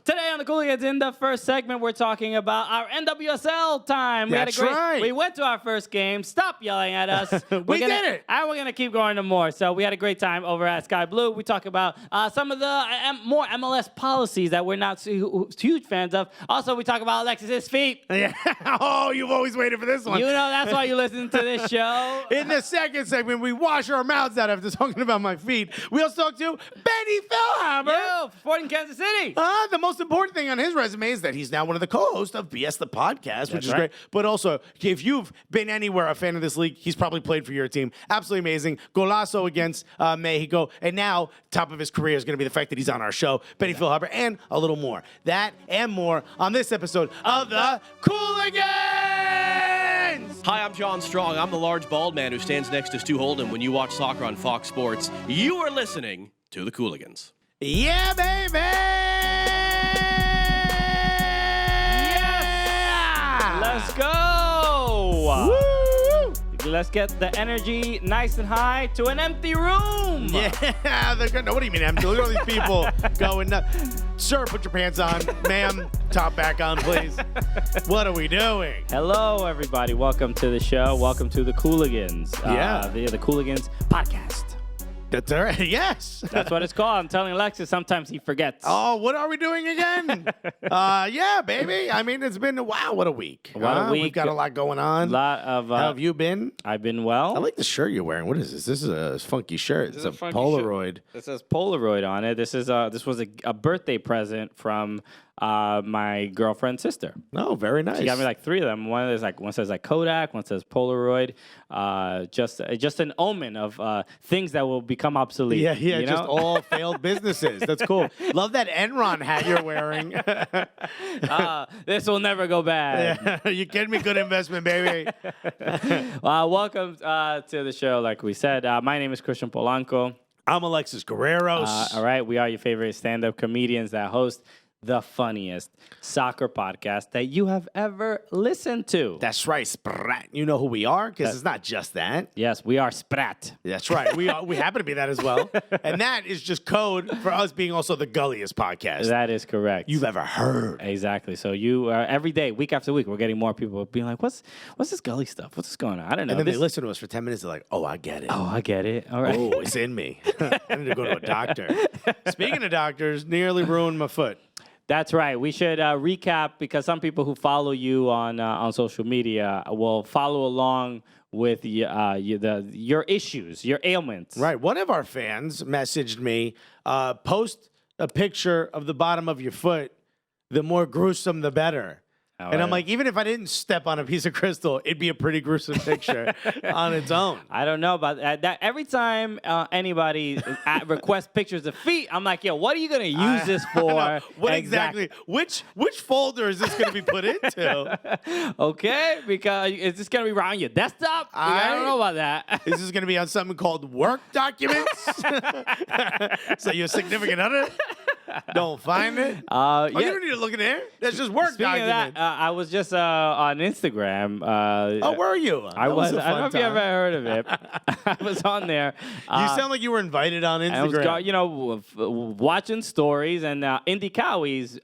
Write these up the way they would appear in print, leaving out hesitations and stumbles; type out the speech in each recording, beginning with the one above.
Today on the Cooligans, in the first segment, we're talking about our NWSL time. That's right. We went to our first game. Stop yelling at us. We did it. And we're going to keep going to more. So we had a great time over at Sky Blue. We talk about some of the more MLS policies that we're not huge fans of. Also, we talk about Alexis's feet. Yeah. Oh, you've always waited for this one. You know that's why you listen to this show. In the second segment, we wash our mouths out after talking about my feet. We also talk to Benny Feilhaber. Yo, Sporting Kansas City. The most important thing on his resume is that he's now one of the co-hosts of BS the Podcast, which is right. great. But also, if you've been anywhere a fan of this league, he's probably played for your team. Absolutely amazing. Golazo against Mexico. And now, top of his career is going to be the fact that he's on our show. Benny Feilhaber, and a little more. That and more on this episode of the Cooligans! Hi, I'm John Strong. I'm the large bald man who stands next to Stu Holden when you watch soccer on Fox Sports. You are listening to the Cooligans. Yeah, baby! Yes! Let's go! Woo! Let's get the energy nice and high to an empty room. Yeah, they're good. No, what do you mean empty? Look at all these people going nuts. Sir, put your pants on. Ma'am, top back on, please. What are we doing? Hello, everybody. Welcome to the show. Welcome to the Cooligans. Yeah. The Cooligans podcast. That's all right. Yes. That's what it's called. I'm telling Alexis, sometimes he forgets. Oh, what are we doing again? Yeah, baby. I mean, it's been, wow, what a week. What a week. We've got a lot going on. A lot of. How have you been? I've been well. I like the shirt you're wearing. What is this? This is a funky shirt. It's a funky Polaroid. It says Polaroid on it. This was a birthday present from my girlfriend's sister. Oh, very nice. She got me like three of them. One says like Kodak, one says Polaroid. Just an omen of things that will become obsolete. Yeah, you know? just all failed businesses. That's cool. Love that Enron hat you're wearing. This will never go bad. Yeah, you kidding me? Good investment, baby. Welcome to the show. Like we said, my name is Christian Polanco. I'm Alexis Guerreros. All right, we are your favorite stand-up comedians that host the funniest soccer podcast that you have ever listened to. That's right, Sprat. You know who we are? Because it's not just that. Yes, we are Sprat. That's right. We happen to be that as well. And that is just code for us being also the gulliest podcast That is correct. you've ever heard. Exactly. So you every day, week after week, we're getting more people being like, "What's this Gully stuff? What's going on? I don't know." And then they listen to us for 10 minutes. They're like, oh, I get it. Oh, I get it. All right. Oh, it's in me. I need to go to a doctor. Speaking of doctors, nearly ruined my foot. That's right. We should recap because some people who follow you on social media will follow along with your issues, your ailments. Right. One of our fans messaged me, post a picture of the bottom of your foot. The more gruesome, the better. Oh, And I'm like, even if I didn't step on a piece of crystal, it'd be a pretty gruesome picture on its own. I don't know about that. Every time anybody requests pictures of feet, I'm like, yo, what are you going to use this for? What exactly? Which folder is this going to be put into? Okay, because is this going to be around your desktop? I don't know about that. Is this going to be on something called work documents? So your significant other don't find it? Yeah. You don't need to look in there. That's just work Speaking documents. of that, I was just on Instagram. Where are you? I was. A I don't know fun if you time. ever heard of it. I was on there. You sound like you were invited on And I was, Instagram. watching stories, and Indy Cowie's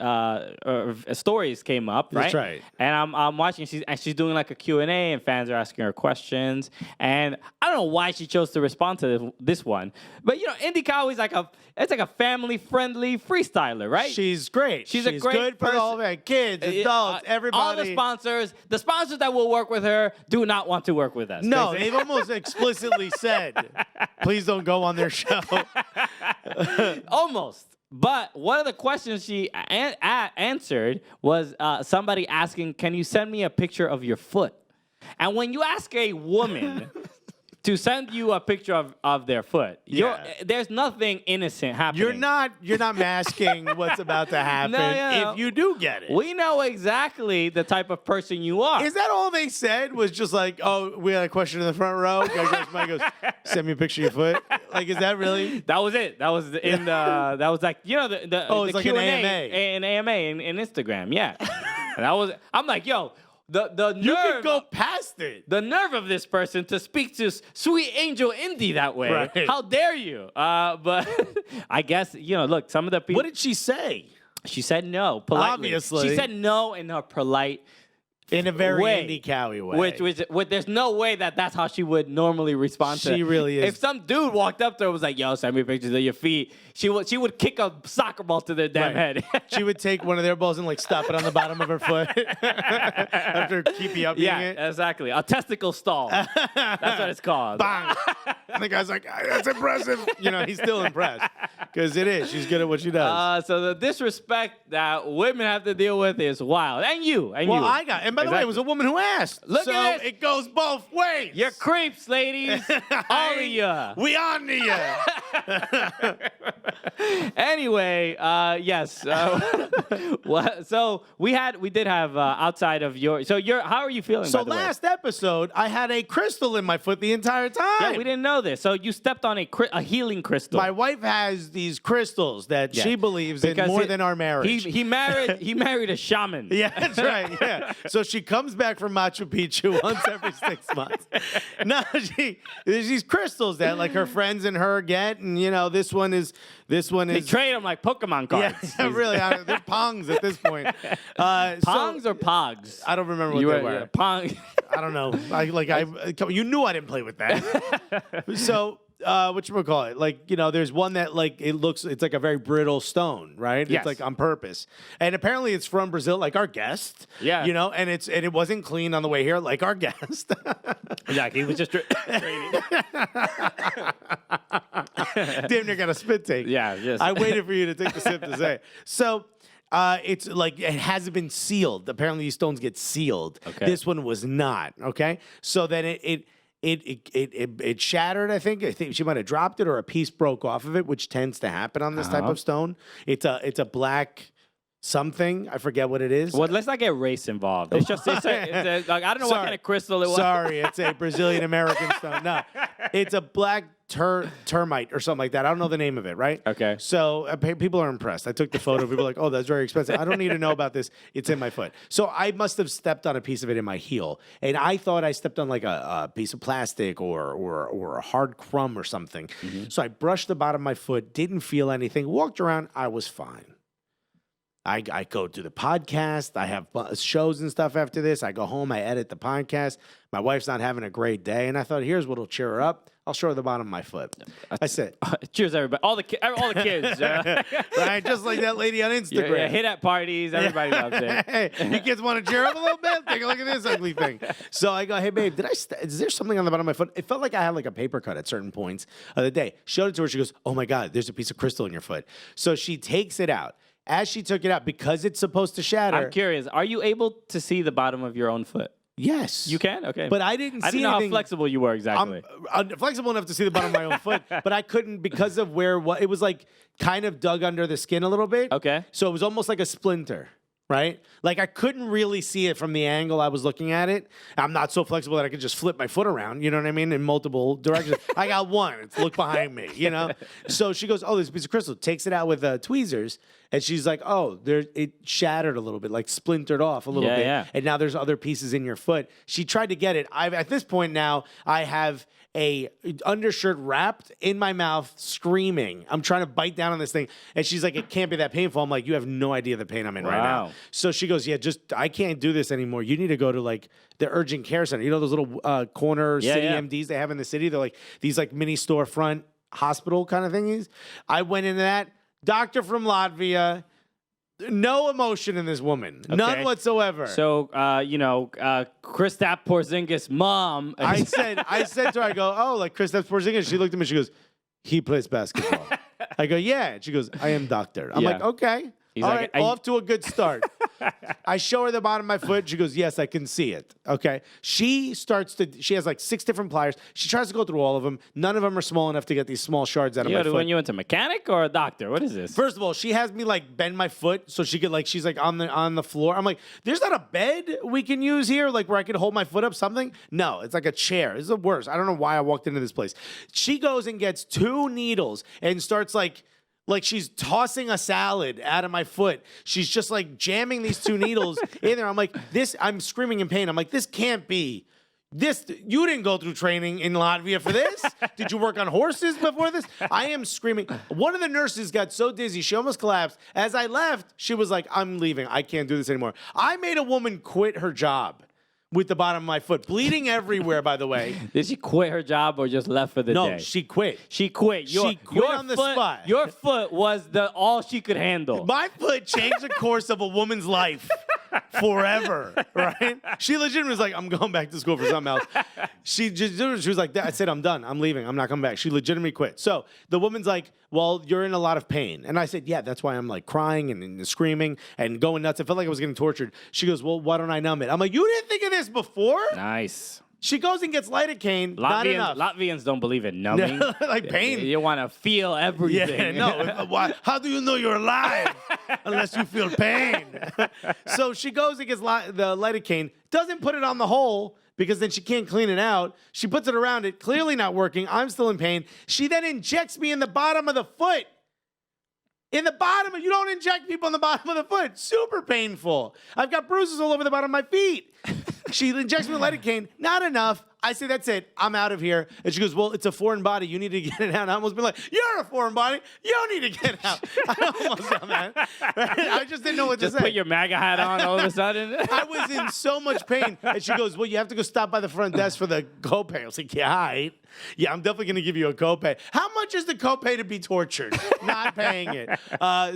stories came up, right? That's right. And I'm watching. She's doing like a Q&A, and fans are asking her questions. And I don't know why she chose to respond to this one, but Indy Cowie's like a family-friendly freestyler, right? She's great. She's a great good for person. all that kids, adults, everybody. All the sponsors that will work with her do not want to work with us. No, They say- they've almost explicitly said, please don't go on their show. Almost. But one of the questions she answered was somebody asking, can you send me a picture of your foot? And when you ask a woman to send you a picture of their foot, there's nothing innocent happening. You're not masking what's about to happen No. if you do get it. We know exactly the type of person you are. Is that all they said? Was just like, oh, we had a question in the front row. Guy goes, send me a picture of your foot. Like, is that really? That was it. That was in the. That was like the it's like Q&A, an AMA in Instagram. Yeah, and that was. I'm like, yo. The nerve, You could go past it. the nerve of this person to speak to sweet angel Indy that way. Right. How dare you? But I guess look, some of the people. What did she say? She said no, politely. Obviously. She said no in her polite In a very way. Andy Cowie way. Which there's no way that's how she would normally respond to. She really is. If some dude walked up to her and was like, yo, send me pictures of your feet, she would kick a soccer ball to their damn head. She would take one of their balls and like stop it on the bottom of her foot after keepy up Yeah, it. exactly. A testicle stall. That's what it's called. Bang! And the guy's like, that's impressive. You know, he's still impressed because it is. She's good at what she does. So the disrespect that women have to deal with is wild. And you. And by the way, it was a woman who asked. Look so at this. it goes both ways. You're creeps, ladies. All of ya. We on to ya. Anyway, yes. So we did have outside of your. So how are you feeling? So by the way? last episode, I had a crystal in my foot the entire time. Yeah, we didn't know this. So you stepped on a healing crystal. My wife has these crystals that she believes in more than our marriage. He married a shaman. Yeah, that's right. Yeah. So she comes back from Machu Picchu once every 6 months. No, there's these crystals that like her friends and her get, and you know this one is. They trade them like Pokemon cards. Yeah, really. They're Pongs at this point. Pongs or Pogs? I don't remember what they were. Yeah, Pong. I don't know. You knew I didn't play with that. So. Whatchamacallit? Like, you know, there's one that like it's like a very brittle stone, right? Yes. It's like on purpose. And apparently it's from Brazil, like our guest. Yeah. You know, and it wasn't clean on the way here, like our guest. Exactly. He was just training. Damn near got a spit take. Yeah, yes. I waited for you to take the sip to say. So it's like it hasn't been sealed. Apparently these stones get sealed. Okay. This one was not. Okay. So then it shattered, I think. I think she might have dropped it or a piece broke off of it, which tends to happen on this type of stone. It's a black something. I forget what it is. Well, let's not get race involved. It's just like I don't know what kind of crystal it was. Sorry, it's a Brazilian American stone. No, it's a black termite or something like that. I don't know the name of it, right? Okay. So people are impressed. I took the photo. People are like, oh, that's very expensive. I don't need to know about this. It's in my foot. So I must have stepped on a piece of it in my heel. And I thought I stepped on like a piece of plastic or a hard crumb or something. Mm-hmm. So I brushed the bottom of my foot, didn't feel anything, walked around. I was fine. I go to the podcast. I have shows and stuff after this. I go home. I edit the podcast. My wife's not having a great day. And I thought, here's what'll cheer her up. I'll show her the bottom of my foot. I said, cheers, everybody. All the kids. Right? Just like that lady on Instagram. Yeah, hit at parties. Everybody loves it. Hey, you kids want to cheer up a little bit? Take a look at this ugly thing. So I go, hey, babe, is there something on the bottom of my foot? It felt like I had like a paper cut at certain points of the day. Showed it to her. She goes, oh, my God, there's a piece of crystal in your foot. So she takes it out. As she took it out, because it's supposed to shatter. I'm curious. Are you able to see the bottom of your own foot? Yes. You can? Okay. But I didn't see anything. How flexible you were exactly. I'm flexible enough to see the bottom of my own foot, but I couldn't because of it was like kind of dug under the skin a little bit. Okay. So it was almost like a splinter. Right? Like I couldn't really see it from the angle I was looking at it. I'm not so flexible that I could just flip my foot around, you know what I mean, in multiple directions. I got one. It's look behind me, you know? So she goes, oh, there's a piece of crystal. Takes it out with tweezers. And she's like, oh, it shattered a little bit, like splintered off a little bit. Yeah. And now there's other pieces in your foot. She tried to get it. At this point now, I have a undershirt wrapped in my mouth, screaming. I'm trying to bite down on this thing. And she's like, it can't be that painful. I'm like, you have no idea the pain I'm in right now. So she goes, yeah, I can't do this anymore. You need to go to like the urgent care center. You know those little corner city MDs they have in the city? They're like these like mini storefront hospital kind of thingies. I went into that. Doctor from Latvia. No emotion in this woman. Okay. None whatsoever. So, Kristaps Porzingis' mom. I said to her, I go, oh, like Kristaps Porzingis. She looked at me. She goes, he plays basketball. I go, yeah. And she goes, I am doctor. I'm like, okay. All right, off to a good start. I show her the bottom of my foot. She goes, yes, I can see it. Okay. She has like 6 different pliers. She tries to go through all of them. None of them are small enough to get these small shards out of my foot. When you went to mechanic or a doctor? What is this? First of all, she has me like bend my foot so she could like, she's like on the floor. I'm like, there's not a bed we can use here, like where I could hold my foot up, something? No, it's like a chair. This is the worst. I don't know why I walked into this place. She goes and gets 2 needles and starts like she's tossing a salad out of my foot. She's just like jamming these 2 needles in there. I'm like, I'm screaming in pain. I'm like, this can't be You didn't go through training in Latvia for this. Did you work on horses before this? I am screaming. One of the nurses got so dizzy, she almost collapsed. As I left, she was like, I'm leaving. I can't do this anymore. I made a woman quit her job with the bottom of my foot, bleeding everywhere, by the way. Did she quit her job or just left for the day? No, she quit. She quit. She quit on the spot. Your foot was all she could handle. My foot changed the course of a woman's life forever, right? She legitimately was like, I'm going back to school for something else. She was like, I said, I'm done. I'm leaving. I'm not coming back. She legitimately quit. So the woman's like, well, you're in a lot of pain. And I said, yeah, that's why I'm like crying and screaming and going nuts. I felt like I was getting tortured. She goes, well, why don't I numb it? I'm like, you didn't think of this before? Nice. She goes and gets lidocaine. Not enough. Latvians don't believe in numbing. Like pain. You want to feel everything. Yeah, no. How do you know you're alive unless you feel pain? So she goes and gets the lidocaine, doesn't put it on the hole because then she can't clean it out. She puts it around it, clearly not working. I'm still in pain. She then injects me in the bottom of the foot. In the bottom, you don't inject people in the bottom of the foot. Super painful. I've got bruises all over the bottom of my feet. She injects me with lidocaine. Not enough. I say, that's it. I'm out of here. And she goes, well, it's a foreign body. You need to get it out. And I almost been like, you're a foreign body. You need to get out. I almost done that. Right? I just didn't know what to say. Just put your MAGA hat on all of a sudden. I was in so much pain. And she goes, well, you have to go stop by the front desk for the copay. I was like, yeah, all right. Yeah, I'm definitely going to give you a copay. How much is the copay to be tortured? Not paying it.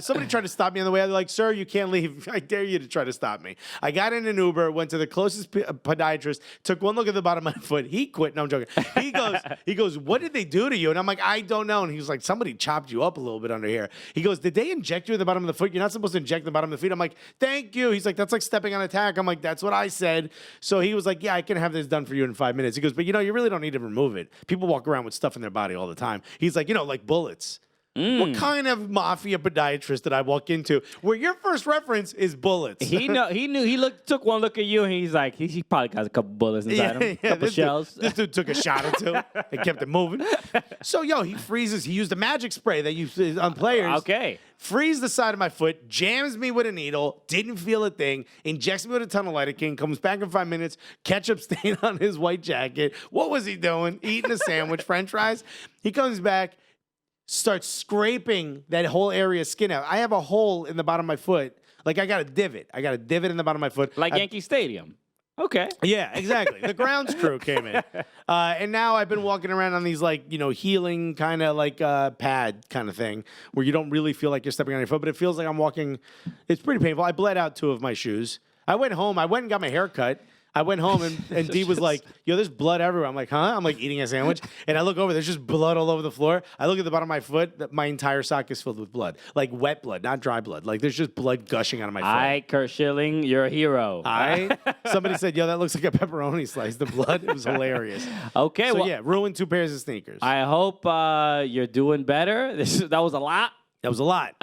Somebody tried to stop me on the way. They're like, sir, you can't leave. I dare you to try to stop me. I got in an Uber, went to the closest podiatrist, took one look at the bottom of my foot. He quit. No, I'm joking. He goes, what did they do to you? And I'm like, I don't know. And he was like, somebody chopped you up a little bit under here. He goes, did they inject you at the bottom of the foot? You're not supposed to inject the bottom of the feet. I'm like, thank you. He's like, that's like stepping on a tack. I'm like, that's what I said. So he was like, yeah, I can have this done for you in 5 minutes. He goes, but you really don't need to remove it. People walk around with stuff in their body all the time. He's like, like bullets. What kind of mafia podiatrist did I walk into where your first reference is bullets? He knew. He took one look at you and he's like, he probably got a couple bullets inside him, a couple shells. This dude took a shot or two and kept it moving. So, he freezes. He used a magic spray that you use on players. Okay. Frees the side of my foot, jams me with a needle, didn't feel a thing, injects me with a ton of lidocaine, comes back in 5 minutes, ketchup stain on his white jacket. What was he doing? Eating a sandwich, french fries. He comes back, starts scraping that whole area of skin out. I have a hole in the bottom of my foot. Like I got a divot. In the bottom of my foot. Like Yankee Stadium. Okay. Yeah, exactly. The grounds crew came in. And now I've been walking around on these healing kind of pad kind of thing where you don't really feel like you're stepping on your foot, but it feels like I'm walking. It's pretty painful. I bled out 2 of my shoes. I went home. I went and got my hair cut. I went home and Dee was like, there's blood everywhere. I'm like, huh? I'm like eating a sandwich. And I look over, there's just blood all over the floor. I look at the bottom of my foot, my entire sock is filled with blood. Like wet blood, not dry blood. Like there's just blood gushing out of my foot. All right, Kurt Schilling, you're a hero. Somebody said, that looks like a pepperoni slice. The blood, it was hilarious. Okay, so ruined 2 pairs of sneakers. I hope you're doing better. That was a lot. That was a lot.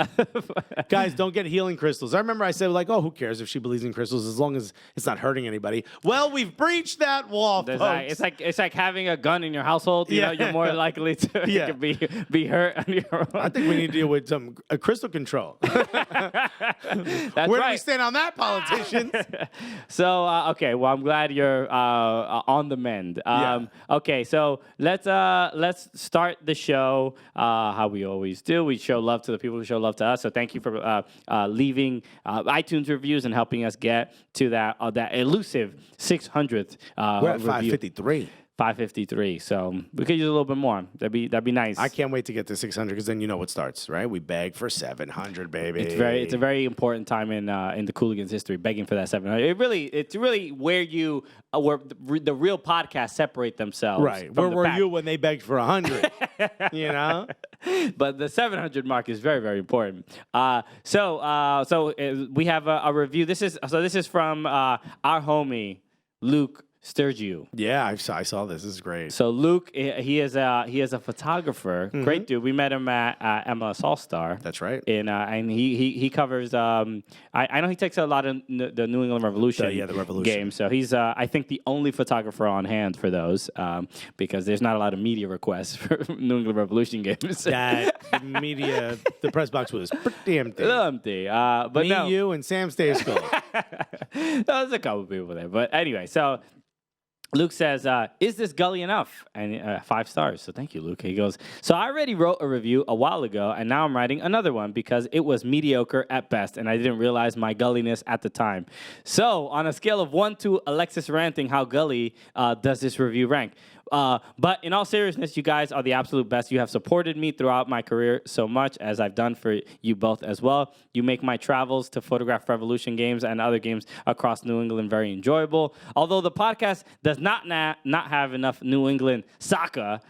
Guys, don't get healing crystals. I remember I said, who cares if she believes in crystals as long as it's not hurting anybody? Well, we've breached that wall, folks. It's like having a gun in your household. You're more likely to be hurt on your own. I think we need to deal with some crystal control. That's Where do we stand on that, politicians? So, okay, well, I'm glad you're on the mend. Okay, so let's start the show how we always do. We show love to the people who show love to us. So thank you for leaving iTunes reviews and helping us get to that elusive 600th We're at review. 553. 553. So we could use a little bit more. That'd be nice. I can't wait to get to 600 because then what starts, right? We beg for 700, baby. It's a very important time in the Cooligans history, begging for that 700. It's really where where the real podcasts separate themselves. Right. Where were you when they begged for 100? But the 700 mark is very, very important. So we have a review. This is from our homie Luke Sturgio. Yeah, I saw this. This is great. So Luke, he is a photographer. Mm-hmm. Great dude. We met him at MLS All Star. That's right. And he covers. I know he takes a lot of the New England Revolution. The Revolution games. So he's I think the only photographer on hand for those because there's not a lot of media requests for New England Revolution games. That media, the press box was pretty empty. But Me, you, and Sam Stay School. There's a couple people there, but anyway, so. Luke says, is this gully enough? And 5 stars. So thank you, Luke. He goes, so I already wrote a review a while ago, and now I'm writing another one because it was mediocre at best, and I didn't realize my gulliness at the time. So on a scale of 1 to Alexis ranting, how gully does this review rank? But in all seriousness, you guys are the absolute best. You have supported me throughout my career so much, as I've done for you both as well. You make my travels to Photograph Revolution games and other games across New England very enjoyable. Although the podcast does not have enough New England soccer.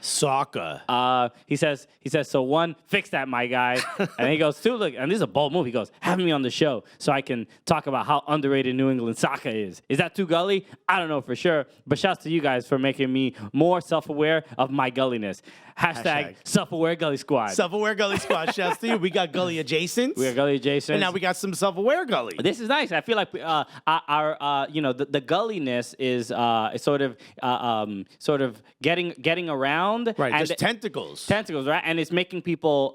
He says, so 1, fix that, my guy. And he goes, 2, look, and this is a bold move. He goes, have me on the show so I can talk about how underrated New England soccer is. Is that too gully? I don't know for sure. But shouts to you guys for making me more self-aware of my gulliness. Hashtag self-aware gully squad. Self-aware gully squad. Shouts to you. We got gully adjacent. We got gully adjacent. And now we got some self-aware gully. This is nice. I feel like our the gulliness is sort of getting around. Right, and just tentacles. Tentacles, right? And it's making people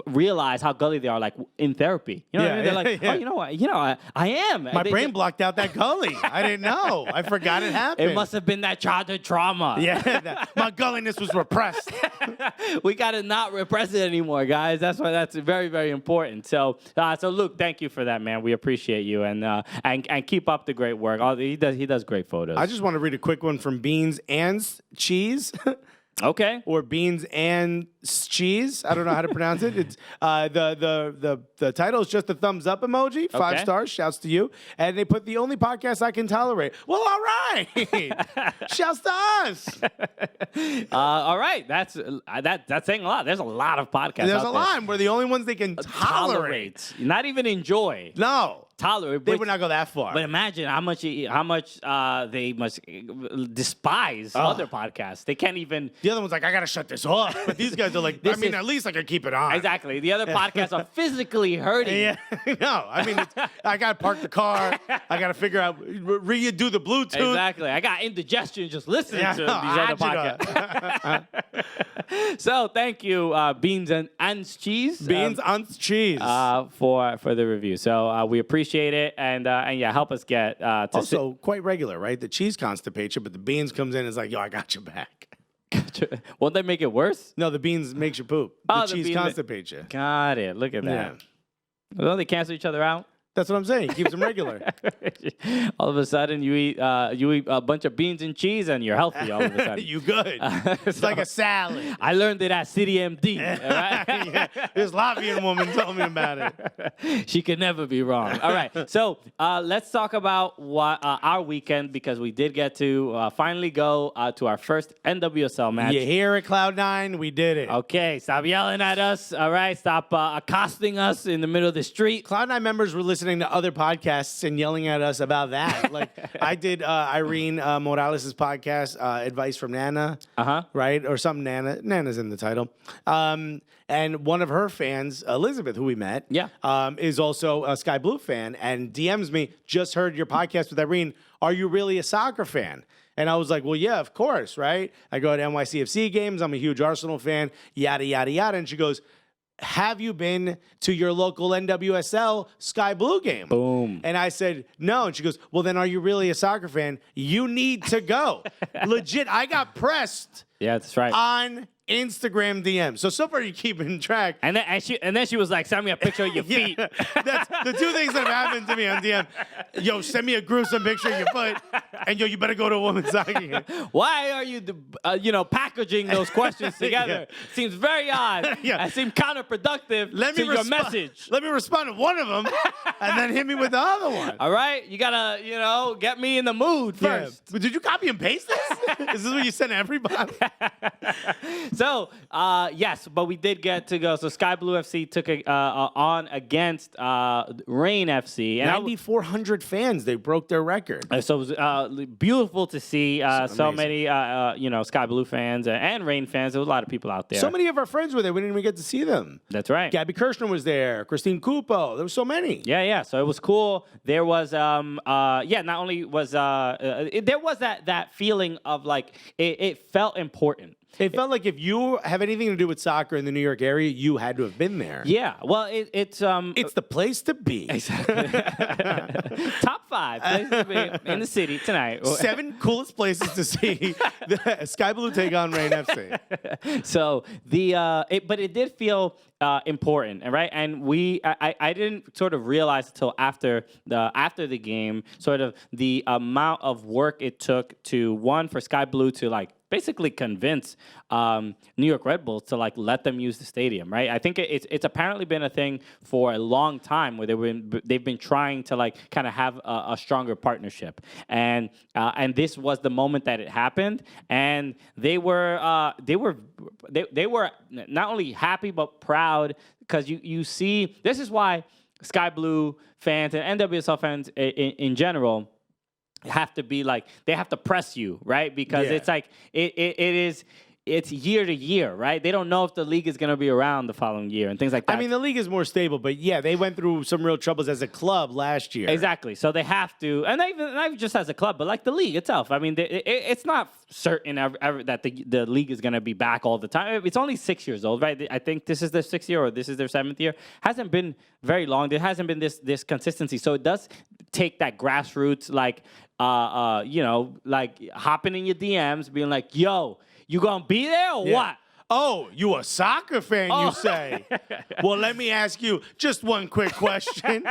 realize how gully they are, like in therapy. You know what I mean? They're like, oh, you know what? I am. My brain blocked out that gully. I didn't know. I forgot it happened. It must have been that childhood trauma. Yeah, my gulliness was repressed. We got to not repress it anymore, guys. That's why that's very, very important. So Luke, thank you for that, man. We appreciate you, and keep up the great work. He does great photos. I just want to read a quick one from Beans and Cheese. Okay. Or Beans and Cheese. I don't know how to pronounce it. It's the title is just a thumbs up emoji. 5 stars. Shouts to you. And they put the only podcast I can tolerate. Well, all right. Shouts to us. All right. That's saying a lot. There's a lot of podcasts. There's a lot. We're the only ones they can tolerate. Not even enjoy. No. Tolerate. They would not go that far. But imagine how much they must despise other podcasts. They can't even. The other one's like, I gotta shut this off. But these guys are like, at least I can keep it on. Exactly. The other podcasts are physically hurting. Yeah, no. I mean, I gotta park the car. I gotta figure out redo the Bluetooth. Exactly. I got indigestion just listening to these other podcasts. So thank you, Beans and Cheese. Beans and Cheese. For the review. So we appreciate it, and help us get to also quite regular, right? The cheese constipates you, but the beans comes in and is like, yo, I got your back. Won't they make it worse? No, the beans makes you poop. The cheese constipates you. Got it. Look at that. Yeah. Well, they cancel each other out. That's what I'm saying. Keeps them regular. All of a sudden, you eat a bunch of beans and cheese, and you're healthy. All of a sudden, you good. It's like a salad. I learned it at City MD. Right? Yeah. This Latvian woman told me about it. She could never be wrong. All right, so let's talk about our weekend, because we did get to finally go to our first NWSL match. You hear it, Cloud9? We did it. Okay, stop yelling at us. All right, stop accosting us in the middle of the street. Cloud9 members were listening to other podcasts and yelling at us about that. Like I did Irene Morales' podcast, Advice from Nana, right? Or something Nana. Nana's in the title. And one of her fans, Elizabeth, who we met, is also a Sky Blue fan, and DMs me, just heard your podcast with Irene. Are you really a soccer fan? And I was like, well, yeah, of course, right? I go to NYCFC games. I'm a huge Arsenal fan, yada, yada, yada. And she goes, have you been to your local NWSL Sky Blue game? Boom. And I said, no. And she goes, well, then are you really a soccer fan? You need to go. Legit, I got pressed. Yeah, that's right. On Instagram DM. So far you're keeping track. And then she was like, send me a picture of your feet. That's the 2 things that have happened to me on DM. Yo, send me a gruesome picture of your foot. And yo, you better go to a women's soccer game. Why are you, packaging those questions together? Seems very odd. Yeah. It seems counterproductive to your message. Let me respond to one of them and then hit me with the other one. All right? You gotta, get me in the mood first. Yeah. But did you copy and paste this? Is this what you sent everybody? So, yes, but we did get to go. So Sky Blue FC took on against Rain FC. And 9,400 fans. They broke their record. So it was beautiful to see so many, Sky Blue fans and Rain fans. There was a lot of people out there. So many of our friends were there. We didn't even get to see them. That's right. Gabby Kirshner was there. Christine Cupo. There were so many. Yeah. So it was cool. There was, not only was, there was that feeling of like, it felt important. It felt like if you have anything to do with soccer in the New York area, you had to have been there. Yeah, well, it's the place to be. Top 5 places to be in the city tonight. 7 coolest places to see the Sky Blue take on Reign FC. So but it did feel important, right? And I didn't sort of realize until after the game, sort of the amount of work it took for Sky Blue to like basically convince New York Red Bulls to like let them use the stadium, right? I think it's apparently been a thing for a long time where they've been trying to like kind of have a stronger partnership, and this was the moment that it happened, and they were not only happy but proud because you see this is why Sky Blue fans and NWSL fans in general have to be like, they have to press you, right? Because it's like it's year to year, right? They don't know if the league is going to be around the following year and things like that. I mean, the league is more stable, but yeah, they went through some real troubles as a club last year. Exactly. So they have to, and not just as a club, but like the league itself. I mean, it's not certain that the league is going to be back all the time. It's only 6 years old, right? I think this is their 6th year or this is their 7th year. Hasn't been very long. There hasn't been this consistency. So it does take that grassroots, like, like hopping in your DMs, being like, yo, you gonna be there or what? Oh, you a soccer fan, you say? Well, let me ask you just one quick question.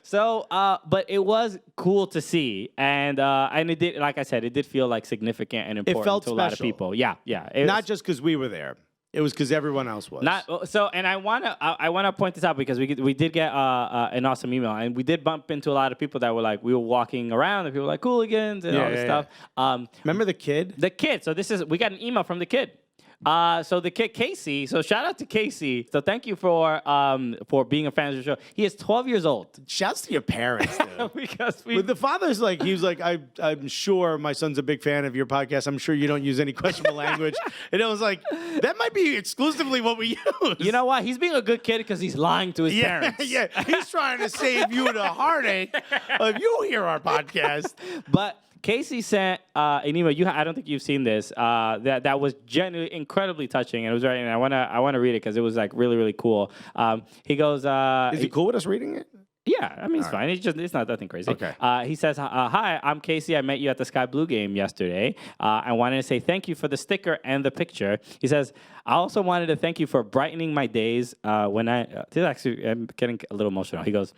So, but it was cool to see, and it did, like I said, it did feel like significant and important to a lot of people. Yeah. Not just because we were there. It was because everyone else was. And I wanna point this out because we did get an awesome email, and we did bump into a lot of people that were like, we were walking around and people were like Cooligans and all this stuff. Remember the kid? The kid. So we got an email from the kid. So the kid Casey. So shout out to Casey. So thank you for being a fan of the show. He is 12 years old. Shouts to your parents, dude. Because But the father's like, he was like, I'm sure my son's a big fan of your podcast. I'm sure you don't use any questionable language. And it was like, that might be exclusively what we use. You know what? He's being a good kid because he's lying to his parents. Yeah, he's trying to save you the heartache of you hear our podcast. But Casey sent an email. I don't think you've seen this. That was genuinely incredibly touching, and it was very. And I wanna read it because it was like really really cool. He goes. Is he cool with us reading it? Yeah, I mean it's fine. It's not nothing crazy. Okay. He says, "Hi, I'm Casey. I met you at the Sky Blue game yesterday. I wanted to say thank you for the sticker and the picture." He says, "I also wanted to thank you for brightening my days when I." I'm getting a little emotional. He goes,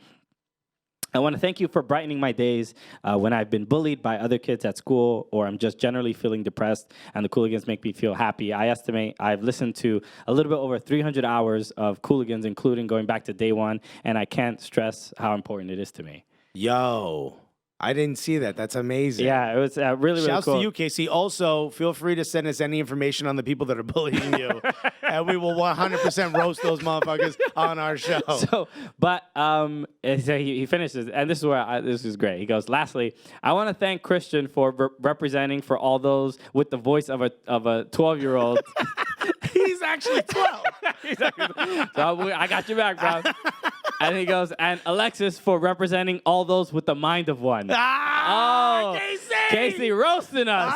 I want to thank you for brightening my days when I've been bullied by other kids at school or I'm just generally feeling depressed and the Cooligans make me feel happy. I estimate I've listened to a little bit over 300 hours of Cooligans, including going back to day one, and I can't stress how important it is to me." Yo. I didn't see that. That's amazing. Yeah, it was really, really Shouts cool. to you, Casey. Also, feel free to send us any information on the people that are bullying you, and we will 100% roast those motherfuckers on our show. So, but so he finishes, and this is where this is great. He goes, "Lastly, I want to thank Christian for representing for all those with the voice of a 12-year-old." He's actually 12. So I got your back, bro. And he goes, "And Alexis for representing all those with the mind of one." Casey roasting us.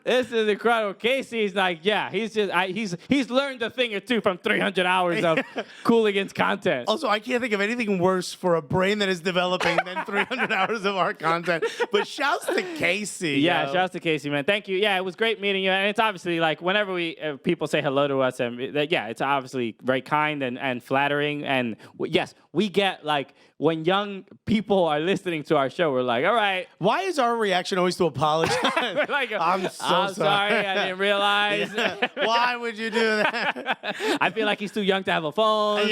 This is incredible. Casey's like, yeah, he's learned a thing or two from 300 hours of Cooligans content. Also, I can't think of anything worse for a brain that is developing than 300 hours of our content. But shouts to Casey. Yeah, shouts to Casey, man. Thank you. Yeah, it was great meeting you. And it's obviously like whenever people say hello to us, and it's obviously very kind and flattering. And yes, we get like when young people are listening to our show, we're like, all right. Why is our reaction always to apologize? We're like, I'm sorry. I didn't realize. Yeah. Why would you do that? I feel like he's too young to have a phone.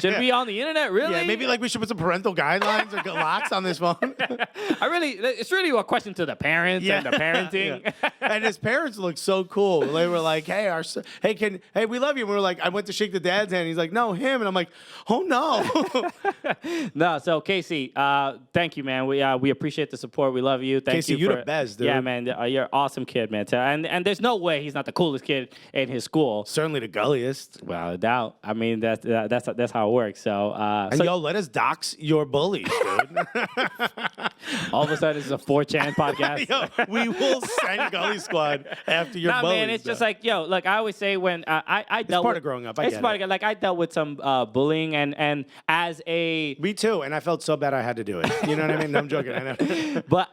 Should be on the internet, really? Yeah, maybe like we should put some parental guidelines or locks on this phone. It's really a question to the parents and the parenting. Yeah. And his parents looked so cool. They were like, hey, we love you. And we were like, I went to shake the dad's hand. He's like, no, him. And I'm like, oh no. No, so Casey, thank you, man. We appreciate the support. We love you. Thank Casey, you you're the best, dude. Yeah, man, you're awesome. kid, man. And there's no way he's not the coolest kid in his school. Certainly the gulliest. Well, I doubt. I mean, that's how it works. So, Let us dox your bullies, dude. all of a sudden, it's a 4chan podcast. Yo, we will send Gully Squad after your Nah, bullies. man, it's just like, yo, like I always say when I dealt part with of growing up. It's part of like I dealt with some bullying and as a Me too, and I felt so bad I had to do it. You know what I mean? No, I'm joking. I know. but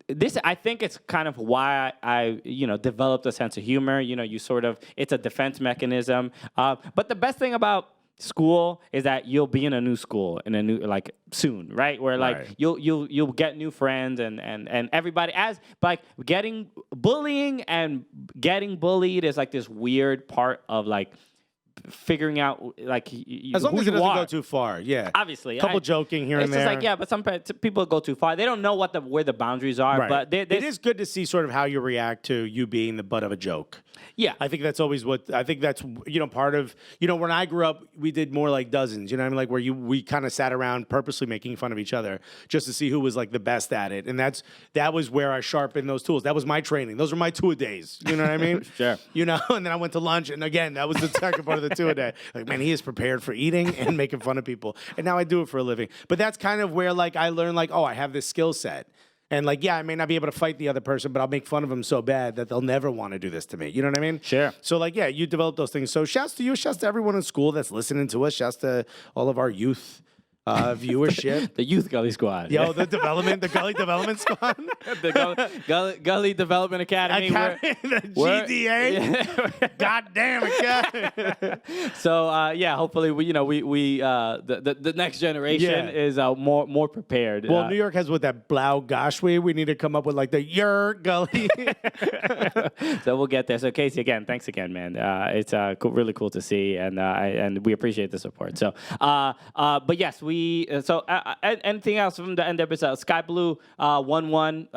this I think it's kind of why I developed a sense of humor. You sort of it's a defense mechanism. But the best thing about school is that you'll be in a new school in a new soon, right? Where you'll get new friends and everybody getting bullying and getting bullied is like this weird part of figuring out as long as it doesn't go too far, yeah. Obviously, a couple joking here and there. It's just but some people go too far. They don't know where the boundaries are. Right. But it is good to see sort of how you react to you being the butt of a joke. Yeah, I think that's always that's part of when I grew up, we did more like dozens. You know what I mean? Like where we kind of sat around purposely making fun of each other just to see who was like the best at it, and that was where I sharpened those tools. That was my training. Those were my 2-a-days. You know what I mean? Sure. And then I went to lunch, and again, that was the second part of the 2-a-day. Like, man, he is prepared for eating and making fun of people, and now I do it for a living. But that's kind of where I learned I have this skill set. And I may not be able to fight the other person, but I'll make fun of them so bad that they'll never want to do this to me. You know what I mean? Sure. So you develop those things. So shouts to you, shouts to everyone in school that's listening to us, shouts to all of our youth viewership. The youth Gully Squad. Yo, the Gully Development Squad. The Gully Development Academy. The GDA. Yeah. God damn it, So hopefully the next generation is more prepared. Well, New York has that Blau Goshwe. We need to come up with the Your Gully. So we'll get there. So Casey, again, thanks again, man. It's really cool to see, and we appreciate the support. So, but yes, anything else from the NWSL? Sky Blue 1-1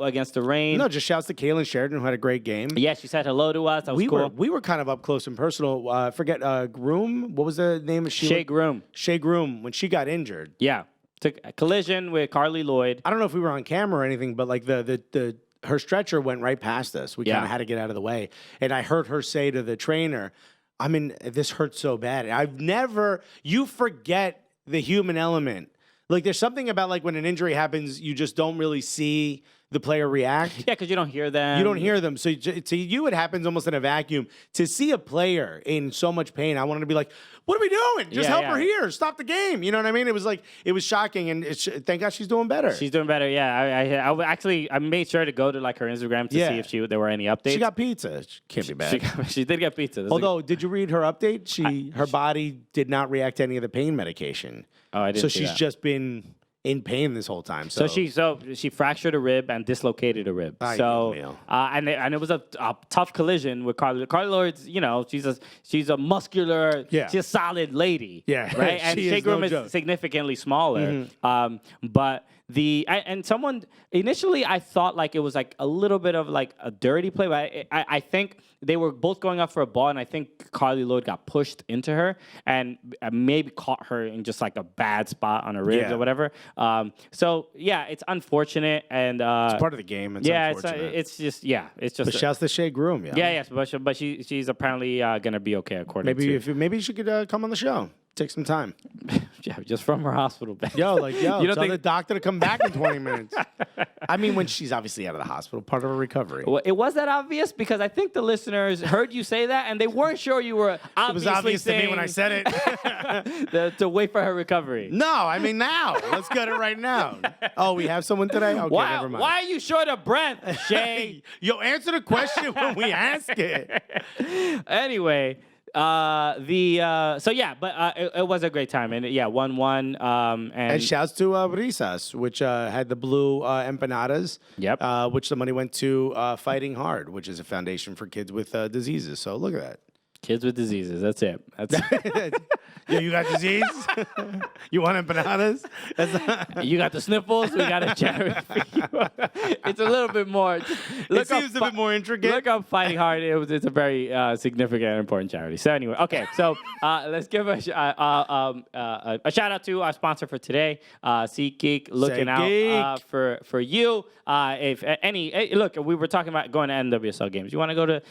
against the Rain. No, just shouts to Kaylin Sheridan, who had a great game. Yeah, she said hello to us. That was cool. We were kind of up close and personal. Forget Groom. What was the name of Shea Groom. Shea Groom, when she got injured. Yeah. Took a collision with Carly Lloyd. I don't know if we were on camera or anything, but her stretcher went right past us. We kind of had to get out of the way. And I heard her say to the trainer, this hurts so bad. You forget the human element. There's something about when an injury happens, you just don't really see the player react. Yeah, because you don't hear them. You don't hear them. So to you, it happens almost in a vacuum. To see a player in so much pain, I wanted to be like, what are we doing? Just help her here. Stop the game. You know what I mean? It was shocking, and thank God she's doing better. She's doing better, yeah. I made sure to go to her Instagram to see if there were any updates. She got pizza. Can't be bad. She did get pizza. Although, did you read her update? Her body did not react to any of the pain medication. Oh, I didn't see she's that. just been in pain this whole time. So she fractured a rib and dislocated a rib. And it was a tough collision with Carly. Carly Lloyd's, she's a muscular, she's a solid lady. Yeah. Right? And Shea Groom is significantly smaller. But someone initially I thought it was a little bit of a dirty play, but I think they were both going up for a ball, and I think Carly Lloyd got pushed into her and maybe caught her in just a bad spot on her ribs or whatever. So it's unfortunate, and it's part of the game. It's unfortunate. It's just. But shouts to Shea Groom, but she's apparently gonna be okay according to. Maybe she could come on the show. Take some time. Yeah, just from her hospital bed. You don't tell the doctor to come back in 20 minutes. When she's obviously out of the hospital, part of her recovery. Well, it was that obvious because I think the listeners heard you say that and they weren't sure you were obviously It was obvious to me when I said it. to wait for her recovery. No, now. Let's get it right now. Oh, we have someone today? Okay, never mind. Why are you short of breath, Shay? Yo, answer the question when we ask it. Anyway. But it was a great time, and 1-1. And shouts to Risas, which had the blue empanadas. Yep. Which the money went to Fighting Hard, which is a foundation for kids with diseases. So look at that. Kids with diseases. That's it. Yo, you got disease? You want empanadas? You got the sniffles. We got a charity for you. It's a little bit more. It seems a bit more intricate. Look up Fighting Hard. It's a very significant and important charity. So anyway, okay. So let's give a shout out to our sponsor for today, SeatGeek, looking out for you. If any look, we were talking about going to NWSL games. You want to go to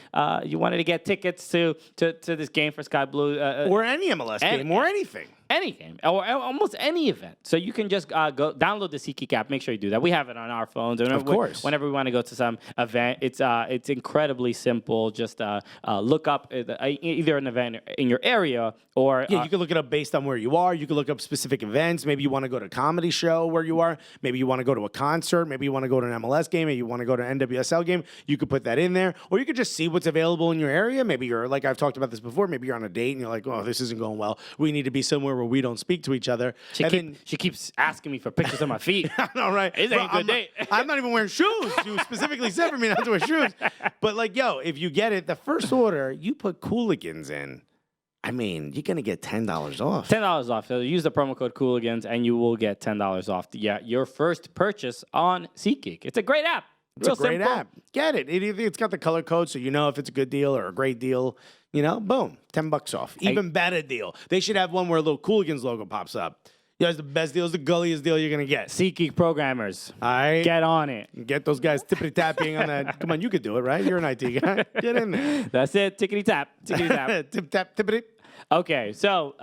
you wanted to get tickets to this game for Sky Blue or any MLS game or anything. Any game or almost any event. So you can just go download the SeatGeek app. Make sure you do that. We have it on our phones. And of course. Whenever we want to go to some event, it's incredibly simple. Just look up either an event in your area or you can look it up based on where you are. You can look up specific events. Maybe you want to go to a comedy show where you are. Maybe you want to go to a concert. Maybe you want to go to an MLS game. Maybe you want to go to an NWSL game. You could put that in there, or you could just see what's available in your area. Maybe you're like I've talked about this before. Maybe you're on a date and you're like, oh, this isn't going well. We need to be somewhere where we don't speak to each other. She keeps asking me for pictures of my feet. I know, right? It ain't a good date. I'm not even wearing shoes. You specifically said for me not to wear shoes. But like, yo, if you get it, the first order, you put Cooligans in. I mean, you're going to get $10 off. $10 off. So use the promo code Cooligans and you will get $10 off. Your first purchase on SeatGeek. It's a great app. It's a great app. Get it. It's got the color code, so you know if it's a good deal or a great deal. You know, boom, $10 off. Even better deal. They should have one where a little Cooligans logo pops up. You know, it's the best deal. It's the gulliest deal you're going to get. SeatGeek programmers. All right. Get on it. Get those guys tippity-tapping on that. Come on, you could do it, right? You're an IT guy. Get in there. That's it. Tickety-tap. Tickety-tap. Tip-tap, tippity. Okay, so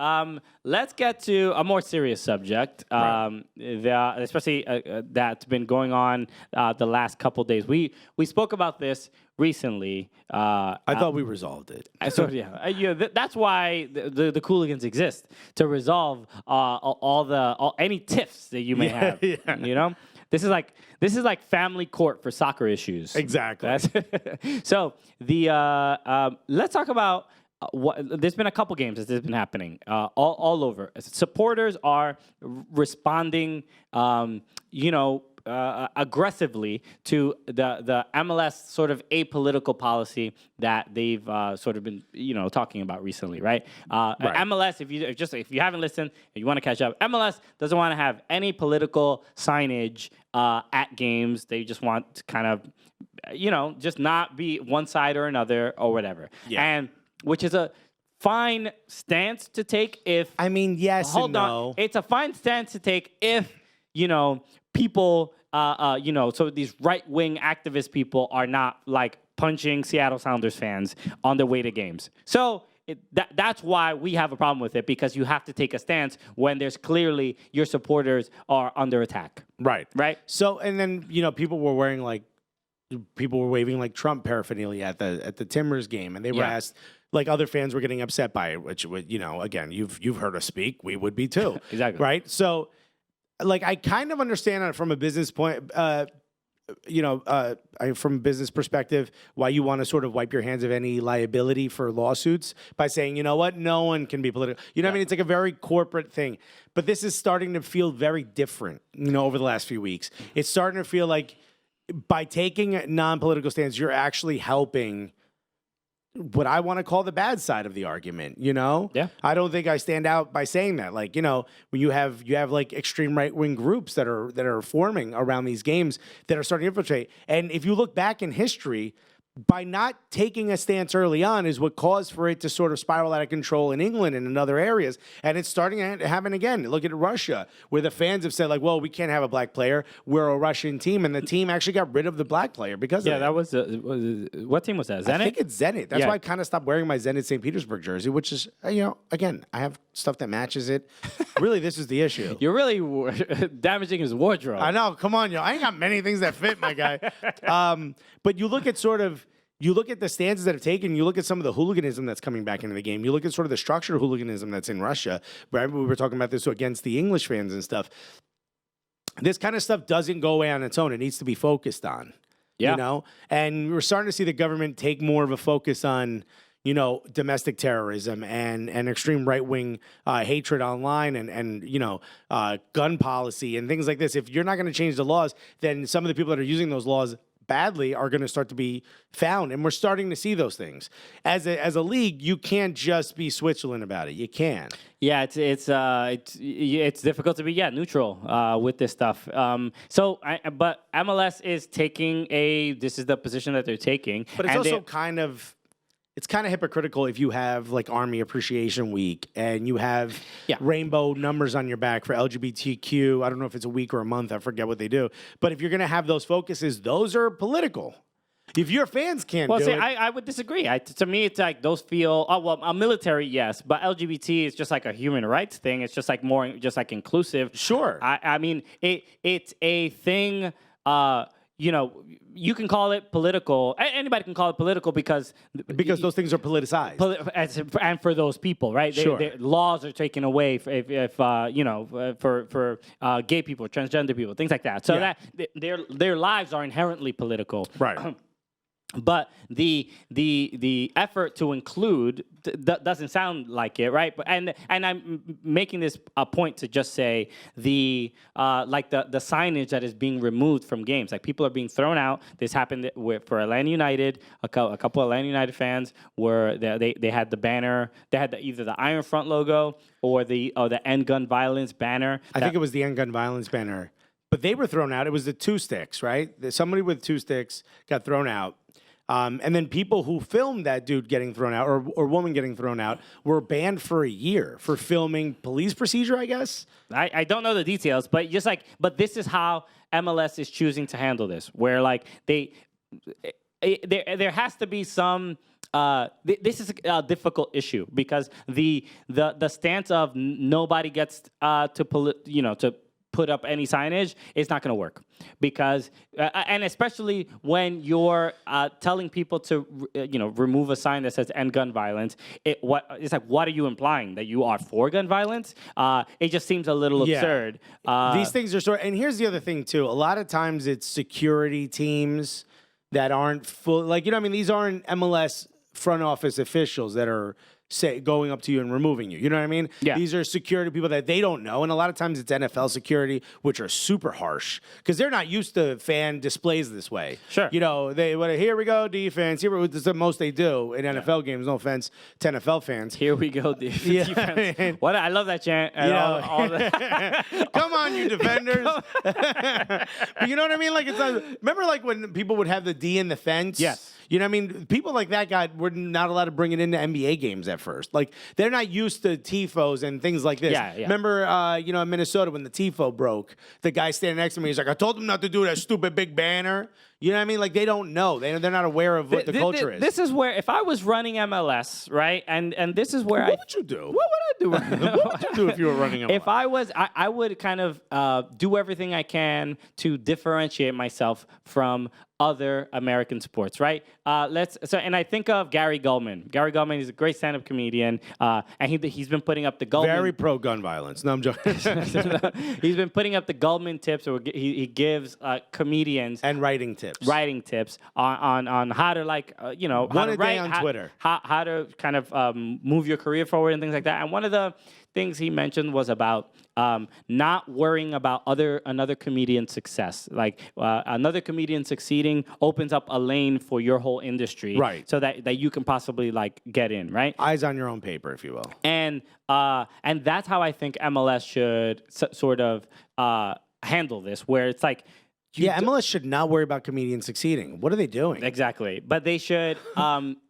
let's get to a more serious subject, especially that's been going on the last couple days. We spoke about this recently. I thought we resolved it. So that's why the Cooligans exist, to resolve any tiffs that you may have. Yeah. You know, this is like family court for soccer issues. Exactly. So let's talk about. There's been a couple games that's been happening all over. Supporters are responding, aggressively to the MLS sort of apolitical policy that they've sort of been, talking about recently, right? MLS, if you haven't listened, and you want to catch up, MLS doesn't want to have any political signage at games. They just want to kind of, just not be one side or another or whatever. Yeah. And which is a fine stance to take if... I mean, yes and no. Hold on. It's a fine stance to take if, people, so these right-wing activist people are not, like, punching Seattle Sounders fans on their way to games. So that's why we have a problem with it, because you have to take a stance when there's clearly your supporters are under attack. Right. Right? So, and then, people were waving, like, Trump paraphernalia at the Timbers game, and they were asked... Like other fans were getting upset by it, which would, again, you've heard us speak. We would be too. Exactly. Right. So, like, I kind of understand it from a business point, from a business perspective, why you want to sort of wipe your hands of any liability for lawsuits by saying, you know what, no one can be political. You know what I mean? It's like a very corporate thing. But this is starting to feel very different, over the last few weeks. It's starting to feel like by taking a non-political stance, you're actually helping what I want to call the bad side of the argument, Yeah. I don't think I stand out by saying that. Like, when you have like extreme right-wing groups that are forming around these games that are starting to infiltrate. And if you look back in history, by not taking a stance early on is what caused for it to sort of spiral out of control in England and in other areas. And it's starting to happen again. Look at Russia, where the fans have said, like, well, we can't have a black player. We're a Russian team. And the team actually got rid of the black player because of it. That was what team was that? Zenit? I think it's Zenit. That's why I kind of stopped wearing my Zenit St. Petersburg jersey, which is, again, I have stuff that matches it. Really, this is the issue. You're really damaging his wardrobe. I know. Come on, I ain't got many things that fit, my guy. But you look at the stances that have taken, you look at some of the hooliganism that's coming back into the game. You look at sort of the structured hooliganism that's in Russia. Right? We were talking about this against the English fans and stuff. This kind of stuff doesn't go away on its own. It needs to be focused on, And we're starting to see the government take more of a focus on, domestic terrorism and extreme right-wing hatred online and gun policy and things like this. If you're not going to change the laws, then some of the people that are using those laws badly are going to start to be found, and we're starting to see those things. As a league, you can't just be Switzerland about it. You can't. Yeah, it's difficult to be neutral with this stuff. But MLS is taking this is the position that they're taking. But it's also kind of hypocritical if you have like Army Appreciation Week and you have rainbow numbers on your back for LGBTQ. I don't know if it's a week or a month. I forget what they do. But if you're going to have those focuses, those are political. If your fans can't do it. I would disagree. To me, it's like those feel, a military, yes, but LGBT is just like a human rights thing. It's just like more just like inclusive. Sure. I mean, it's a thing, you can call it political. Anybody can call it political because those things are politicized. And for those people, right? Sure. Laws are taken away for gay people, transgender people, things like that. So that their lives are inherently political. Right. But the effort to include doesn't sound like it, right? But and I'm making this a point to just say the signage that is being removed from games, like people are being thrown out. This happened for Atlanta United. A couple of Atlanta United fans were they had the banner. They had either the Iron Front logo or the End Gun Violence banner. I think it was the End Gun Violence banner. But they were thrown out. It was the 2 sticks, right? Somebody with 2 sticks got thrown out. And then people who filmed that dude getting thrown out or woman getting thrown out were banned for a year for filming police procedure, I guess. I don't know the details, but but this is how MLS is choosing to handle this, where like there has to be some. This is a difficult issue because the stance of nobody gets to put up any signage is not going to work because and especially when you're telling people to remove a sign that says end gun violence, it's like, what are you implying, that you are for gun violence? It just seems a little absurd. These things are and here's the other thing too, a lot of times it's security teams that aren't full, these aren't MLS front office officials that are going up to you and removing you. You know what I mean? Yeah. These are security people that they don't know. And a lot of times it's NFL security, which are super harsh because they're not used to fan displays this way. Sure. Here we go, defense. This is the most they do in NFL games. No offense to NFL fans. Here we go, defense. I love that chant. Come on, you defenders. But you know what I mean? Remember when people would have the D in the fence? Yes. You know what I mean? People like that were not allowed to bring it into NBA games at first. Like, they're not used to TIFOs and things like this. Yeah. Remember, in Minnesota when the TIFO broke, the guy standing next to me, he's like, I told him not to do that stupid big banner. You know what I mean? Like, they don't know. They're not aware of what the culture is. This is where, if I was running MLS, right, and this is where What would you do? What would I do? What would you do if you were running MLS? If I was, I would kind of do everything I can to differentiate myself from other American sports, right? And I think of Gary Gulman. Gary Gulman is a great stand-up comedian, and he's been putting up the Gulman. Very pro gun violence. No, I'm joking. He's been putting up the Gulman tips, or he gives comedians and writing tips on how to one a day on Twitter, how to kind of move your career forward and things like that. And one of the things he mentioned was about not worrying about another comedian's success. Like another comedian succeeding opens up a lane for your whole industry, right? So that you can possibly get in, right? Eyes on your own paper, if you will. And that's how I think MLS should sort of handle this, where it's like. MLS should not worry about comedians succeeding. What are they doing? Exactly, but they should.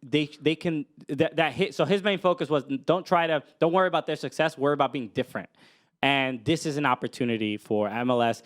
They can hit. So his main focus was don't worry about their success. Worry about being different. And this is an opportunity for MLS.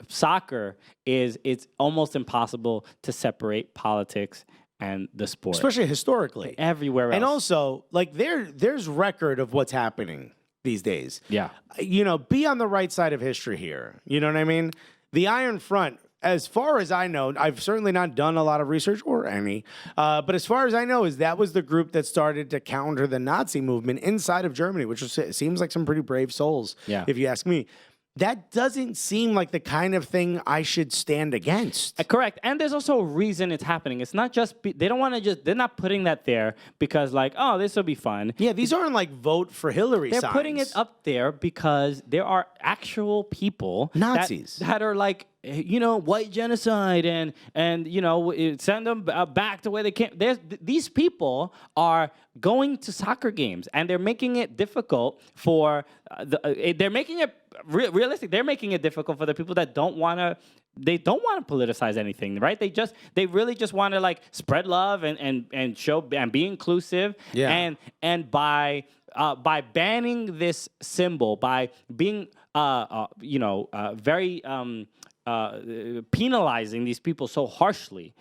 Soccer it's almost impossible to separate politics and the sport, especially historically, everywhere else. And also, there's record of what's happening these days. Yeah, be on the right side of history here. You know what I mean? The Iron Front, as far as I know, I've certainly not done a lot of research or any, but as far as I know, that was the group that started to counter the Nazi movement inside of Germany, which seems like some pretty brave souls, if you ask me. That doesn't seem like the kind of thing I should stand against. Correct. And there's also a reason it's happening. It's not just, they're not putting that there because this will be fun. Yeah, these aren't vote for Hillary signs. They're putting it up there because there are actual people. Nazis. That are white genocide and send them back to where they came. These people are going to soccer games and they're making it difficult for they're making it realistic. They're making it difficult for the people that don't want to. They don't want to politicize anything, right? They really just want to like spread love and show and be inclusive. Yeah. And by banning this symbol, by being very penalizing these people so harshly,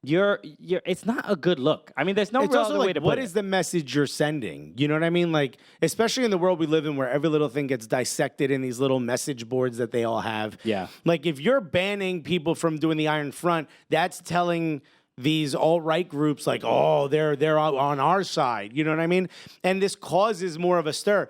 it's not a good look. I mean, there's no real other way to put it. What is the message you're sending? You know what I mean? Like, especially in the world we live in where every little thing gets dissected in these little message boards that they all have. Yeah. Like, if you're banning people from doing the Iron Front, that's telling these alt-right groups like, oh, they're on our side. You know what I mean? And this causes more of a stir.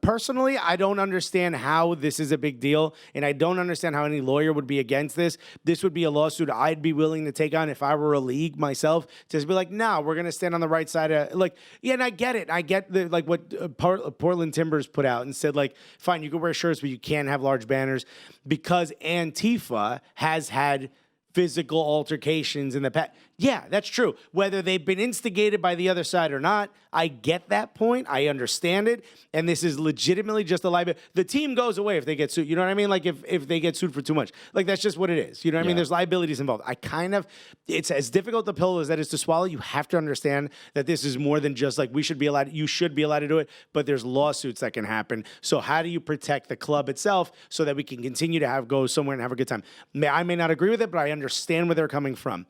Personally, I don't understand how this is a big deal, and I don't understand how any lawyer would be against this. This would be a lawsuit I'd be willing to take on if I were a league myself, to just be like, no, we're going to stand on the right side of, like, yeah, and I get it. I get what Portland Timbers put out and said, like, fine, you can wear shirts, but you can't have large banners because Antifa has had physical altercations in the past. Yeah, that's true. Whether they've been instigated by the other side or not, I get that point. I understand it. And this is legitimately just a liability. The team goes away if they get sued. You know what I mean? Like if they get sued for too much. Like that's just what it is. You know what I mean? There's liabilities involved. It's as difficult a pill as that is to swallow. You have to understand that this is more than just like you should be allowed to do it, but there's lawsuits that can happen. So how do you protect the club itself so that we can continue to go somewhere and have a good time? I may not agree with it, but I understand where they're coming from.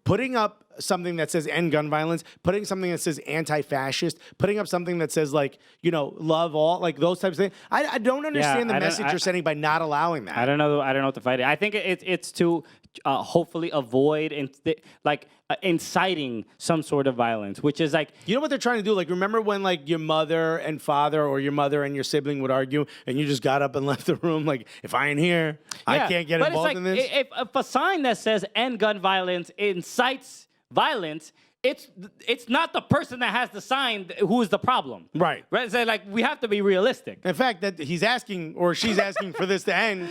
Putting up something that says end gun violence, putting something that says anti-fascist, putting up something that says like, love all, like those types of things. I don't understand the message you're sending by not allowing that. I don't know what to fight. I think it's to hopefully avoid inciting some sort of violence, which is like, you know what they're trying to do? Like, remember when like your mother and father or your mother and your sibling would argue and you just got up and left the room? Like, if I ain't here, I can't get involved in this. If a sign that says end gun violence incites violence, it's not the person that has the sign who is the problem. Right. So like we have to be realistic. In fact, that he's asking or she's asking for this to end.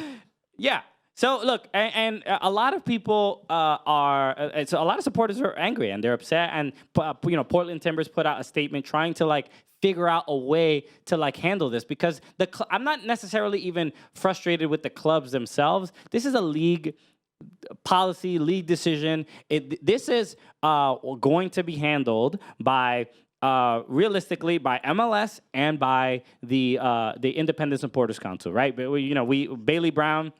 Yeah. So look, and a lot of people a lot of supporters are angry and they're upset. And Portland Timbers put out a statement trying to like figure out a way to like handle this because I'm not necessarily even frustrated with the clubs themselves. This is a league policy, league decision. This is going to be handled by realistically by MLS and by the Independent Supporters Council, right? But Bailey Brown.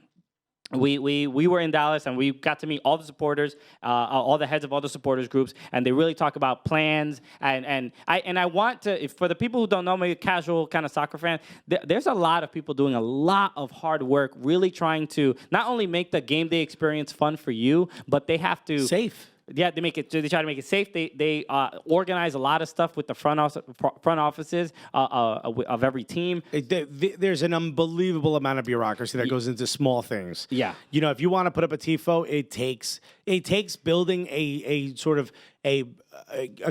We were in Dallas and we got to meet all the supporters, all the heads of all the supporters groups, and they really talk about plans. And I want to, for the people who don't know me, casual kind of soccer fan, there's a lot of people doing a lot of hard work, really trying to not only make the game day experience fun for you, but they have to safe. Yeah, they try to make it safe. They organize a lot of stuff with the front offices of every team. There's an unbelievable amount of bureaucracy that goes into small things. Yeah. If you want to put up a tifo, it takes building a sort of a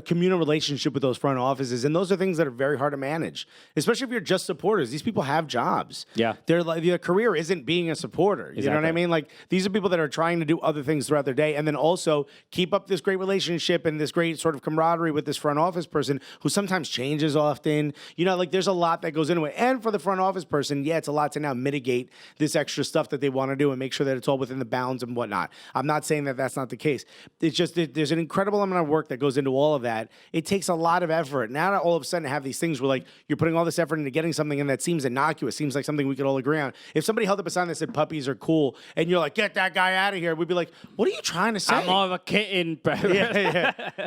communal relationship with those front offices, and those are things that are very hard to manage, especially if you're just supporters. These people have jobs. Yeah, their career isn't being a supporter. You know what I mean? Like these are people that are trying to do other things throughout their day, and then also keep up this great relationship and this great sort of camaraderie with this front office person who sometimes changes often. There's a lot that goes into it, and for the front office person, it's a lot to now mitigate this extra stuff that they want to do and make sure that it's all within the bounds and whatnot. I'm not saying that that's not the case. It's just that there's an incredible amount of work that goes into all of that. It takes a lot of effort. Now all of a sudden have these things where like you're putting all this effort into getting something in that seems innocuous, seems like something we could all agree on. If somebody held up a sign that said puppies are cool and you're like, get that guy out of here, we'd be like, what are you trying to say? I'm more of a kitten.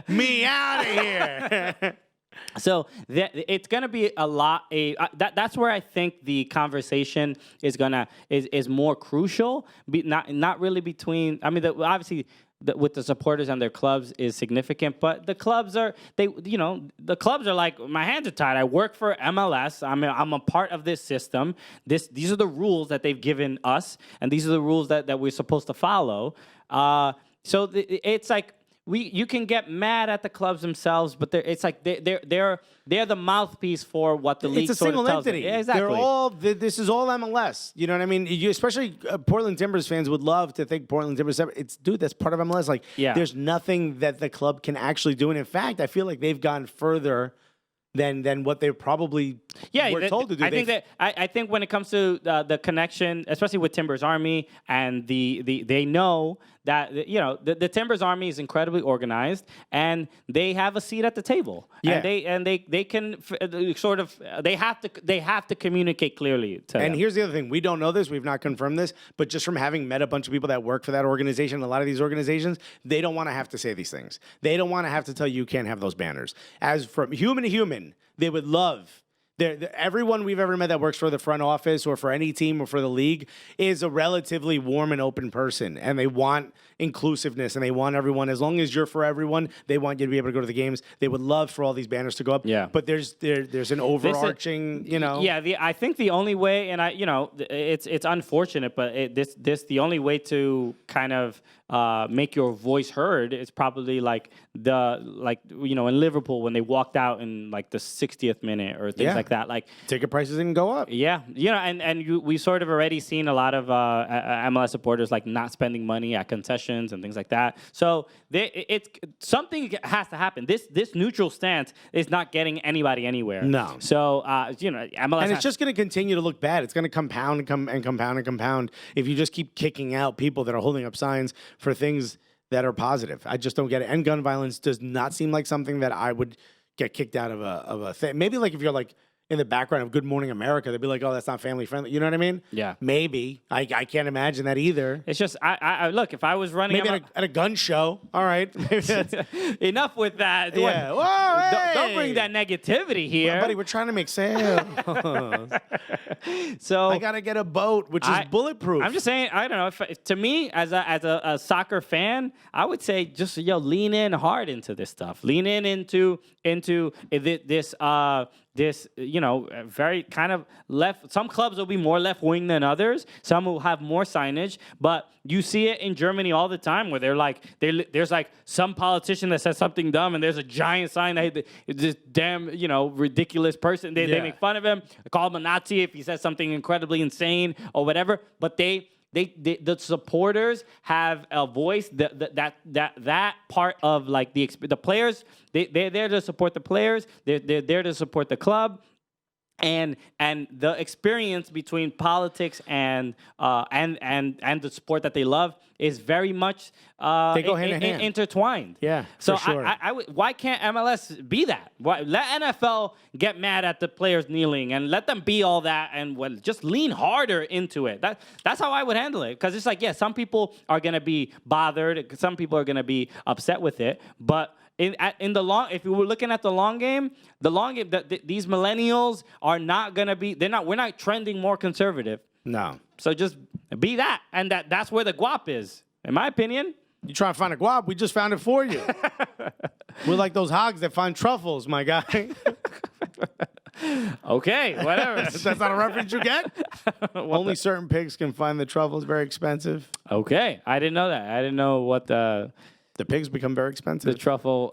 Me out of here. So it's going to be a lot. That's where I think the conversation is more crucial. Not really between. I mean, obviously. With the supporters and their clubs is significant, but the clubs are like, my hands are tied. I work for MLS. I'm a part of this system. These are the rules that they've given us, and these are the rules that we're supposed to follow. So it's like you can get mad at the clubs themselves, but it's like they're the mouthpiece for what the league It's a sort single of tells entity. them. Yeah, exactly. This is all MLS. You know what I mean? Especially Portland Timbers fans would love to think Portland Timbers. Dude, that's part of MLS. Like, there's nothing that the club can actually do. And in fact, I feel like they've gone further than what they probably were told to do. I think when it comes to the connection, especially with Timbers Army, and they know that the Timbers Army is incredibly organized, and they have a seat at the table. Yeah. And they can sort of they have to communicate clearly to them. Here's the other thing: we don't know this, we've not confirmed this, but just from having met a bunch of people that work for that organization, a lot of these organizations, they don't want to have to say these things. They don't want to have to tell you can't have those banners. As from human to human, they would love. Everyone we've ever met that works for the front office or for any team or for the league is a relatively warm and open person, and they want inclusiveness, and they want everyone. As long as you're for everyone, they want you to be able to go to the games. They would love for all these banners to go up. Yeah. But there's an overarching, Yeah, I think the only way, and it's unfortunate, but the only way to kind of make your voice heard is probably in Liverpool when they walked out in like the 60th minute or things like that. Like ticket prices didn't go up. Yeah, we sort of already seen a lot of MLS supporters like not spending money at concessions and things like that. So something has to happen. This neutral stance is not getting anybody anywhere. No. So MLS, and it's just going to continue to look bad. It's going to compound and compound if you just keep kicking out people that are holding up signs for things that are positive. I just don't get it. And gun violence does not seem like something that I would get kicked out of a thing. Maybe like if you're like in the background of Good Morning America, they'd be like, "Oh, that's not family friendly." You know what I mean? Yeah. Maybe. I can't imagine that either. It's just I look, if I was running maybe at a gun show. All right. Enough with that. Yeah. Whoa, don't bring that negativity here. Well, buddy, we're trying to make sales. So I gotta get a boat, which is bulletproof. I'm just saying, I don't know. If to me, as a soccer fan, I would say just lean in hard into this stuff. Lean into this, very kind of left. Some clubs will be more left wing than others. Some will have more signage, but you see it in Germany all the time where there's like some politician that says something dumb, and there's a giant sign that this damn ridiculous person. They make fun of him, call him a Nazi if he says something incredibly insane or whatever. But the supporters have a voice. That part of like the players, they're there to support the players. They're there to support the club, and the experience between politics and the sport that they love is very much they go hand in hand. Intertwined. Yeah, so for sure. why can't MLS be that? Why, let NFL get mad at the players kneeling and let them be all that, and just lean harder into it. That's how I would handle it, because it's like, some people are gonna be bothered, some people are gonna be upset with it, but in the long, if we were looking at the long game, these millennials are not gonna be. We're not trending more conservative. No. So just be that, and that's where the guap is, in my opinion. You trying to find a guap? We just found it for you. We're like those hogs that find truffles, my guy. Okay, whatever. That's not a reference you get? Only certain pigs can find the truffles. Very expensive. Okay, I didn't know that. I didn't know what the pigs become very expensive. The truffle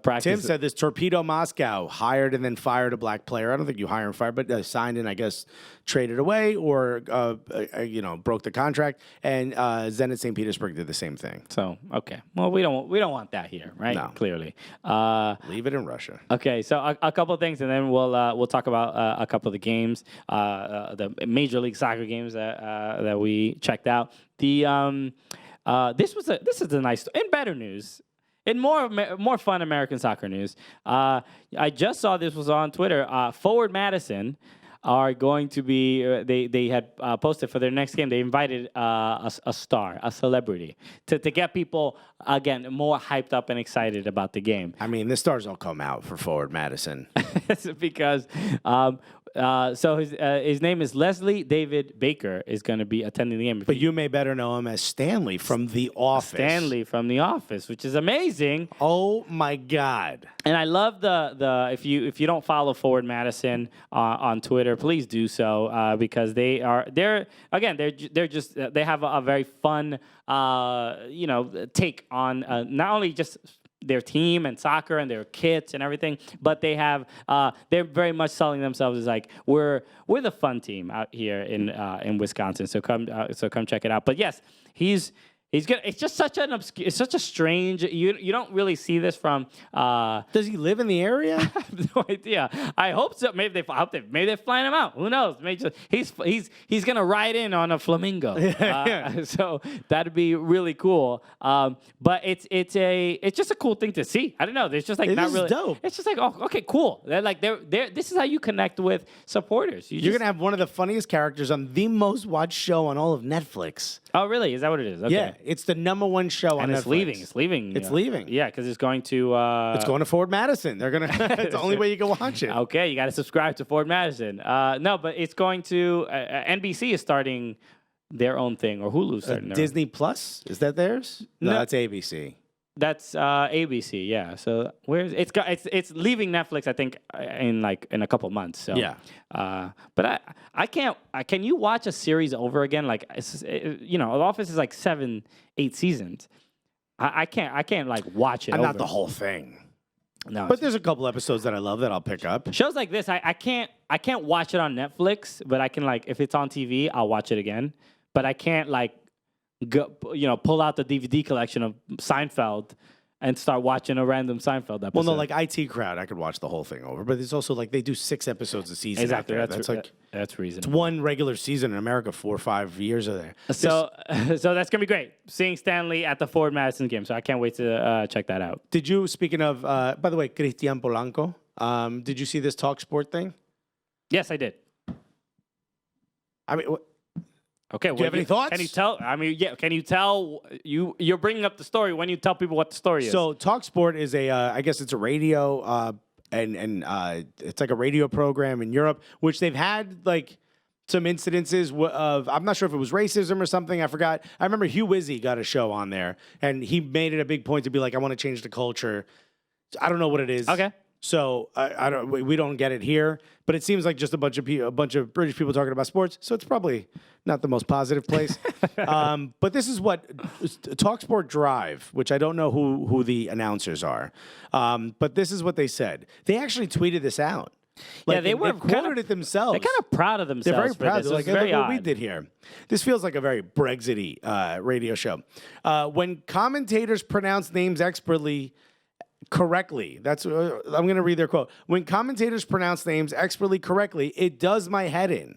practice. Tim said this Torpedo Moscow hired and then fired a black player. I don't think you hire and fire, but signed and I guess traded away or broke the contract. And Zenit St. Petersburg did the same thing. So okay, well we don't want that here, right? No. Clearly. Leave it in Russia. Okay, so a couple of things, and then we'll talk about a couple of the games, the Major League Soccer games that we checked out. This is a nice, in better news, in more fun American soccer news. I just saw this was on Twitter. Forward Madison are going to be. They had posted for their next game. They invited a star, a celebrity, to get people again more hyped up and excited about the game. I mean, the stars all come out for Forward Madison. Because So his name is Leslie David Baker is going to be attending the game. But you may better know him as Stanley from The Office. Stanley from The Office, which is amazing. Oh my God! And I love the if you don't follow Forward Madison on Twitter, please do so because they have a very fun take on not only just their team and soccer and their kits and everything, but they're very much selling themselves as like we're the fun team out here in Wisconsin. So come check it out. But yes, he's good. It's just such it's such a strange. You don't really see this from. Does he live in the area? I have no idea. I hope so. Maybe they're flying him out. Who knows? Maybe he's gonna ride in on a flamingo. So that'd be really cool. But it's just a cool thing to see. I don't know. There's just like not really dope. It's just like okay, cool. This is how you connect with supporters. You're gonna have one of the funniest characters on the most watched show on all of Netflix. Oh really? Is that what it is? Okay. Yeah. It's the #1 show on and Netflix. It's leaving. It's leaving. Yeah, because it's going to. It's going to Forward Madison. They're gonna. It's the only way you can watch it. Okay, you got to subscribe to Forward Madison. No, but it's going to. NBC is starting their own thing, or Hulu's starting their Disney Plus, is that theirs? No, that's ABC. That's ABC. Yeah. So it's leaving Netflix. I think in a couple months. So yeah. But I can't. Can you watch a series over again? Like The Office is like 7-8 seasons. I can't like watch it. Not the whole thing. No, but there's a couple episodes that I love that I'll pick up. Shows like this, I can't watch it on Netflix, but I can like if it's on TV, I'll watch it again. But I can't like pull out the DVD collection of Seinfeld and start watching a random Seinfeld episode. Well, no, like IT Crowd, I could watch the whole thing over. But it's also like they do 6 episodes a season. Exactly. That's reasonable. It's one regular season in America, 4 or 5 years of there. So that's gonna be great. Seeing Stanley at the Forward Madison game. So I can't wait to check that out. Did you? Speaking of, by the way, Christian Polanco. Did you see this Talk Sport thing? Yes, I did. I mean. Okay. Do you have any thoughts? Can you tell? I mean, yeah. Can you tell? You're bringing up the story when you tell people what the story is. So TalkSport is I guess it's a radio, and it's like a radio program in Europe, which they've had like some incidences of. I'm not sure if it was racism or something. I forgot. I remember Hugh Wizzy got a show on there, and he made it a big point to be like, I want to change the culture. I don't know what it is. Okay. So we don't get it here, but it seems like just a bunch of British people talking about sports. So it's probably not the most positive place. But this is what TalkSport Drive, which I don't know who the announcers are, but this is what they said. They actually tweeted this out. Like, yeah, they quoted it themselves. They're kind of proud of themselves. They're very proud. They're like, look what we did here. This feels like a very Brexit-y radio show. When commentators pronounce names expertly. Correctly. That's I'm going to read their quote. When commentators pronounce names expertly correctly, it does my head in.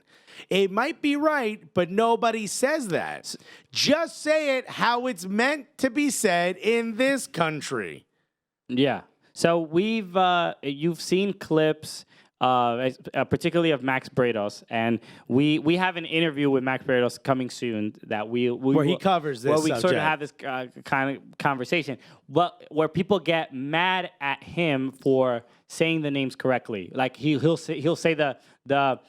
It might be right, but nobody says that. Just say it how it's meant to be said in this country. Yeah. So you've seen clips particularly of Max Bredos, and we have an interview with Max Bredos coming soon that where he covers this where we subject. sort of have this kind of conversation, where people get mad at him for saying the names correctly. Like he'll say the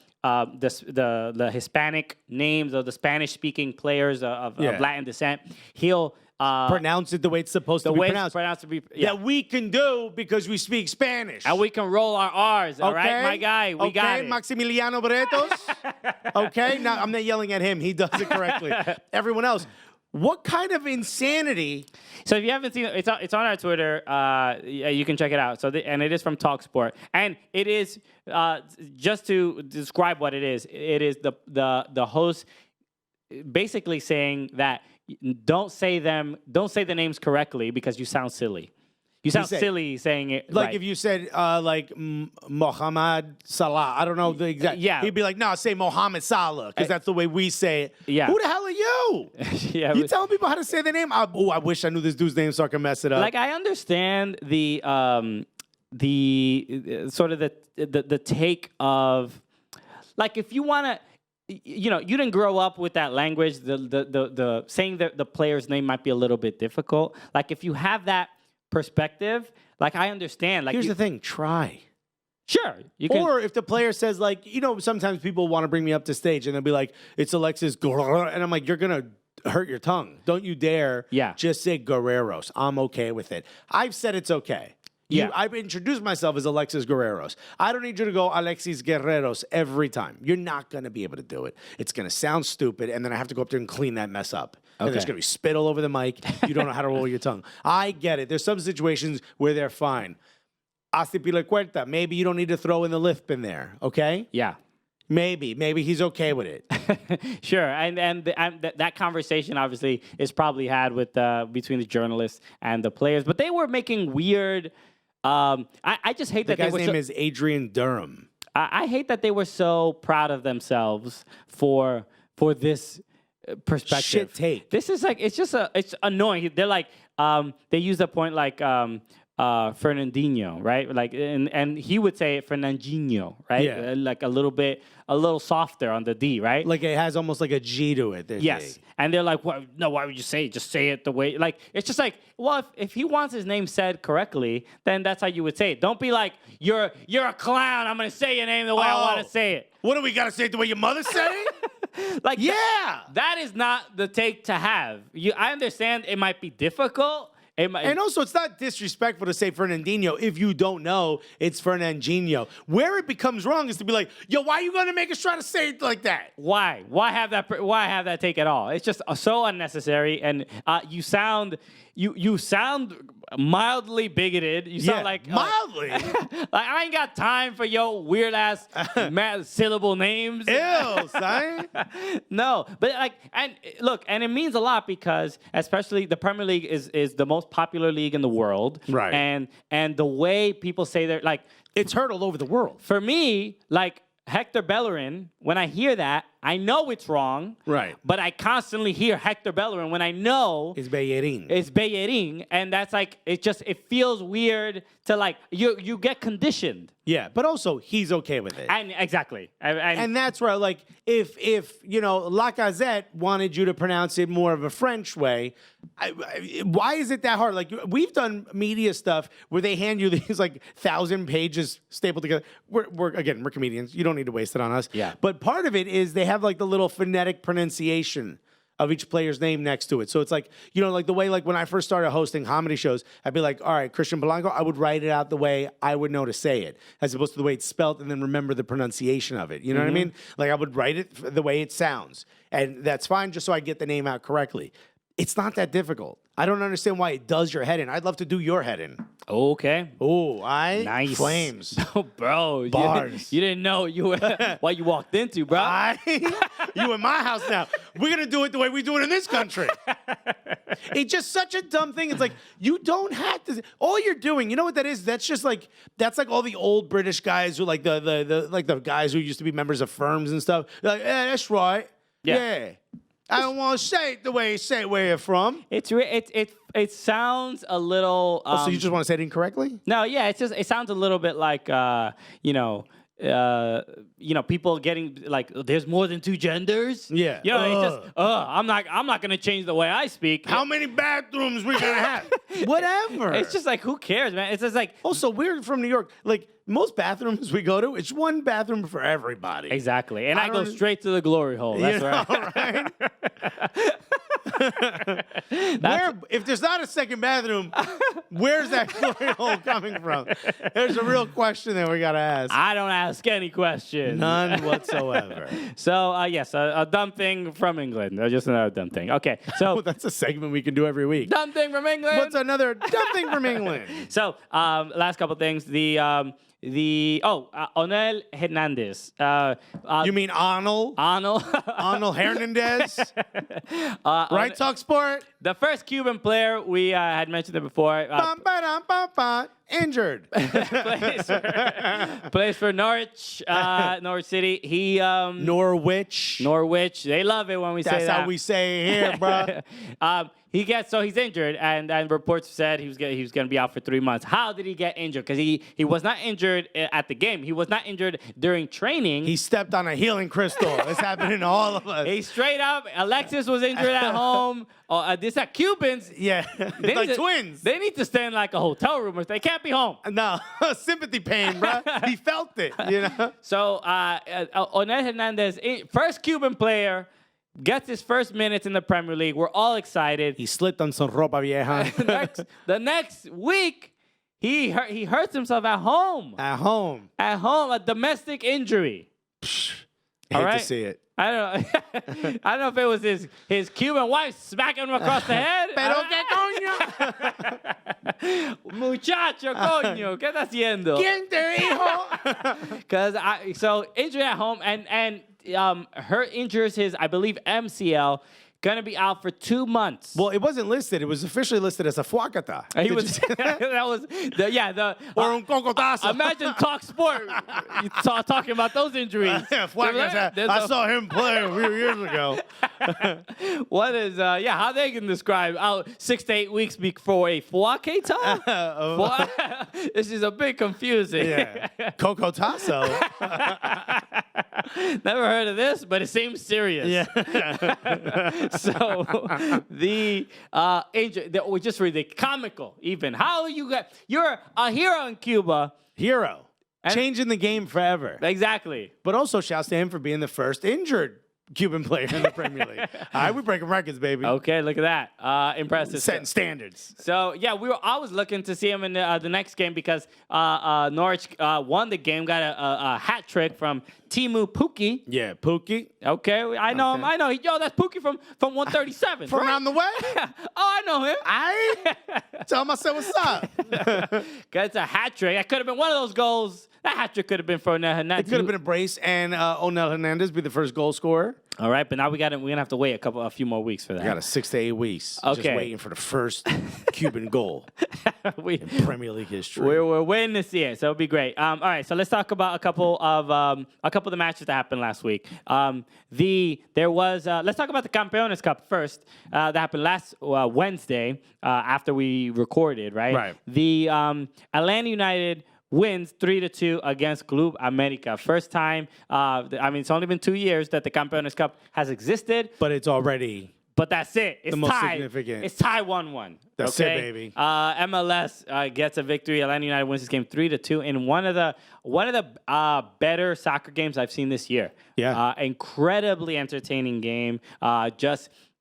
Hispanic names of the Spanish-speaking players of Latin descent. He'll pronounce it the way it's supposed to be pronounced. That we can do because we speak Spanish. And we can roll our R's, all right, my guy? We got it. Maximiliano Bretos. Okay? Now, I'm not yelling at him. He does it correctly. Everyone else. What kind of insanity? So if you haven't seen it, it's on our Twitter. You can check it out. And it is from TalkSport. And it is, just to describe what it is the host basically saying that don't say the names correctly because you sound silly. You sound silly saying it. Like right. if you said like Mohamed Salah, I don't know the exact. Yeah. He'd be like, no, say Mohamed Salah because that's the way we say it. Yeah. Who the hell are you? Yeah. You telling people how to say the name? I wish I knew this dude's name so I could mess it up. Like I understand the sort of the take of like if you want to. You didn't grow up with that language. The saying that the player's name might be a little bit difficult. Like if you have that perspective, like I understand. Like here's the thing: try. Sure, you can. Or if the player says, like, sometimes people want to bring me up to stage and they'll be like, it's Alexis Guerrero. And I'm like, you're going to hurt your tongue. Don't you dare just say Guerreros. I'm okay with it. I've said it's okay. I've introduced myself as Alexis Guerreros. I don't need you to go Alexis Guerreros every time. You're not going to be able to do it. It's going to sound stupid, and then I have to go up there and clean that mess up. And there's going to be spit all over the mic. You don't know how to roll your tongue. I get it. There's some situations where they're fine. Hace pilecuerta. Maybe you don't need to throw in the lisp in there, okay? Yeah. Maybe he's okay with it. Sure, and that conversation obviously is probably had with between the journalists and the players, but they were making weird. I just hate that the guy's they were name is Adrian Durham. I hate that they were so proud of themselves for this perspective. Shit take. This is like it's annoying. They're like they use a point like Fernandinho, right? Like and he would say Fernandinho, right? Yeah. Like a little softer on the D, right? Like it has almost like a G to it. Yes. And they're like, well, no, why would you say it? Just say it the way, like, it's just like, well, if he wants his name said correctly, then that's how you would say it. Don't be like, you're a clown. I'm going to say your name the way I want to say it. What do we got to say it the way your mother said it? Like, yeah. That is not the take to have. I understand it might be difficult. And also, it's not disrespectful to say Fernandinho if you don't know it's Fernandinho. Where it becomes wrong is to be like, yo, why are you going to make us try to say it like that? Why? Why have that take at all? It's just so unnecessary, and you sound mildly bigoted. You sound like mildly. Like I ain't got time for your weird ass syllable names. Ew, son. No, but look, and it means a lot because especially the Premier League is the most popular league in the world, right? And the way people say they're like, it's heard all over the world. For me, like Hector Bellerin, when I hear that, I know it's wrong. Right. But I constantly hear Hector Bellerin when I know it's Bellerin. It's Bellerin. And that's like, it feels weird to like, you get conditioned. Yeah, but also he's okay with it. And exactly. And that's where, like, if Lacazette wanted you to pronounce it more of a French way, why is it that hard? Like, we've done media stuff where they hand you these, like, 1,000 pages stapled together. We're comedians. You don't need to waste it on us. Yeah. But part of it is they have, like, the little phonetic pronunciation of each player's name next to it. So it's like, like the way, like when I first started hosting comedy shows, I'd be like, all right, Christian Polanco, I would write it out the way I would know to say it, as opposed to the way it's spelled and then remember the pronunciation of it. You know what I mean? Like I would write it the way it sounds. And that's fine, just so I get the name out correctly. It's not that difficult. I don't understand why it does your head in. I'd love to do your head in. Okay. Oh, nice. Flames. Oh, bro. Bars. You didn't know what you walked into, bro. You in my house now. We're going to do it the way we do it in this country. It's just such a dumb thing. It's like, you don't have to. All you're doing, you know what that is? That's like all the old British guys who like the guys who used to be members of firms and stuff. They're like, yeah, that's right. Yeah. I don't want to say it the way you say it where you're from. It sounds a little. So you just want to say it incorrectly? No, yeah. It sounds a little bit like people getting like there's more than two genders. Yeah. It's just I'm not gonna change the way I speak. How many bathrooms we gonna have? Whatever. It's just like who cares, man? It's just like also we're from New York. Like most bathrooms we go to, it's one bathroom for everybody. Exactly. And I go straight to the glory hole. That's right. If there's not a second bathroom, where's that glory hole coming from? There's a real question that we gotta ask. I don't ask any questions. None whatsoever. So yes, a dumb thing from England. Just another dumb thing. Okay, so that's a segment we can do every week. Dumb thing from England. What's another dumb thing from England? So last couple things. Onel Hernandez. You mean Arnold? Arnold Hernandez? Right, Talk Sport? The first Cuban player, we had mentioned it before. Injured. plays for Norwich, Norwich City. He Norwich. They love it when we say that. That's how we say it here, bro. he's injured, and reports said he was going to be out for 3 months. How did he get injured? Because he was not injured at the game. He was not injured during training. He stepped on a healing crystal. It's happening to all of us. He straight up. Alexis was injured at home. This at Cubans. Yeah, They like need to- twins. They need to stay in like a hotel room, or they can't be home. No, sympathy pain, bro. He felt it, you know? So Onel Hernandez, first Cuban player, gets his first minutes in the Premier League. We're all excited. He slipped on some ropa vieja. the next week, he hurts himself at home. At home. At home, a domestic injury. Hate right. to see it. I don't know. I don't know if it was his Cuban wife smacking him across the head. Pero qué coño. Muchacho, coño, ¿qué está haciendo? ¿Quién te dijo? Because so injury at home and her injures his, I believe, MCL. Gonna be out for 2 months. Well, it wasn't listed. It was officially listed as a fuacata. He was. That was the Or un cocotazo. Imagine Talk Sport talking about those injuries. Fuacata. I saw him play a few years ago. What is how they can describe out 6 to 8 weeks before a fuacata? This is a bit confusing. Yeah. Cocotazo. Never heard of this, but it seems serious. Yeah. So the injury, just really comical. Even how you're a hero in Cuba. Hero. Changing the game forever. Exactly. But also shouts to him for being the first injured Cuban player in the Premier League. All right, we're breaking records, baby. Okay, look at that. Impressive. Setting standards. So yeah, I was looking to see him in the next game because Norwich won the game, got a hat trick from Timu Pukki. Yeah, Pookie. Okay, I know him. I know. Yo, that's Pukki from 137. From right? around the way? Oh, I know him. I tell him I said what's up. It's a hat trick. That could have been one of those goals. That hat trick could have been for Onel Hernandez. It could have been a brace and Onel Hernandez be the first goal scorer. All right, but now we're gonna have to wait a few more weeks for that. We got 6 to 8 weeks. Okay. Just waiting for the first Cuban goal in Premier League history. We're waiting to see it, so it'll be great. All right, so let's talk about a couple of the matches that happened last week. Let's talk about the Campeones Cup first. That happened last Wednesday after we recorded, right? Right. The Atlanta United wins 3-2 against Club America. First time. It's only been 2 years that the Campeones Cup has existed. But it's already But that's it. It's the most tied. significant. It's tied 1-1. That's okay? it, baby. MLS gets a victory. Atlanta United wins this game 3-2 in one of the better soccer games I've seen this year. Yeah. Incredibly entertaining game.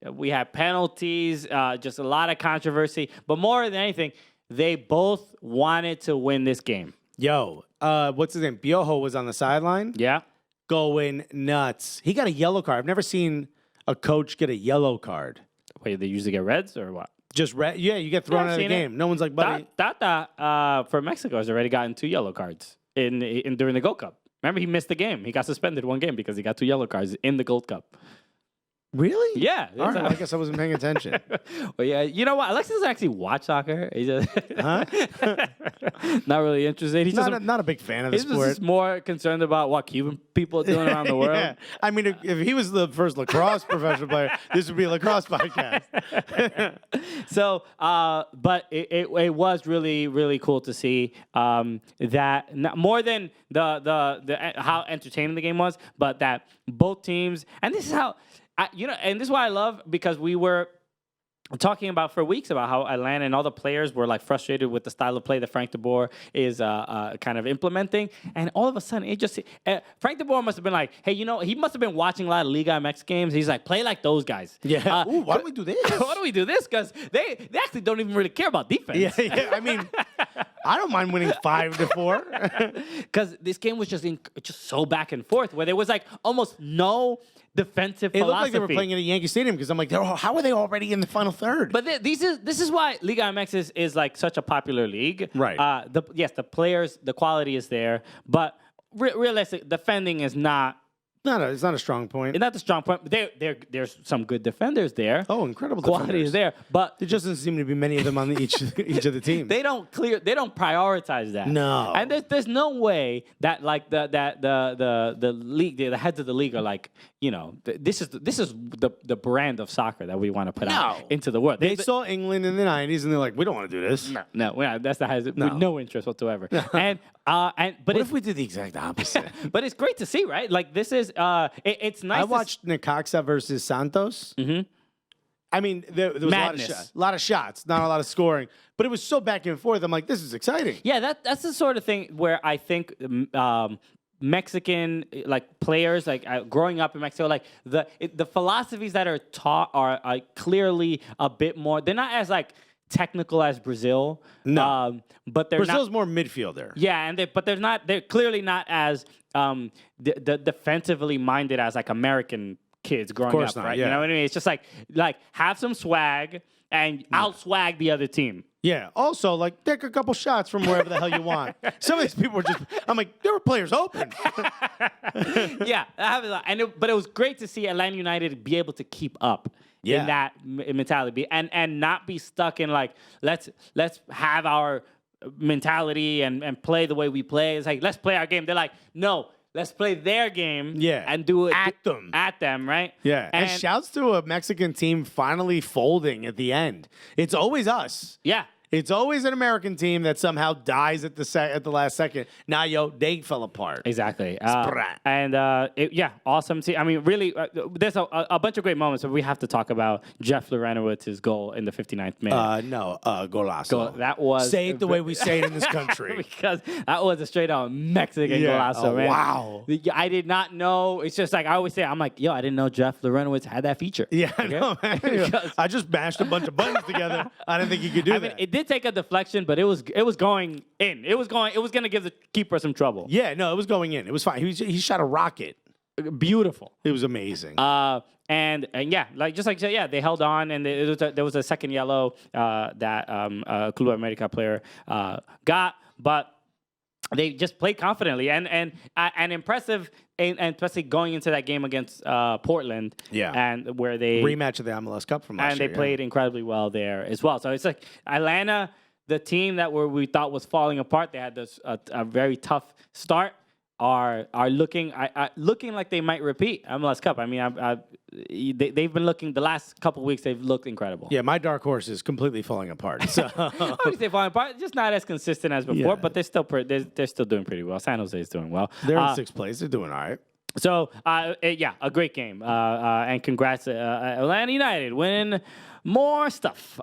We had penalties, just a lot of controversy. But more than anything, they both wanted to win this game. Yo, what's his name? Piojo was on the sideline. Yeah. Going nuts. He got a yellow card. I've never seen a coach get a yellow card. Wait, they usually get reds or what? Just red. Yeah, you get thrown out of the game. No one's like, buddy. Tata for Mexico has already gotten 2 yellow cards in during the Gold Cup. Remember, he missed the game. He got suspended 1 game because he got 2 yellow cards in the Gold Cup. Really? Yeah. All right, I guess I wasn't paying attention. Well, yeah. You know what? Alexis doesn't actually watch soccer. He's just not really interested. He's not a big fan of the he's sport. just more concerned about what Cuban people are doing around the world. Yeah. I mean, if he was the first lacrosse professional player, this would be a lacrosse podcast. So, but it was really, really cool to see that more than the how entertaining the game was, but that both teams, and this is how. And this is what I love, because we were talking about for weeks about how Atlanta and all the players were like frustrated with the style of play that Frank de Boer is kind of implementing, and all of a sudden it just Frank de Boer must have been like, hey, he must have been watching a lot of Liga MX games. He's like, play like those guys. Yeah. Ooh, why do we do this? Why do we do this? Because they actually don't even really care about defense. Yeah. I mean, I don't mind winning 5-4 because this game was just so back and forth, where there was like almost no defensive philosophy. It looked like they were playing at a Yankee Stadium, because I'm like, how are they already in the final third? But this is why Liga MX is like such a popular league. Right. The players, the quality is there, but realistic defending is not It's not a strong point. It's not the strong point. But there's some good defenders there. Oh, incredible Quality defenders. is there, but There just doesn't seem to be many of them on each of the teams. they don't prioritize that. No. And there's no way that like the league, the heads of the league are like, this is the brand of soccer that we want to put out into the world. They saw England in the 90s and they're like, we don't want to do this. No, that's the highest, with no interest whatsoever. But What if we did the exact opposite? but it's great to see, right? Like this is it's nice. I watched Necaxa versus Santos. Mm-hmm. I mean, there was Madness. a lot of shots, not a lot of scoring, but it was so back and forth. I'm like, this is exciting. Yeah, that's the sort of thing where I think Mexican like players, like growing up in Mexico, like the philosophies that are taught are clearly a bit more. They're not as like technical as Brazil. No, but Brazil's more midfielder. Yeah, but they're clearly not as defensively minded as like American kids growing up, right? Yeah. You know what I mean? It's just like have some swag and out-swag the other team. Yeah. Also, like, take a couple shots from wherever the hell you want. Some of these people were just, I'm like, there were players open. Yeah, but it was great to see Atlanta United be able to keep up in that mentality and not be stuck in like, let's have our mentality and play the way we play. It's like, let's play our game. They're like, no. Let's play their game and do it at them, right? Yeah. And shouts to a Mexican team finally folding at the end. It's always us. Yeah. It's always an American team that somehow dies at the last second. Now, they fell apart. Exactly. Sprat. Awesome. I mean, really, there's a bunch of great moments, but we have to talk about Jeff Lorenovic's goal in the 59th minute. Golazo. That was... Say it the way we say it in this country. Because that was a straight-out Mexican golazo, man. Wow. I did not know. It's just like I always say, I'm like, I didn't know Jeff Lorenovic had that feature. Yeah, I know, man. I just mashed a bunch of buttons together. I didn't think he could do that. It did take a deflection, but it was going in. It was going to give the keeper some trouble. Yeah, no, it was going in. It was fine. He shot a rocket. Beautiful. It was amazing. And they held on, and there was a second yellow that Club America player got, but they just played confidently and impressive, and especially going into that game against Portland. Yeah. And where they rematch of the MLS Cup from last year. And they played incredibly well there as well. So it's like Atlanta, the team that we thought was falling apart, they had this a very tough start. Are looking like they might repeat MLS Cup. I mean, they've been looking the last couple of weeks. They've looked incredible. Yeah, my dark horse is completely falling apart. So I wouldn't say falling apart, just not as consistent as before. But they're still doing pretty well. San Jose is doing well. They're in sixth place. They're doing all right. So a great game. And congrats, Atlanta United winning more stuff.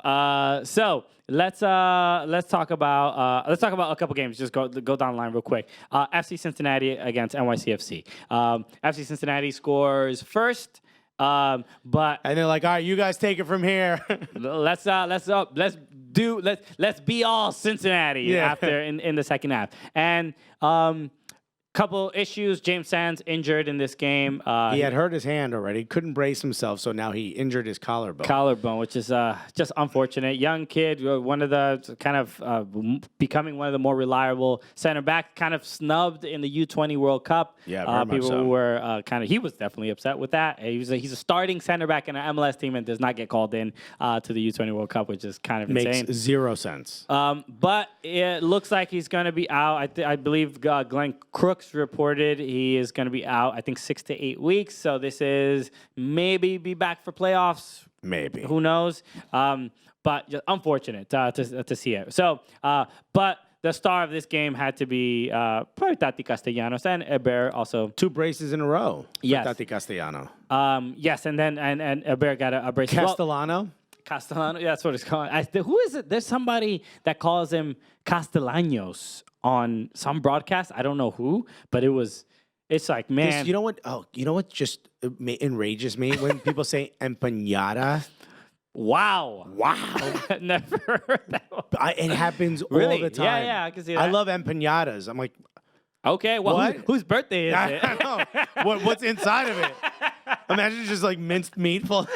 So let's talk about a couple games. Just go down the line real quick. FC Cincinnati against NYCFC. FC Cincinnati scores first, and they're like, all right, you guys take it from here. let's be all Cincinnati after in the second half. And couple issues. James Sands injured in this game. He had hurt his hand already. Couldn't brace himself, so now he injured his collarbone. Which is just unfortunate. Young kid, one of the kind of becoming one of the more reliable center back. Kind of snubbed in the U20 World Cup. Yeah, very much people so. Were he was definitely upset with that. He's a starting center back in an MLS team and does not get called in to the U20 World Cup, which is kind of insane. Makes zero sense. But it looks like he's going to be out. I believe Glenn Crooks reported he is going to be out, I think 6 to 8 weeks. So this is maybe be back for playoffs. Maybe. Who knows? But just unfortunate to see it. So, but the star of this game had to be probably Tati Castellanos and Heber also. 2 braces in a row. Yes. Tati Castellano. Yes, and then and Heber got a brace. Castellano? Castellano, yeah, that's what it's called. Who is it? There's somebody that calls him Castellanos on some broadcast. I don't know who, but it's like, man. You know what just enrages me? When people say empanada. Wow. Never heard that one. It happens really? all the time. Yeah, I can see that. I love empanadas. I'm like, okay, well, whose birthday is it? I don't know. What's inside of it? Imagine just like minced meat full.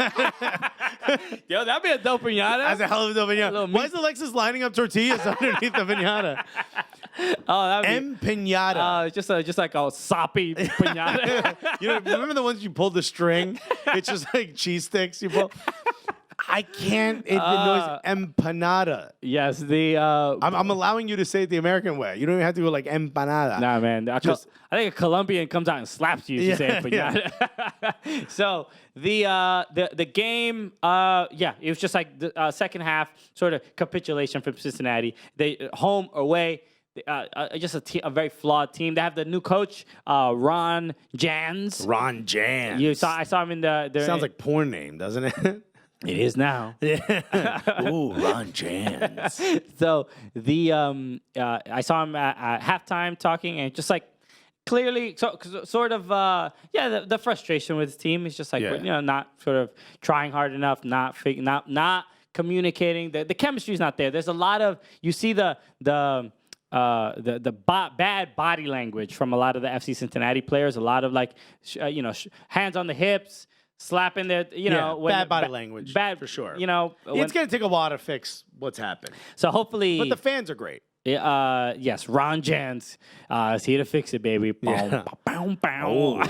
Yo, that'd be a dope piñata. That's a hell of a dope piñata. Why is Alexis lining up tortillas underneath the piñata? Oh, that would be Empanada. just like a soppy pinata. You know, remember the ones you pulled the string? It's just like cheese sticks you pull. I can't. The noise empanada. Yes, I'm allowing you to say it the American way. You don't even have to go like empanada. Nah, man. I think a Colombian comes out and slaps you if you say pinata. So the game, it was just like the second half sort of capitulation from Cincinnati. They home away. Just a very flawed team. They have the new coach, Ron Jans. Ron Jans. I saw him in the. Sounds like porn name, doesn't it? It is now. Ooh, Ron Jans. So I saw him at halftime talking, and just like clearly, sort of, the frustration with his team is just like not sort of trying hard enough, not communicating. The chemistry is not there. There's a lot of you see the bad body language from a lot of the FC Cincinnati players. A lot of like hands on the hips. Slapping their, bad body language, bad for sure. It's going to take a while to fix what's happened. So hopefully, but the fans are great. Yes, Ron Jans is here to fix it, baby. Yeah. Oh.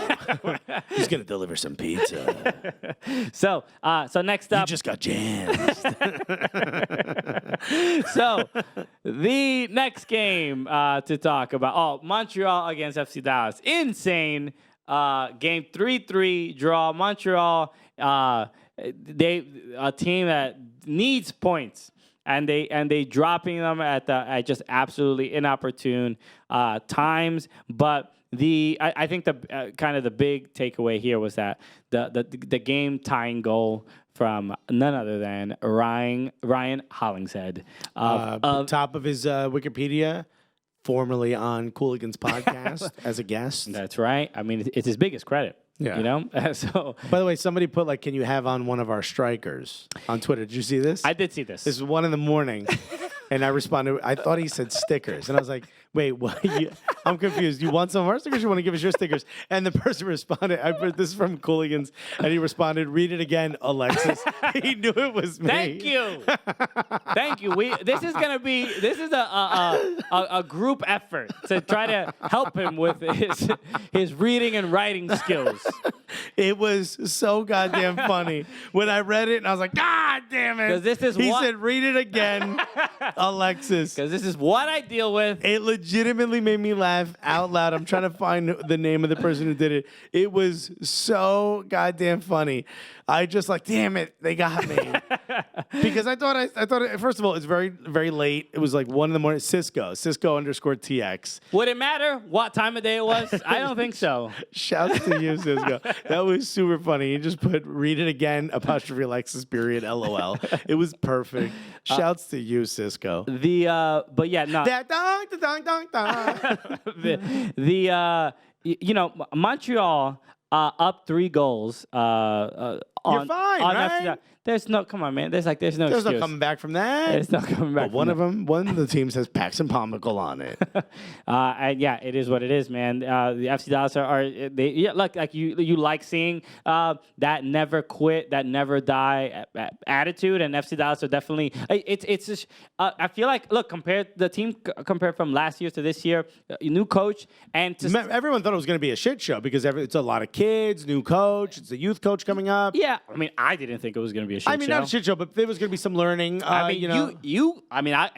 He's going to deliver some pizza. So next up, you just got Jans. So the next game to talk about, Montreal against FC Dallas, insane. Game 3-3 draw. Montreal, they a team that needs points, and they dropping them at just absolutely inopportune times. But I think the kind of the big takeaway here was that the game tying goal from none other than Ryan Hollingshead top of his Wikipedia. Formerly on Cooligans podcast as a guest. That's right. I mean, it's his biggest credit. Yeah. So. By the way, somebody put like, "Can you have on one of our strikers?" on Twitter. Did you see this? I did see this. This was 1 a.m, and I responded. I thought he said stickers, and I was like, "Wait, what? I'm confused. You want some of our stickers? You want to give us your stickers?" And the person responded. I put this is from Cooligans, and he responded, "Read it again, Alexis." He knew it was me. Thank you. Thank you. This is a group effort to try to help him with his reading and writing skills. It was so goddamn funny when I read it, and I was like, "God damn it!" He said, "Read it again, Alexis." Because this is what I deal with. It legitimately made me laugh out loud. I'm trying to find the name of the person who did it. It was so goddamn funny. I just like, damn it, they got me. Because I thought first of all, it's very, very late. It was like 1 a.m. Cisco _TX. Would it matter what time of day it was? I don't think so. Shouts to you, Cisco. That was super funny. You just put "read it again" *Alexis period LOL. It was perfect. Shouts to you, Cisco. But yeah, no. Montreal up 3 goals. You're fine, right? There's no excuse. There's no coming back from that. There's no coming back. But one of the teams has Paxton Pommical on it. And yeah, it is what it is, man. The FC Dallas look, you like seeing that never quit, that never die attitude, and FC Dallas are definitely. It's just, I feel like compared from last year to this year, new coach and everyone thought it was going to be a shit show because it's a lot of kids, new coach, it's a youth coach coming up. Yeah, I mean, I didn't think it was going to be a shit show. Not a shit show, but there was going to be some learning. And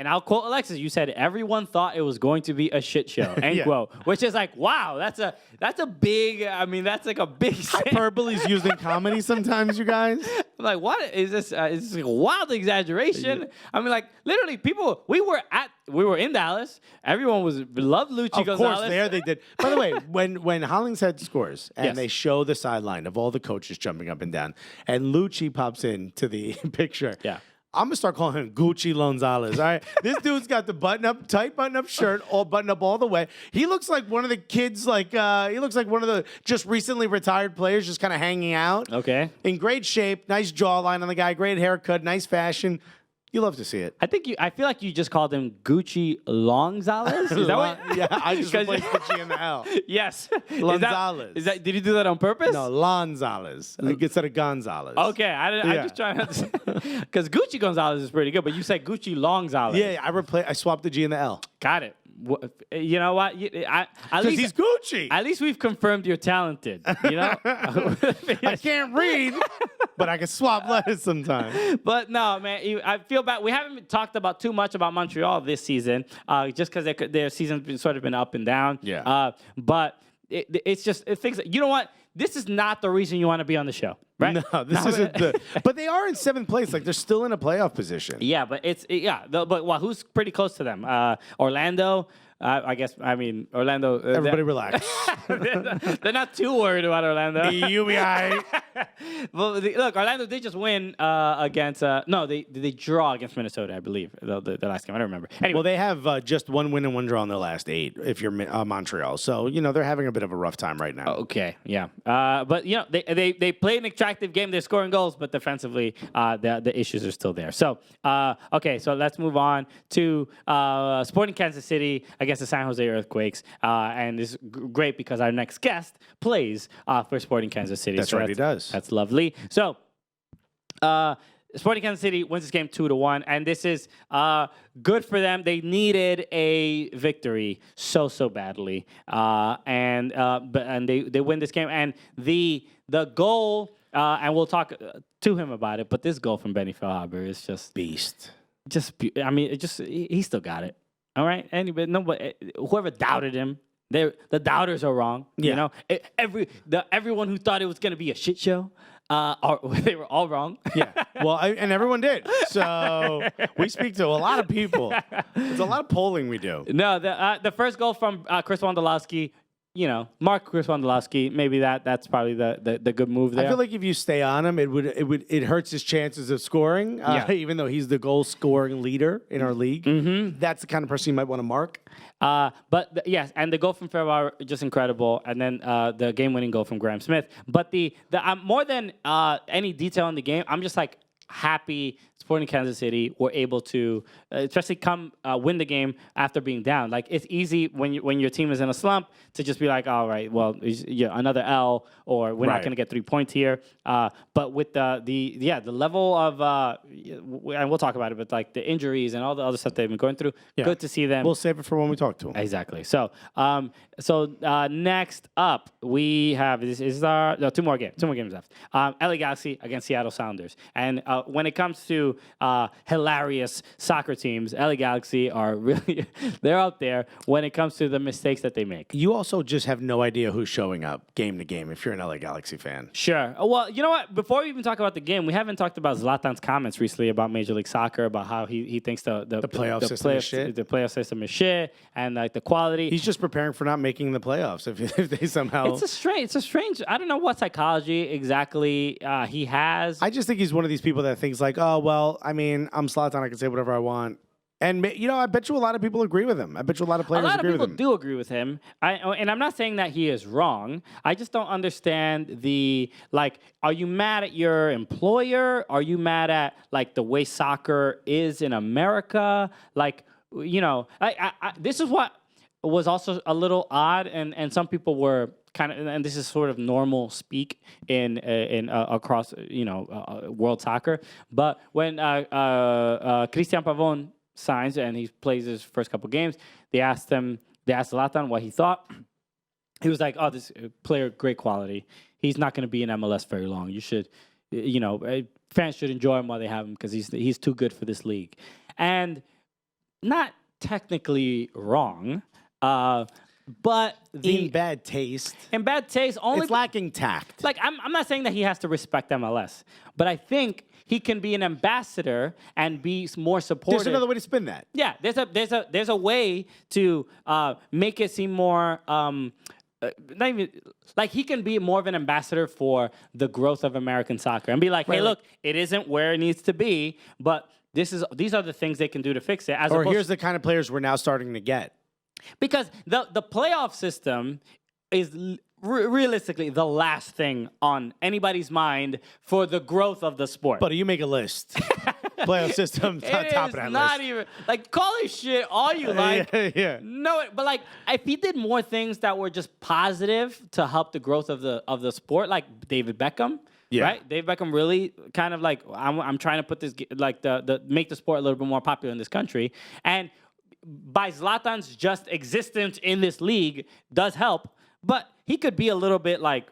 I'll quote Alexis. You said everyone thought it was going to be a shit show. End quote. Which is like, wow, that's a big. I mean, that's like a big hyperbole is used in comedy sometimes. You guys, I'm like, what is this? Is this a wild exaggeration? I mean, like literally, people. We were in Dallas. Everyone loved Lucci Gonzalez. Of course, there they did. By the way, when Hollingshead scores and they show the sideline of all the coaches jumping up and down, and Lucci pops into the picture. Yeah. I'm going to start calling him Gucci Gonzalez, all right? This dude's got the tight button-up shirt, all buttoned up all the way. He looks like one of the kids, he looks like one of the just recently retired players just kind of hanging out. Okay. In great shape, nice jawline on the guy, great haircut, nice fashion. You love to see it. I feel like you just called him Gucci Longzalez. Is that what? Yeah, I just replaced the G and the L. Yes. Gonzalez. Did you do that on purpose? No, Lonzalez. Instead of Gonzalez. Okay, I just trying to understand. Because Gucci Gonzalez is pretty good, but you said Gucci Longzalez. Yeah, I swapped the G and the L. Got it. You know what? At Because least he's Gucci. At least we've confirmed you're talented. You know. I can't read, but I can swap letters sometimes. But no, man, I feel bad. We haven't talked about too much about Montreal this season, just because their season's been sort of been up and down. Yeah. But it's just things. You know what? This is not the reason you want to be on the show, right? No, this isn't the. But they are in 7th place. Like they're still in a playoff position. Yeah, but but who's pretty close to them? Orlando. I guess. I mean, Orlando. Everybody relax. They're not too worried about Orlando. You'll be all right. Well, look, Orlando did just win against. No, they draw against Minnesota, I believe. The last game, I don't remember. Anyway, Well, they have just 1 win and 1 draw in their last 8. If you're Montreal, so they're having a bit of a rough time right now. okay, yeah. But they play an attractive game. They're scoring goals, but defensively, the issues are still there. So okay, so let's move on to Sporting Kansas City against the San Jose Earthquakes, and it's great because our next guest plays for Sporting Kansas City. That's so right, he does. That's lovely. So, Sporting Kansas City wins this game 2-1, and this is good for them. They needed a victory so badly, and they win this game. And the goal, and we'll talk to him about it. But this goal from Benny Feilhaber is just Beast. I mean, he still got it. All right, whoever doubted him, the doubters are wrong. Yeah. You know, everyone who thought it was going to be a shit show, they were all wrong. Yeah. Well, and everyone did. So we speak to a lot of people. It's a lot of polling we do. No, the first goal from Chris Wondolowski. Mark Chris Wondolowski. Maybe that's probably the good move there. I feel like if you stay on him, it hurts his chances of scoring. Even though he's the goal scoring leader in our league, that's the kind of person you might want to mark. But yes, and the goal from Feilhaber just incredible, and then the game-winning goal from Graham Smith. But the more than any detail in the game, I'm just like happy Sporting Kansas City were able to, especially come win the game after being down. Like it's easy when your team is in a slump to just be like, all right, well, another L, or we're not going to get 3 points here. But with the level of, and we'll talk about it, but like the injuries and all the other stuff they've been going through, good to see them. We'll save it for when we talk to them. Exactly. So, next up we have two more games left. LA Galaxy against Seattle Sounders, and when it comes to hilarious soccer teams, LA Galaxy are really they're up there when it comes to the mistakes that they make. You also just have no idea who's showing up game to game if you're an LA Galaxy fan. Sure. Well, you know what? Before we even talk about the game, we haven't talked about Zlatan's comments recently about Major League Soccer, about how he thinks the playoff system is shit. The playoff system is shit, and like the quality. He's just preparing for not making the playoffs if they somehow. It's a strange. I don't know what psychology exactly he has. I just think he's one of these people that thinks like, oh well, I mean, I'm Zlatan, I can say whatever I want. And, I bet you a lot of people agree with him. I bet you a lot of players agree with him. A lot of people do agree with him. And I'm not saying that he is wrong. I just don't understand are you mad at your employer? Are you mad at, the way soccer is in America? This is what was also a little odd, and some people were kind of, and this is sort of normal speak in across world soccer. But when Christian Pavón signs and he plays his first couple games, they asked Zlatan what he thought. He was like, "Oh, this player, great quality. He's not going to be in MLS very long. You should, fans should enjoy him while they have him because he's too good for this league." And not technically wrong. But in bad taste. Only it's lacking tact. I'm not saying that he has to respect MLS, but I think he can be an ambassador and be more supportive. There's another way to spin that. Yeah, there's a way to make it seem more. Not even he can be more of an ambassador for the growth of American soccer and be like, hey, look, it isn't where it needs to be, but these are the things they can do to fix it. Or here's the kind of players we're now starting to get. Because the playoff system is realistically the last thing on anybody's mind for the growth of the sport. But you make a list. Playoff system, top of that list. It's not even call it shit all you like. Yeah. No, but if he did more things that were just positive to help the growth of the sport, like David Beckham. Yeah. Right? David Beckham really kind of I'm trying to put this the make the sport a little bit more popular in this country. And by Zlatan's just existence in this league does help, but he could be a little bit like,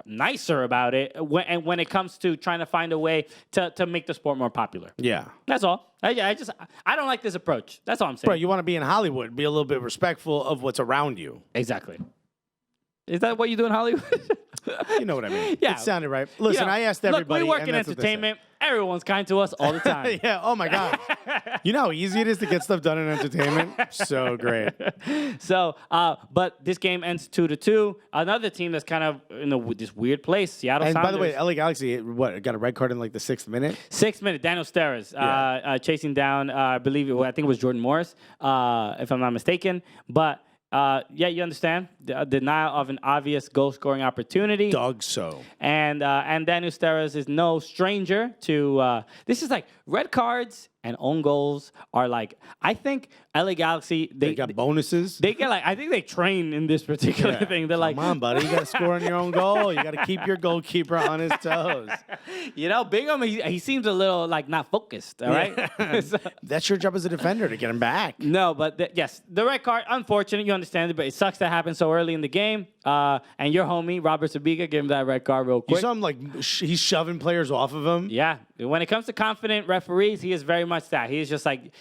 nicer about it when it comes to trying to find a way to make the sport more popular. Yeah. That's all. I don't like this approach. That's all I'm saying. Bro, you want to be in Hollywood, be a little bit respectful of what's around you. Exactly. Is that what you do in Hollywood? You know what I mean. Yeah. It sounded right. Listen, I asked everybody. Look, we work and in that's what they said. entertainment. Everyone's kind to us all the time. Yeah. Oh my God. You know how easy it is to get stuff done in entertainment? So great. So, but this game ends 2-2. Another team that's kind of in this weird place, Seattle And Sounders. by the way, LA Galaxy, got a red card in like the 6th minute? 6th minute, Daniel Steres chasing down, I think it was Jordan Morris, if I'm not mistaken. But you understand the denial of an obvious goal-scoring opportunity. Dog so. And Daniel Steres is no stranger to this. Is like red cards and own goals are like, I think LA Galaxy They got bonuses. They get I think they train in this particular thing. They're like, come on, buddy, you got to score on your own goal. You got to keep your goalkeeper on his toes. Bingham, he seems a little like not focused. All right, so, That's your job as a defender to get him back. no, but yes, the red card, unfortunate. You understand it, but it sucks that happened so early in the game. And your homie Robert Sabiga gave him that red card real You quick. saw him like he's shoving players off of him. Yeah, when it comes to confident referees, he is very much that. He's just like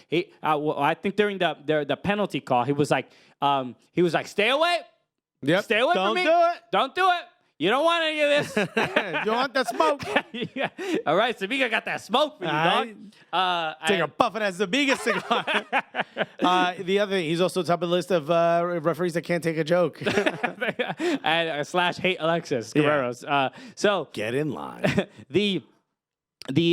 I think during the penalty call, he was like, stay away, Yep. stay away Don't from me, do it. don't do it. You don't want any of this. You want that smoke? Yeah. All right, Sabiga got that smoke for you, dog. Take a puff of that Zabiga cigar. The other thing, he's also top of the list of referees that can't take a joke. and / hate Alexis Guerreros. So Get in line. the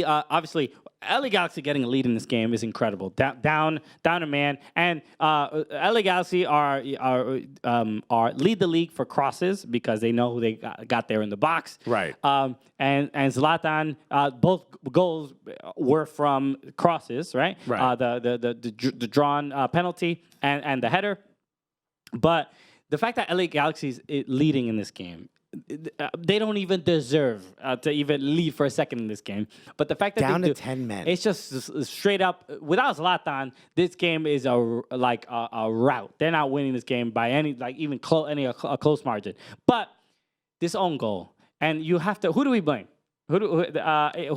obviously LA Galaxy getting a lead in this game is incredible. Down a man, and LA Galaxy are lead the league for crosses because they know who they got there in the box. Right. And Zlatan, both goals were from crosses. Right. Right. The drawn penalty and the header, but the fact that LA Galaxy is leading in this game. They don't even deserve to even lead for a second in this game. But the fact that down they to do, 10 men. it's just straight up. Without Zlatan, this game is a rout. They're not winning this game by any a close margin. But this own goal, and you have to. Who do we blame? Who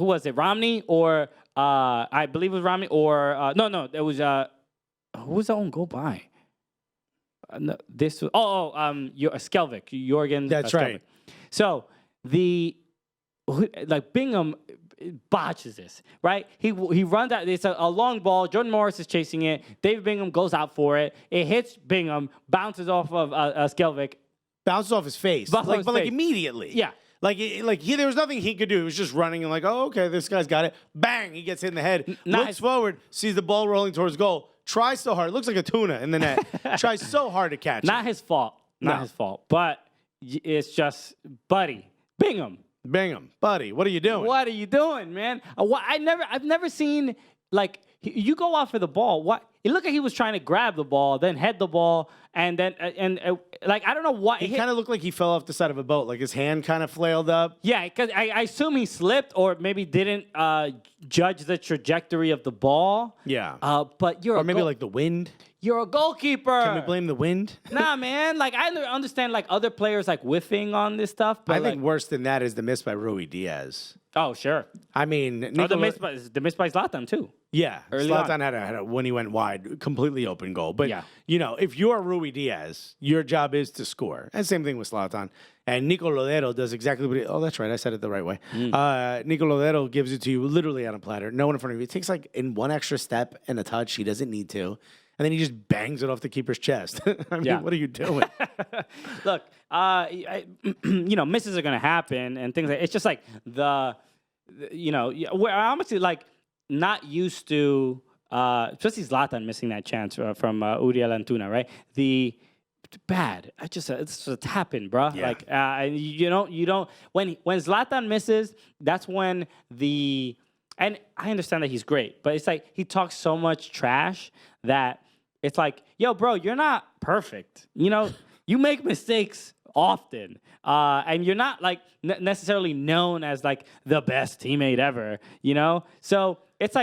was it? Romney or I believe it was Romney or no, it was who was the own goal by? No, this was, Skelvik, Jorgen. That's Skelvik. right. So Bingham botches this, right? He runs out. It's a long ball. Jordan Morris is chasing it. David Bingham goes out for it. It hits Bingham, bounces off of Skelvik. Bounces off his face. Bounces off his face. Immediately. Yeah. There was nothing he could do. He was just running and okay, this guy's got it. Bang, he gets hit in the head. Looks forward, sees the ball rolling towards goal. Tries so hard. Looks like a tuna in the net. Tries so hard to catch it. Not his fault. Not his fault. But it's just, buddy, Bingham. Buddy, what are you doing? What are you doing, man? I've never seen you go out for the ball. What? It looked like he was trying to grab the ball, then head the ball, and then I don't know what. He kind of looked like he fell off the side of a boat. Like his hand kind of flailed up. Yeah, because I assume he slipped or maybe didn't judge the trajectory of the ball. Yeah. But or maybe like the wind. You're a goalkeeper. Can we blame the wind? Nah, man. I understand other players whiffing on this stuff. But I think worse than that is the miss by Rui Diaz. Oh, sure. I mean, the miss by Zlatan too. Yeah, Early Zlatan on. had a when he went wide, completely open goal. But Yeah. If you're Rui Diaz, your job is to score. And same thing with Zlatan. And Nico Lodero does exactly what oh, that's right, I said it the right way. Nico Lodero gives it to you literally on a platter, no one in front of you. It takes in one extra step and a touch. He doesn't need to. And then he just bangs it off the keeper's chest. I mean, what are you doing? Look, misses are going to happen and things it's just we're honestly not used to, especially Zlatan missing that chance from Uriel Antuna, right? Bad. It's just a tap-in, bro. Yeah. And you don't. When Zlatan misses, that's when and I understand that he's great, but it's he talks so much trash that it's yo, bro, you're not perfect. You make mistakes often, and you're not necessarily known as the best teammate ever. So it's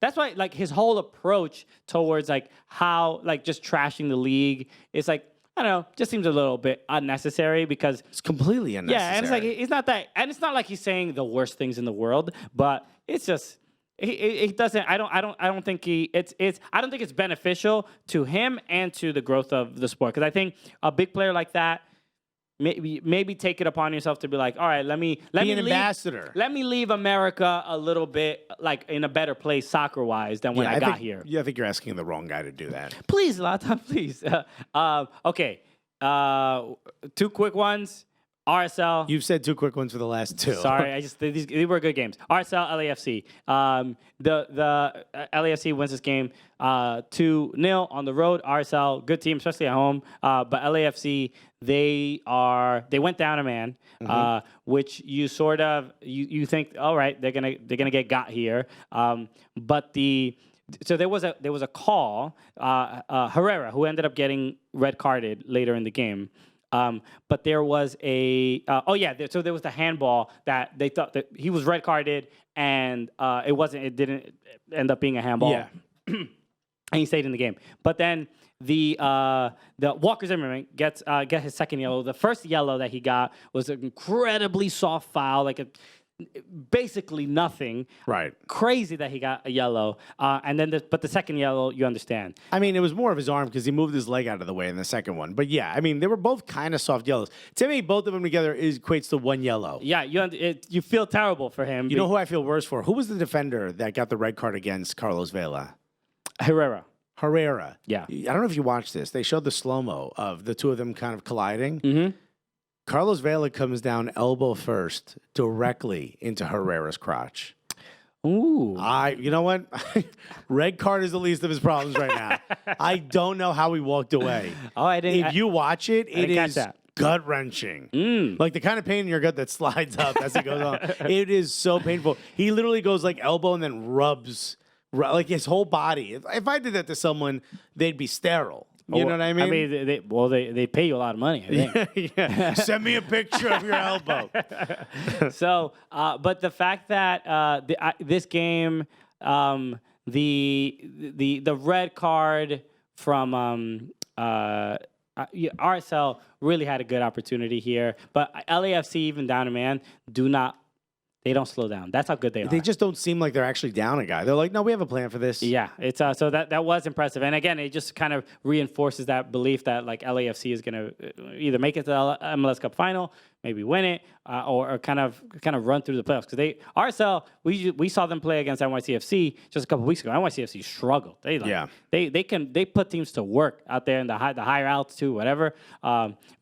that's why like his whole approach towards like how like just trashing the league is like, I don't know, just seems a little bit unnecessary because It's completely unnecessary. yeah, and it's like it's not that, and it's not like he's saying the worst things in the world, but it's just he doesn't. I don't think I don't think it's beneficial to him and to the growth of the sport because I think a big player like that. Maybe take it upon yourself to be like, all right, let me be an leave, ambassador. Let me leave America a little bit like in a better place soccer wise than when I got here. Yeah, I think you're asking the wrong guy to do that. Please, Lata, please. Okay, 2 quick ones. RSL. You've said 2 quick ones for the last 2. Sorry, these were good games. RSL, LAFC. The LAFC wins this game 2-0 on the road. RSL, good team, especially at home. But LAFC, they went down a man, which you sort of you think, all right, they're gonna get got here. But so there was a call. Herrera, who ended up getting red carded later in the game. But there was so there was the handball that they thought that he was red carded and it didn't end up being a handball. Yeah. And he stayed in the game. But then the Walker Zimmerman gets his second yellow. The first yellow that he got was an incredibly soft foul, like basically nothing. Right. Crazy that he got a yellow. And then but the second yellow, you understand. I mean, it was more of his arm because he moved his leg out of the way in the second one. But yeah, I mean, they were both kind of soft yellows. To me, both of them together equates to 1 yellow. Yeah, you feel terrible for him. You know who I feel worse for? Who was the defender that got the red card against Carlos Vela? Herrera. Yeah. I don't know if you watched this. They showed the slow-mo of the two of them kind of colliding. Mm-hmm. Carlos Vela comes down elbow first directly into Herrera's crotch. Ooh. You know what? Red card is the least of his problems right now. I don't know how he walked away. Oh, I didn't. If you watch it, it is gut-wrenching. Like the kind of pain in your gut that slides up as it goes on. It is so painful. He literally goes like elbow and then rubs like his whole body. If I did that to someone, they'd be sterile. You know what I mean? I mean, they pay you a lot of money, I think. Yeah. Send me a picture of your elbow. So, but the fact that this game, the red card from RSL really had a good opportunity here, but LAFC, even down a man, they don't slow down. That's how good they are. They just don't seem like they're actually down a guy. They're like, no, we have a plan for this. Yeah, it's so that was impressive. And again, it just kind of reinforces that belief that like LAFC is going to either make it to the MLS Cup final, maybe win it, or kind of run through the playoffs. Because RSL, we saw them play against NYCFC just a couple weeks ago. NYCFC struggled. They put teams to work out there in the higher altitude, whatever.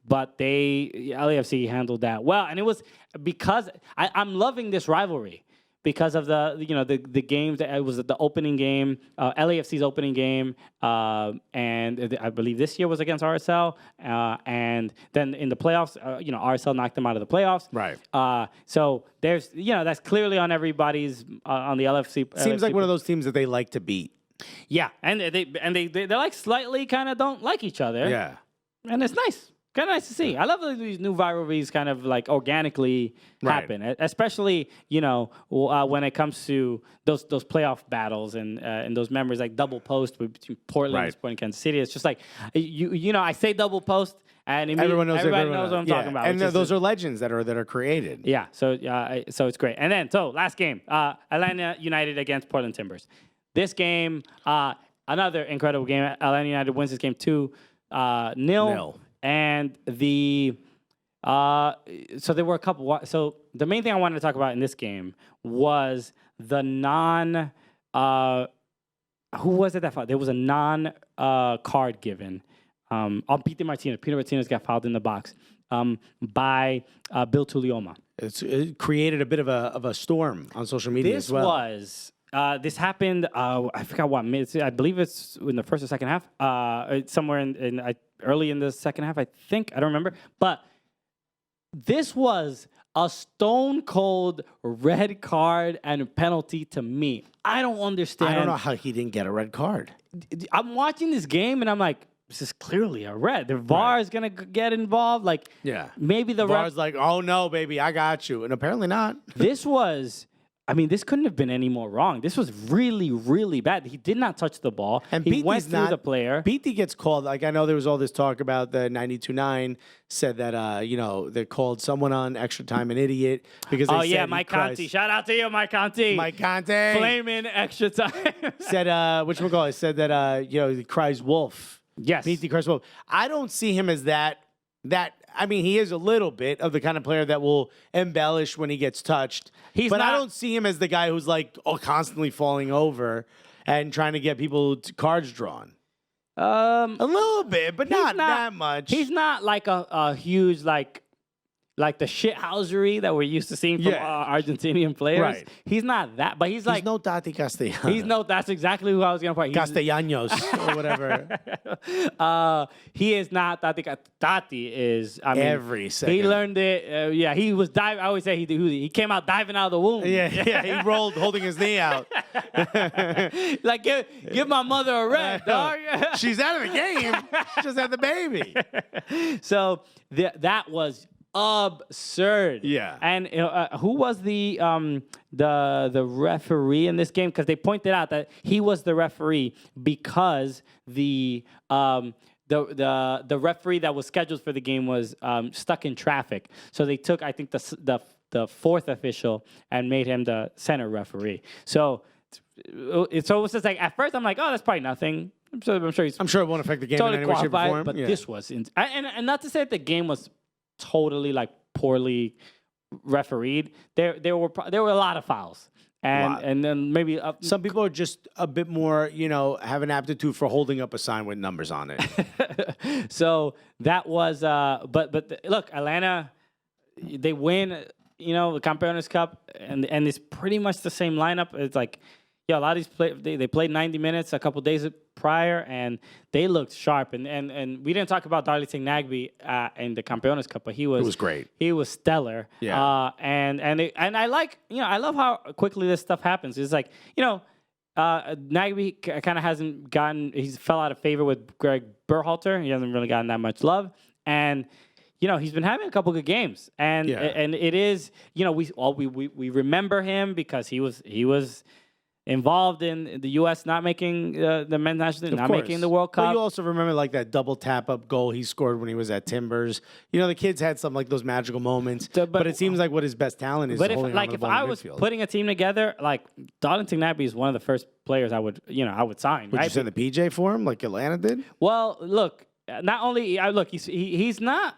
But LAFC handled that well, and it was because I'm loving this rivalry because of the games. It was the opening game, LAFC's opening game, and I believe this year was against RSL, and then in the playoffs, RSL knocked them out of the playoffs. Right. So there's that's clearly on everybody's on the LFC. Seems like one of those teams that they like to beat. Yeah, and they like slightly kind of don't like each other. Yeah, and it's nice. Kind of nice to see. I love that these new rivalries kind of like organically happen, especially when it comes to those playoff battles and those memories like double post between Portland and Sporting Kansas City. It's just like I say double post and everyone knows what I'm talking about. And those are legends that are created. Yeah, so it's great. And then last game, Atlanta United against Portland Timbers. This game, another incredible game. Atlanta United wins this game 2-0. And so there were a couple. So the main thing I wanted to talk about in this game was the who was it that fouled? There was a card given on Peter Martinez. Peter Martinez got fouled in the box by Bill Tulioma. It created a bit of a storm on social media as well. This happened, I forgot what minute. I believe it's in the first or second half. Somewhere early in the second half, I think. I don't remember. But this was a stone cold red card and penalty to me. I don't understand. I don't know how he didn't get a red card. I'm watching this game and I'm like, this is clearly a red. The VAR is going to get involved. Maybe the VAR's like, oh no, baby, I got you. And apparently not. This was I mean, this couldn't have been any more wrong. This was really, really bad. He did not touch the ball. And he went through the player. Beatty gets called. Like, I know there was all this talk about the 92.9 said that, you know, they called someone on extra time an idiot because they said Mike Conti. Shout out to you, Mike Conti. Mike Conti. Flaming extra time. Said, whatchamacallit, said that, you know, he cries wolf. Yes. Beatty cries wolf. I don't see him as that, I mean, he is a little bit of the kind of player that will embellish when he gets touched. But I don't see him as the guy who's like constantly falling over and trying to get people cards drawn. A little bit, but not that much. He's not like a huge like the shithousery that we're used to seeing from Argentinian players. Right. He's not that, but he's like no Tati Castellanos. That's exactly who I was gonna point. Castellanos or whatever. He is not Tati. Tati is. I mean, every second. He learned it. He was diving. I always say he came out diving out of the womb. Yeah. He rolled holding his knee out. Like give my mother a red, dog. She's out of the game. She just had the baby. So that was absurd. Yeah. And who was the referee in this game? Because they pointed out that he was the referee because the referee that was scheduled for the game was stuck in traffic. So they took, I think, the fourth official and made him the center referee. So it was just like, at first I'm like, oh, that's probably nothing. I'm sure it won't affect the game totally in any way, shape, or form. But this was and not to say that the game was totally like poorly refereed. There were a lot of fouls, and then maybe some people are just a bit more, you know, have an aptitude for holding up a sign with numbers on it. So that was but look, Atlanta, they win, you know, the Campeones Cup, and it's pretty much the same lineup. It's like, yeah, a lot of these they played 90 minutes a couple days prior, and they looked sharp. And we didn't talk about Darlington Nagbe in the Campeones Cup, but he was great. He was stellar. Yeah. And I like, you know, I love how quickly this stuff happens. It's like, you know, Nagbe kind of hasn't gotten, he's fell out of favor with Greg Berhalter. He hasn't really gotten that much love, and you know, he's been having a couple good games, and it is, you know, we remember him because he was involved in the U.S. not making the men's national team, not making the World Cup. But you also remember like that double tap-up goal he scored when he was at Timbers. You know, the kid's had some like those magical moments, but it seems like what his best talent is. But holding on to the ball if I in was midfield. putting a team together, like Darlington Nagbe is one of the first players I would sign. Would you send the PJ for him like Atlanta did? Well, look, not only he's not.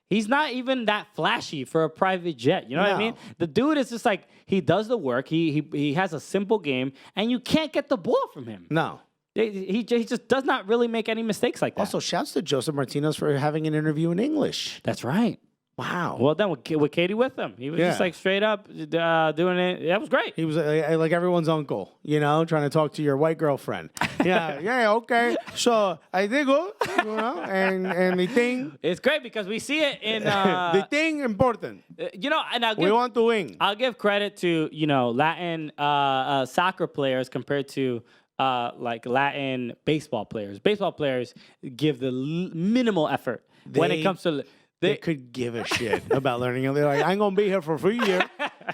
He's not even that flashy for a private jet. You know what I mean? The dude is just like, he does the work. He has a simple game, and you can't get the ball from him. No. He just does not really make any mistakes like that. Also, shouts to Joseph Martinez for having an interview in English. That's right. Wow. Well done with Katie with him. He was just like straight up doing it. That was great. He was like everyone's uncle, you know, trying to talk to your white girlfriend. Yeah, okay. So I did go, you know, and the thing. It's great because we see it in the thing important. You know, and we want to win. I'll give credit to, you know, Latin soccer players compared to like Latin baseball players. Baseball players give the minimal effort when it comes to. They could give a shit about learning. They're like, I'm going to be here for 3 years.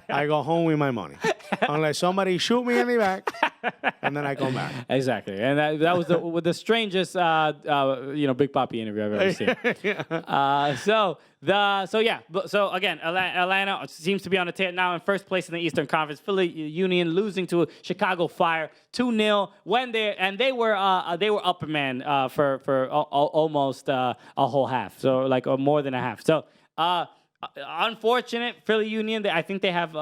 I go home with my money. Unless somebody shoot me in the back, and then I come back. Exactly. And that was the strangest, you know, Big Papi interview I've ever seen. So again, Atlanta seems to be on the tail now in first place in the Eastern Conference. Philly Union losing to Chicago Fire 2-0 when they were upper man for almost a whole half, so like more than a half. So unfortunate Philly Union. I think they have.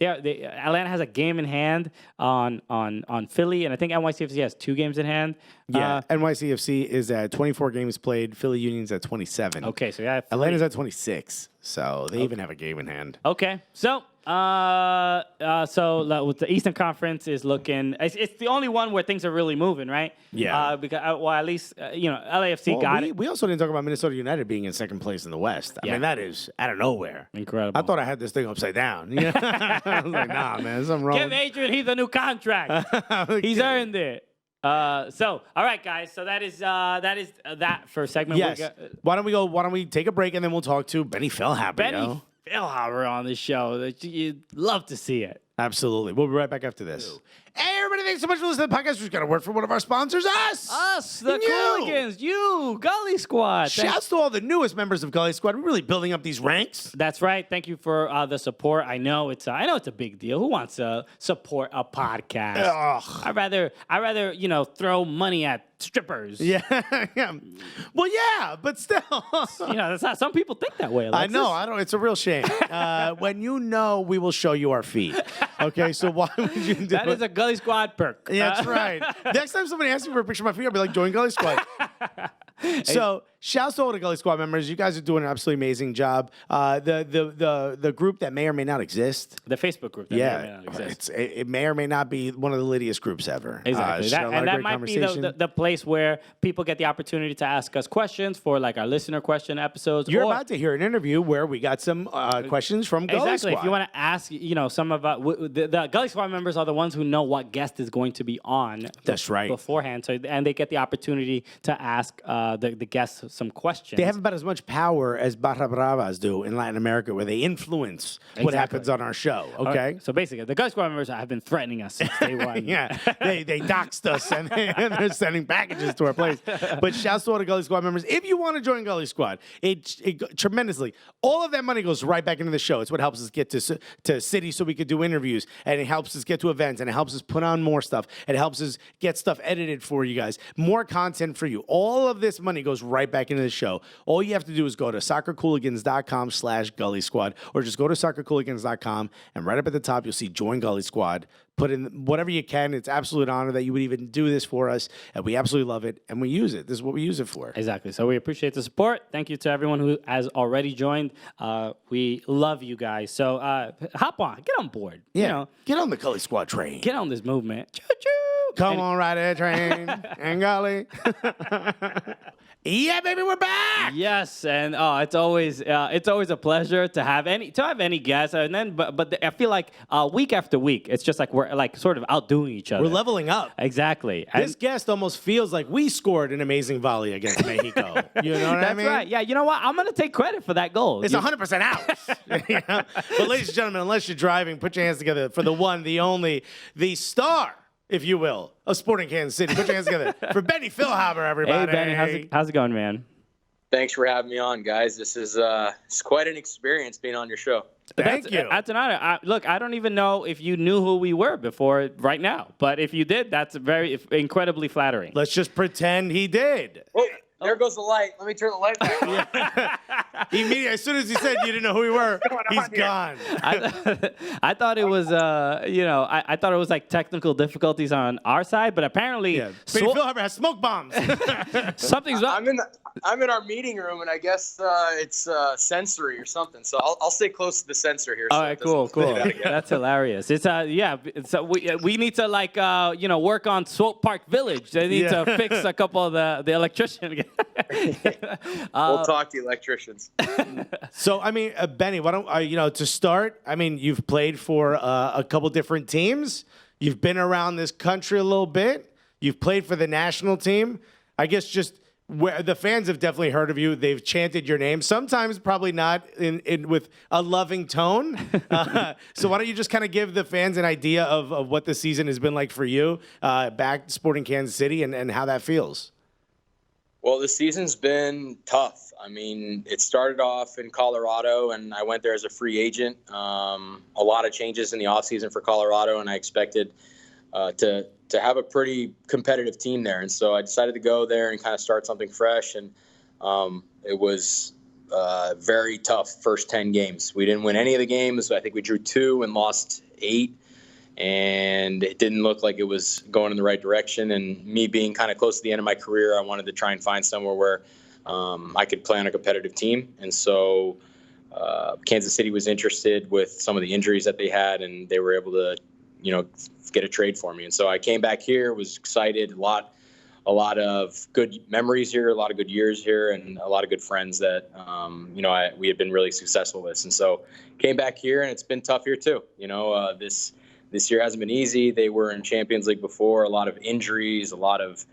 Atlanta has a game in hand on Philly, and I think NYCFC has 2 games in hand. Yeah, NYCFC is at 24 games played. Philly Union's at 27. Okay, so yeah, Atlanta's at 26, so they even have a game in hand. Okay, so with the Eastern Conference is looking, it's the only one where things are really moving, right? Yeah. Because at least you know, LAFC got it. We also didn't talk about Minnesota United being in second place in the West. I mean, that is out of nowhere. Incredible. I thought I had this thing upside down. You know? I was like, nah, man, there's something wrong. Give Adrian Heath a new contract. He's earned it. All right, guys. So that is that for segment. Yes. Why don't we take a break and then we'll talk to Benny Feilhaber. Benny Feilhaber on the show. You'd love to see it. Absolutely. We'll be right back after this. Hey, everybody, thanks so much for listening to the podcast. We've just got a word from one of our sponsors, us. Us, the And you. Cooligans, you, Gully Squad. Shouts to all the newest members of Gully Squad. We're really building up these ranks. That's right. Thank you for the support. I know it's a big deal. Who wants to support a podcast? Ugh. I'd rather throw money at strippers. Yeah. Well, yeah, but still. That's not. Some people think that way. I Alexis. know. I don't. It's a real shame. When we will show you our feet. Okay, so why would you do That it? is a Gully Squad perk. Yeah, that's right. Next time somebody asks me for a picture of my feet, I'll be like, join Gully Squad. So, shouts to all the Gully Squad members. You guys are doing an absolutely amazing job. The group that may or may not exist. The Facebook group. That may or may not exist. It may or may not be one of the littiest groups ever. Exactly. That might be the place where people get the opportunity to ask us questions for like our listener question episodes. You're about to hear an interview where we got some questions from Gully Exactly. Squad. If you want to ask, some of the Gully Squad members are the ones who know what guest is going to be on. That's right. Beforehand, and they get the opportunity to ask the guests some questions. They have about as much power as Barra Bravas do in Latin America, where they influence what happens on our show. Okay. So basically, the Gully Squad members have been threatening us since day one. Yeah, they doxed us and they're sending packages to our place. But shouts to all the Gully Squad members. If you want to join Gully Squad, it tremendously. All of that money goes right back into the show. It's what helps us get to cities so we could do interviews, and it helps us get to events, and it helps us put on more stuff. It helps us get stuff edited for you guys, more content for you. All of this money goes right back into the show. All you have to do is go to soccercooligans.com/Gully Squad, or just go to soccercooligans.com, and right up at the top, you'll see Join Gully Squad. Put in whatever you can. It's absolute honor that you would even do this for us, and we absolutely love it, and we use it. This is what we use it for. Exactly. So we appreciate the support. Thank you to everyone who has already joined. We love you guys. So hop on. Get on board. Yeah. Get on the Gully Squad train. Get on this movement. Choo-choo. Come on, ride that train. And Gully. Yeah, baby, we're back. Yes, and it's always a pleasure to have any guests, and then but I feel like week after week, it's just like we're like sort of outdoing each other. We're leveling up. Exactly. This guest almost feels like we scored an amazing volley against Mexico. You know what I mean? That's right. Yeah. You know what? I'm gonna take credit for that goal. It's 100% out. You know? But ladies and gentlemen, unless you're driving, put your hands together for the one, the only, the star, if you will, of Sporting Kansas City. Put your hands together for Benny Feilhaber, everybody. Hey, Benny, how's it going, man? Thanks for having me on, guys. This is it's quite an experience being on your show. Thank you. That's an honor. Look, I don't even know if you knew who we were before right now, but if you did, that's very incredibly flattering. Let's just pretend he did. Oh, there goes the light. Let me turn the light back on. Immediately, as soon as he said you didn't know who we were, he's gone. I thought it was, I thought it was like technical difficulties on our side, but apparently, Benny Feilhaber has smoke bombs. something's up. I'm in our meeting room, and I guess it's sensory or something. So I'll stay close to the sensor here. All right, cool. That's hilarious. It's So we need to work on Swope Park Village. They need to fix a couple of the electrician. We'll talk to electricians. So, I mean, Benny, why don't to start? I mean, you've played for a couple different teams. You've been around this country a little bit. You've played for the national team. I guess just where the fans have definitely heard of you. They've chanted your name. Sometimes probably not in with a loving tone. So why don't you just kind of give the fans an idea of what the season has been like for you back Sporting Kansas City and how that feels? Well, the season's been tough. I mean, it started off in Colorado, and I went there as a free agent. A lot of changes in the offseason for Colorado, and I expected to have a pretty competitive team there. And so I decided to go there and kind of start something fresh. And it was very tough first 10 games. We didn't win any of the games. I think we drew 2 and lost 8. And it didn't look like it was going in the right direction. And me being kind of close to the end of my career, I wanted to try and find somewhere where I could play on a competitive team. And so Kansas City was interested with some of the injuries that they had, and they were able to, get a trade for me. And so I came back here, was excited, a lot of good memories here, a lot of good years here, and a lot of good friends that, we had been really successful with. And so came back here, and it's been tough here too. This year hasn't been easy. They were in Champions League before, a lot of injuries, a lot of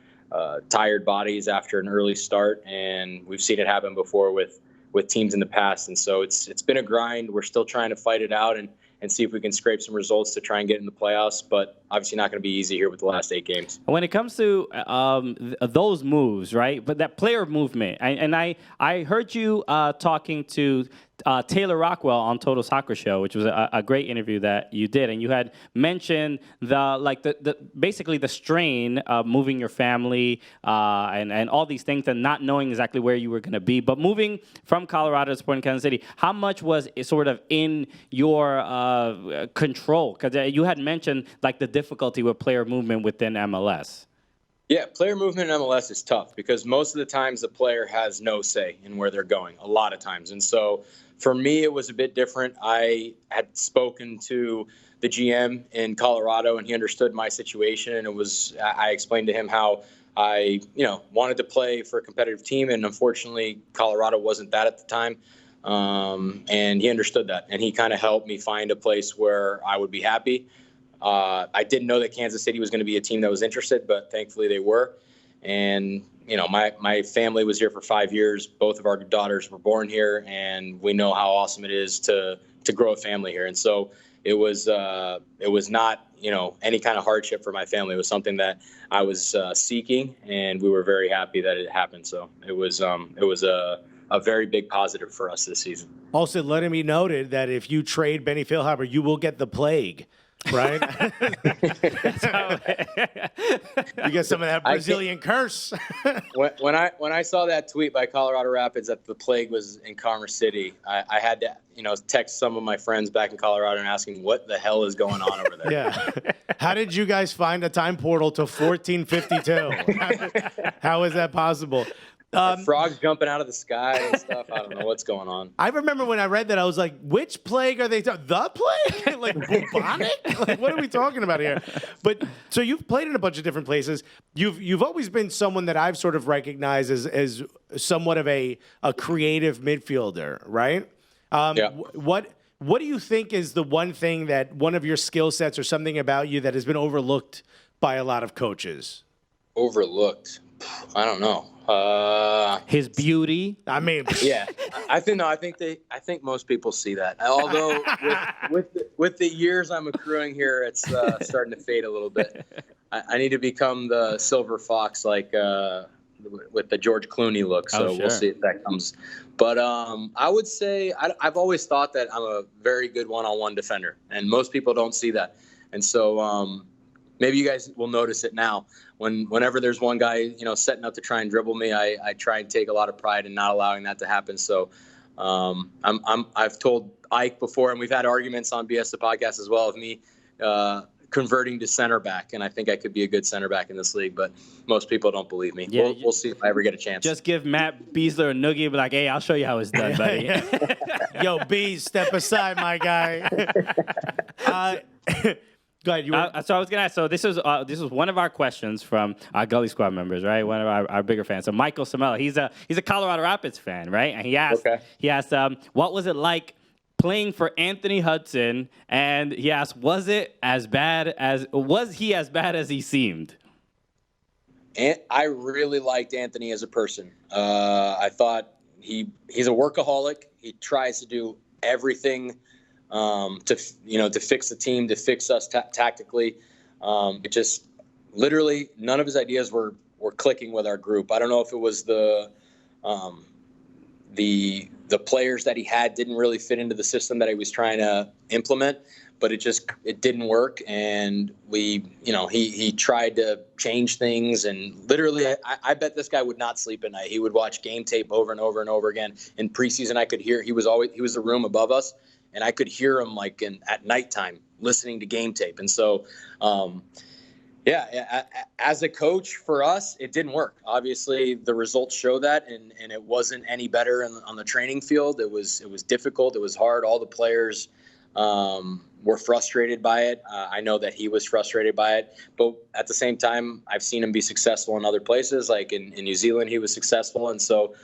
tired bodies after an early start. And we've seen it happen before with with teams in the past. And so it's been a grind. We're still trying to fight it out and see if we can scrape some results to try and get in the playoffs. But obviously not going to be easy here with the last 8 games. When it comes to those moves, right? But that player movement, I heard you talking to Taylor Rockwell on Total Soccer Show, which was a great interview that you did, and you had mentioned basically the strain of moving your family and all these things and not knowing exactly where you were going to be. But moving from Colorado to Sporting Kansas City, how much was it sort of in your control? Because you had mentioned like the difficulty with player movement within MLS. Yeah, player movement in MLS is tough because most of the times the player has no say in where they're going, a lot of times. And so for me, it was a bit different. I had spoken to the GM in Colorado, and he understood my situation. And I explained to him how I, wanted to play for a competitive team. And unfortunately, Colorado wasn't that at the time. And he understood that. And he kind of helped me find a place where I would be happy. I didn't know that Kansas City was going to be a team that was interested, but thankfully they were. And, my family was here for 5 years. Both of our daughters were born here, and we know how awesome it is to grow a family here. And so it was not, any kind of hardship for my family. It was something that I was seeking, and we were very happy that it happened. So it was a very big positive for us this season. Also, let it be noted that if you trade Benny Feilhaber, you will get the plague. Right? You get some of that Brazilian curse. when I saw that tweet by Colorado Rapids that the plague was in Commerce City, I had to text some of my friends back in Colorado and asking what the hell is going on over there. Yeah. How did you guys find a time portal to 1452? How is that possible? Frogs jumping out of the sky and stuff. I don't know what's going on. I remember when I read that, I was like, which plague are they talking? The plague? Like bubonic? Like, what are we talking about here? But so you've played in a bunch of different places. You've always been someone that I've sort of recognized as somewhat of a creative midfielder, right? Yeah. What do you think is the one thing that one of your skill sets or something about you that has been overlooked by a lot of coaches? Overlooked? I don't know. His beauty. I mean, yeah, I think most people see that. Although with the years I'm accruing here, it's starting to fade a little bit. I need to become the silver fox, like with the George Clooney look. So sure. We'll see if that comes. But I would say I've always thought that I'm a very good one-on-one defender, and most people don't see that. And so maybe you guys will notice it now. Whenever there's one guy, setting up to try and dribble me, I try and take a lot of pride in not allowing that to happen. So I've told Ike before, and we've had arguments on BS the podcast as well, of me converting to center back, and I think I could be a good center back in this league, but most people don't believe me. Yeah, we'll see if I ever get a chance. Just give Matt Beasler a noogie and be like, hey, I'll show you how it's done, buddy. Yo, Bees, step aside, my guy. Go ahead. So I was gonna ask. So this is one of our questions from our Gully Squad members, right? One of our bigger fans. So Michael Samela, he's a Colorado Rapids fan, right? And he asked, what was it like playing for Anthony Hudson? And he asked, was he as bad as he seemed? And I really liked Anthony as a person. I thought he's a workaholic. He tries to do everything to fix the team, to fix us tactically. It just literally none of his ideas were clicking with our group. I don't know if it was the players that he had didn't really fit into the system that he was trying to implement, but it didn't work. And he tried to change things, and literally I bet this guy would not sleep at night. He would watch game tape over and over and over again. In preseason, I could hear he was the room above us, and I could hear him at nighttime listening to game tape. And so, as a coach for us, it didn't work. Obviously, the results show that, and it wasn't any better on the training field. It was difficult. It was hard. All the players were frustrated by it. I know that he was frustrated by it. But at the same time, I've seen him be successful in other places. Like in New Zealand, he was successful. And so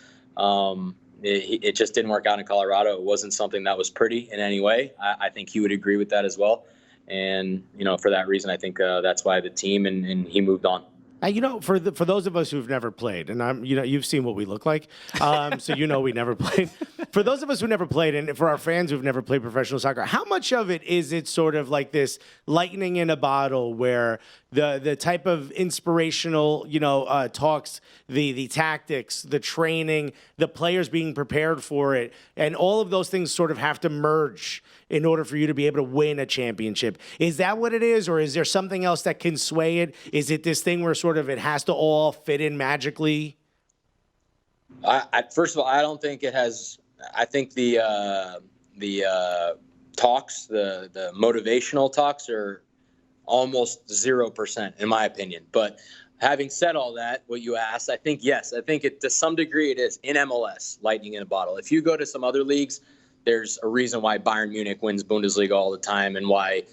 it just didn't work out in Colorado. It wasn't something that was pretty in any way. I think he would agree with that as well. And, for that reason, I think that's why the team and he moved on. For those of us who've never played, and you've seen what we look like, so we never played. For those of us who never played, and for our fans who've never played professional soccer, how much of it is it sort of like this lightning in a bottle, where the type of inspirational, talks, the tactics, the training, the players being prepared for it, and all of those things sort of have to merge in order for you to be able to win a championship? Is that what it is, or is there something else that can sway it? Is it this thing where sort of it has to all fit in magically? First of all, I don't think it has. I think the talks, the motivational talks, are almost 0% in my opinion. But having said all that, what you asked, I think yes. I think to some degree it is in MLS, lightning in a bottle. If you go to some other leagues, there's a reason why Bayern Munich wins Bundesliga all the time, and why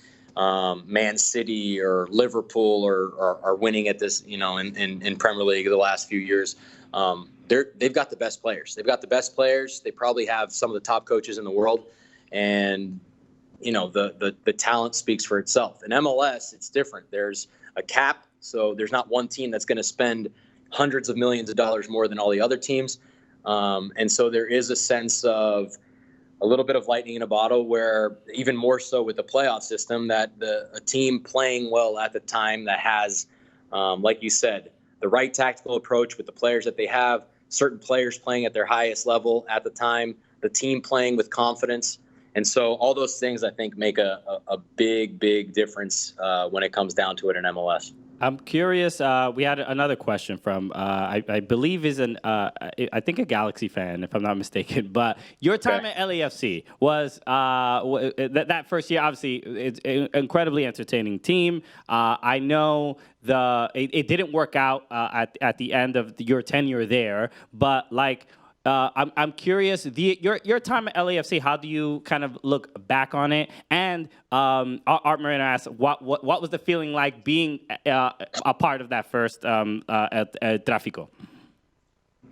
Man City or Liverpool are winning at this, in Premier League the last few years. They've got the best players. They probably have some of the top coaches in the world, and the talent speaks for itself. In MLS, it's different. There's a cap, so there's not one team that's going to spend hundreds of millions of dollars more than all the other teams, and so there is a sense of a little bit of lightning in a bottle, where even more so with the playoff system, that a team playing well at the time that has, like you said, the right tactical approach with the players that they have, certain players playing at their highest level at the time, the team playing with confidence. And so all those things, I think, make a big, big difference when it comes down to it in MLS. I'm curious. We had another question from, I believe, I think a Galaxy fan, if I'm not mistaken. But your time at LAFC was that first year. Obviously, it's an incredibly entertaining team. I know it didn't work out at the end of your tenure there, but I'm curious, your time at LAFC, how do you kind of look back on it? And Art Moreno asked, what was the feeling like being a part of that first at Trafico?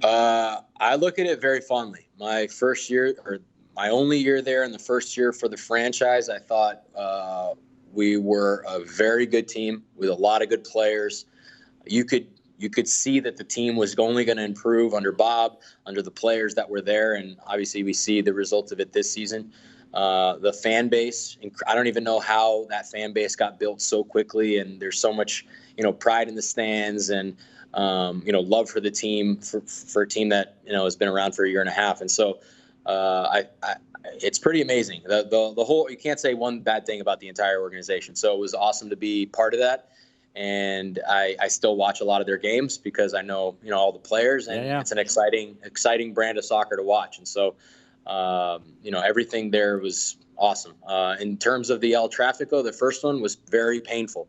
I look at it very fondly. My first year, or my only year there, and the first year for the franchise, I thought we were a very good team with a lot of good players. You could see that the team was only going to improve under Bob, under the players that were there, and obviously we see the results of it this season. The fan base, I don't even know how that fan base got built so quickly, and there's so much, pride in the stands, and love for the team, for a team that has been around for a year and a half, and so it's pretty amazing. The whole, you can't say one bad thing about the entire organization. So it was awesome to be part of that. And I still watch a lot of their games because I know all the players, and it's an exciting brand of soccer to watch. And so everything there was awesome. In terms of the El Trafico, the first one was very painful.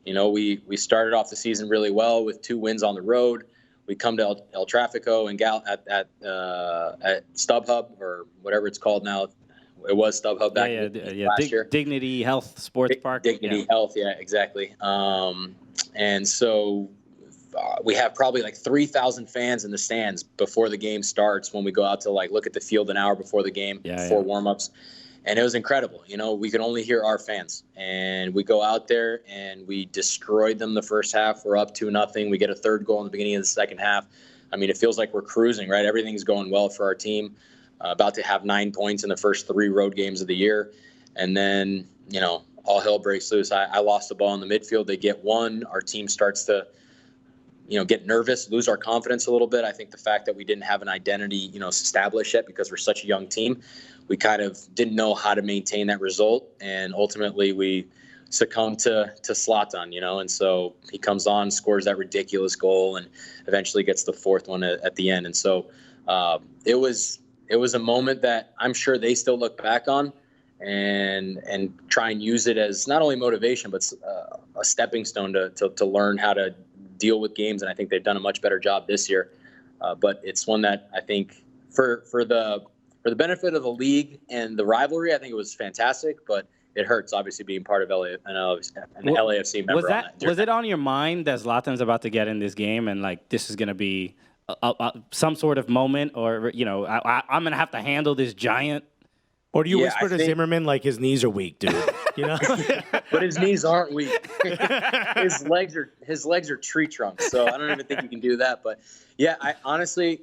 We started off the season really well with 2 wins on the road. We come to El Trafico and at StubHub, or whatever it's called now. It was StubHub back last year. Dignity Health Sports Park. Dignity Health, yeah, exactly. And so we have probably like 3,000 fans in the stands before the game starts, when we go out to look at the field an hour before the game, before warm-ups. And it was incredible. We could only hear our fans. And we go out there and we destroyed them the first half. We're up 2-0. We get a third goal in the beginning of the second half. I mean, it feels like we're cruising, right? Everything's going well for our team. About to have 9 points in the first 3 road games of the year. And then, all hell breaks loose. I lost the ball in the midfield. They get 1. Our team starts to, get nervous, lose our confidence a little bit. I think the fact that we didn't have an identity, established yet, because we're such a young team, we kind of didn't know how to maintain that result. And ultimately we succumbed to Zlatan, and so he comes on, scores that ridiculous goal, and eventually gets the 4th one at the end. And so it was a moment that I'm sure they still look back on and try and use it as not only motivation, but a stepping stone to learn how to deal with games. And I think they've done a much better job this year. But it's one that I think for the benefit of the league and the rivalry, I think it was fantastic, but it hurts obviously being part of an LAFC member. Was it on your mind that Zlatan's about to get in this game, and this is going to be some sort of moment, or I'm gonna have to handle this giant? Or do you whisper to Zimmerman his knees are weak, dude? You know, but his knees aren't weak. his legs are tree trunks. So I don't even think he can do that. But yeah, I honestly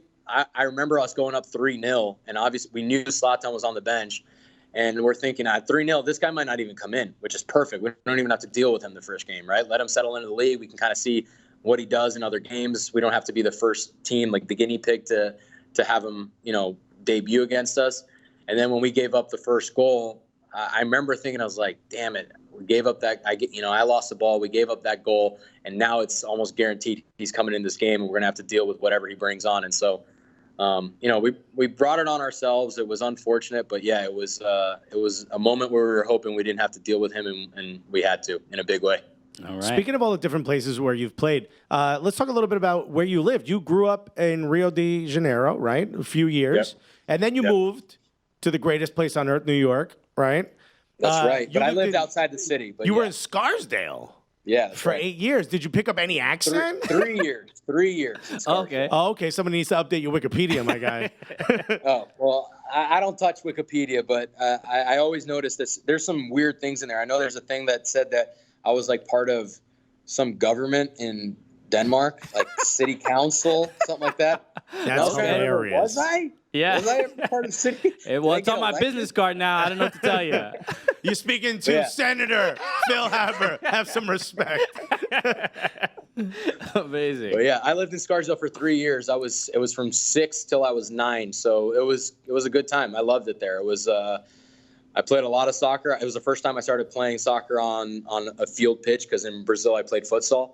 remember us going up 3-0, and obviously we knew Zlatan was on the bench, and we're thinking at 3-0, this guy might not even come in, which is perfect. We don't even have to deal with him the first game, right? Let him settle into the league. We can kind of see what he does in other games. We don't have to be the first team, like the guinea pig, to have him, debut against us. And then when we gave up the first goal, I remember thinking, I was like, damn it, we gave up that. I lost the ball. We gave up that goal, and now it's almost guaranteed he's coming in this game, and we're gonna have to deal with whatever he brings on. And so, we brought it on ourselves. It was unfortunate, but yeah, it was a moment where we were hoping we didn't have to deal with him, and we had to in a big way. All right. Speaking of all the different places where you've played, let's talk a little bit about where you lived. You grew up in Rio de Janeiro, right? A few years. Yep. And then you moved to the greatest place on earth, New York, right? That's right. But I lived outside the city. But you were in Scarsdale. Yeah. For 8 years. Did you pick up any accent? 3 years. 3 years. Okay. Oh, okay. Somebody needs to update your Wikipedia, my guy. Oh, well, I don't touch Wikipedia, but I always notice this. There's some weird things in there. I know there's a thing that said that I was like part of some government in Denmark, like city council, something like that. That's hilarious. Was I? Yeah. Was I ever part of the city? It's on my business card now. I don't know what to tell you. You're speaking to Senator Feilhaber. Have some respect. Amazing. But yeah, I lived in Scarsdale for 3 years. It was from 6 till I was 9, so it was a good time. I loved it there. It was I played a lot of soccer. It was the first time I started playing soccer on a field pitch, because in Brazil I played futsal.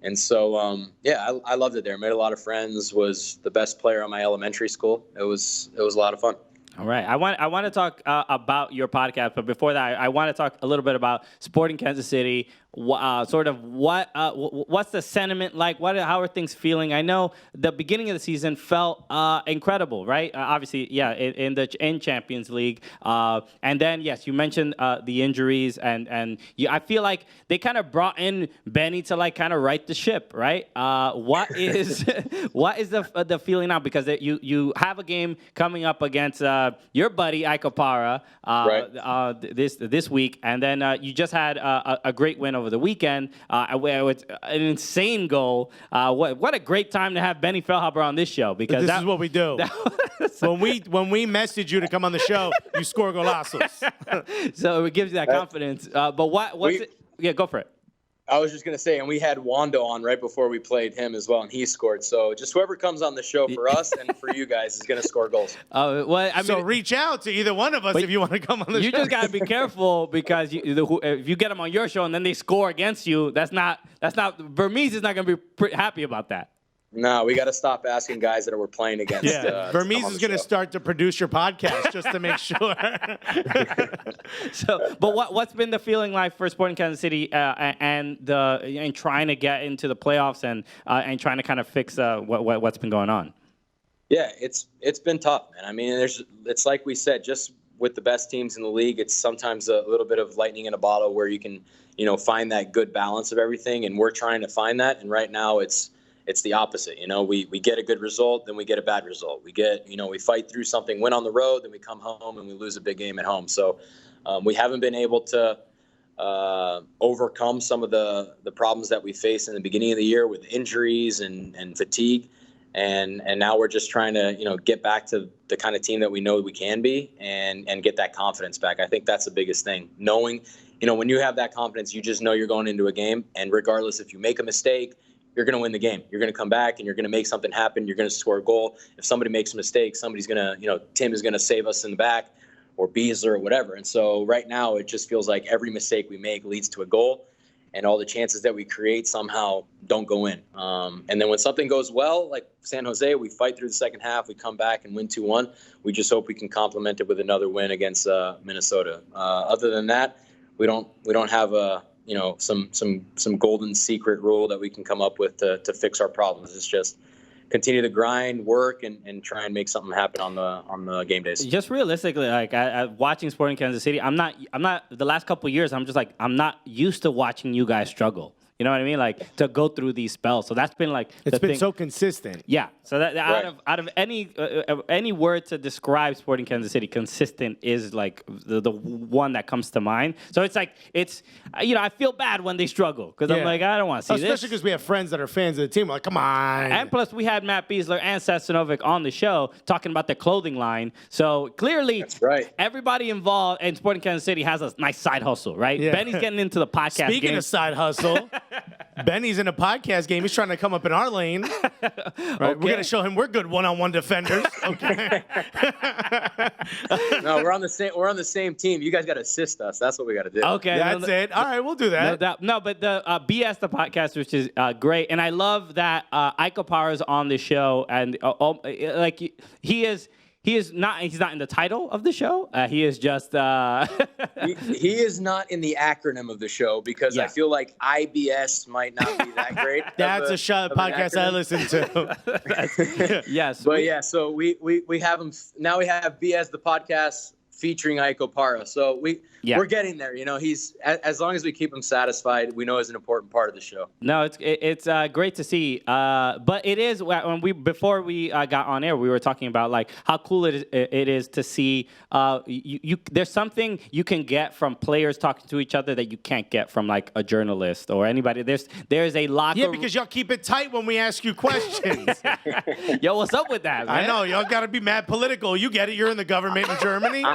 And so, I loved it there. Made a lot of friends. Was the best player on my elementary school. It was a lot of fun. All right. I want to talk about your podcast, but before that, I want to talk a little bit about Sporting Kansas City. What's the sentiment like? How are things feeling? I know the beginning of the season felt incredible, right? Obviously, in Champions League, and then yes, you mentioned the injuries, and I feel like they kind of brought in Benny to like kind of right the ship, right? What is the feeling now? Because you have a game coming up against your buddy Ike Opara this week, and then you just had a great win over the weekend with an insane goal. What a great time to have Benny Feilhaber on this show, because this is what we do. When we message you to come on the show, you score golazos. So it gives you that confidence. But what's it? Yeah, go for it. I was just going to say, and we had Wando on right before we played him as well, and he scored. So just whoever comes on the show for us and for you guys is going to score goals. So reach out to either one of us if you want to come on the show. You just got to be careful, because if you get them on your show and then they score against you, that's not Vermees is not going to be happy about that. No, we got to stop asking guys that we're playing against. Yeah, Vermees is going to start to produce your podcast just to make sure. But what's been the feeling like for Sporting Kansas City and trying to get into the playoffs and trying to kind of fix what's been going on? Yeah, it's been tough, man. I mean, it's like we said, just with the best teams in the league, it's sometimes a little bit of lightning in a bottle where you can find that good balance of everything, and we're trying to find that. And right now, it's the opposite. We get a good result, then we get a bad result. We fight through something, win on the road, then we come home and we lose a big game at home. So we haven't been able to overcome some of the problems that we faced in the beginning of the year with injuries and fatigue. And now we're just trying to, get back to the kind of team that we know we can be and get that confidence back. I think that's the biggest thing. Knowing, when you have that confidence, you just know you're going into a game, and regardless if you make a mistake, you're going to win the game. You're going to come back and you're going to make something happen. You're going to score a goal. If somebody makes a mistake, somebody's going to, Tim is going to save us in the back, or Beasler or whatever. And so right now it just feels like every mistake we make leads to a goal, and all the chances that we create somehow don't go in. And then when something goes well, like San Jose, we fight through the second half. We come back and win 2-1. We just hope we can complement it with another win against Minnesota. Other than that, we don't have some golden secret rule that we can come up with to fix our problems. It's just continue to grind, work, and try and make something happen on the game days. Just realistically, like watching Sporting Kansas City, I'm not the last couple of years. I'm just like, I'm not used to watching you guys struggle. You know what I mean? Like to go through these spells. So that's been like It's been so consistent. Yeah. So that Right. out of any word to describe Sporting Kansas City, consistent is like the one that comes to mind. So it's like I feel bad when they struggle because I'm like, I don't want to see this. Especially because we have friends that are fans of the team. We're like, come on. And plus, we had Matt Beasler and Seth Sinovic on the show talking about their clothing line. So clearly, That's right. everybody involved in Sporting Kansas City has a nice side hustle, right? Yeah. Benny's getting into the podcast Speaking game. of side hustle, Benny's in a podcast game. He's trying to come up in our lane. Right? We're going to show him we're good one-on-one defenders. Okay. No, we're on the same team. You guys got to assist us. That's what we got to do. Okay, That's it. All right, we'll do that. No, but the BS the podcast, which is great, and I love that Iko Para's on the show, and like he's not in the title of the show. He is just He is not in the acronym of the show because Yeah. I feel like IBS might not be that great. That's a of an podcast I acronym. listen to. yes. But yeah, so we have him now. We have BS the podcast featuring Iko Para. So we're getting there. You know, he's as long as we keep him satisfied, we know he's an important part of the show. No, it's great to see. But it is before we got on air, we were talking about like how cool it is to see. There's something you can get from players talking to each other that you can't get from like a journalist or anybody. There's a locker. Yeah, because y'all keep it tight when we ask you questions. Yo, what's up with that, man? I know y'all got to be mad political. You get it. You're in the government in Germany.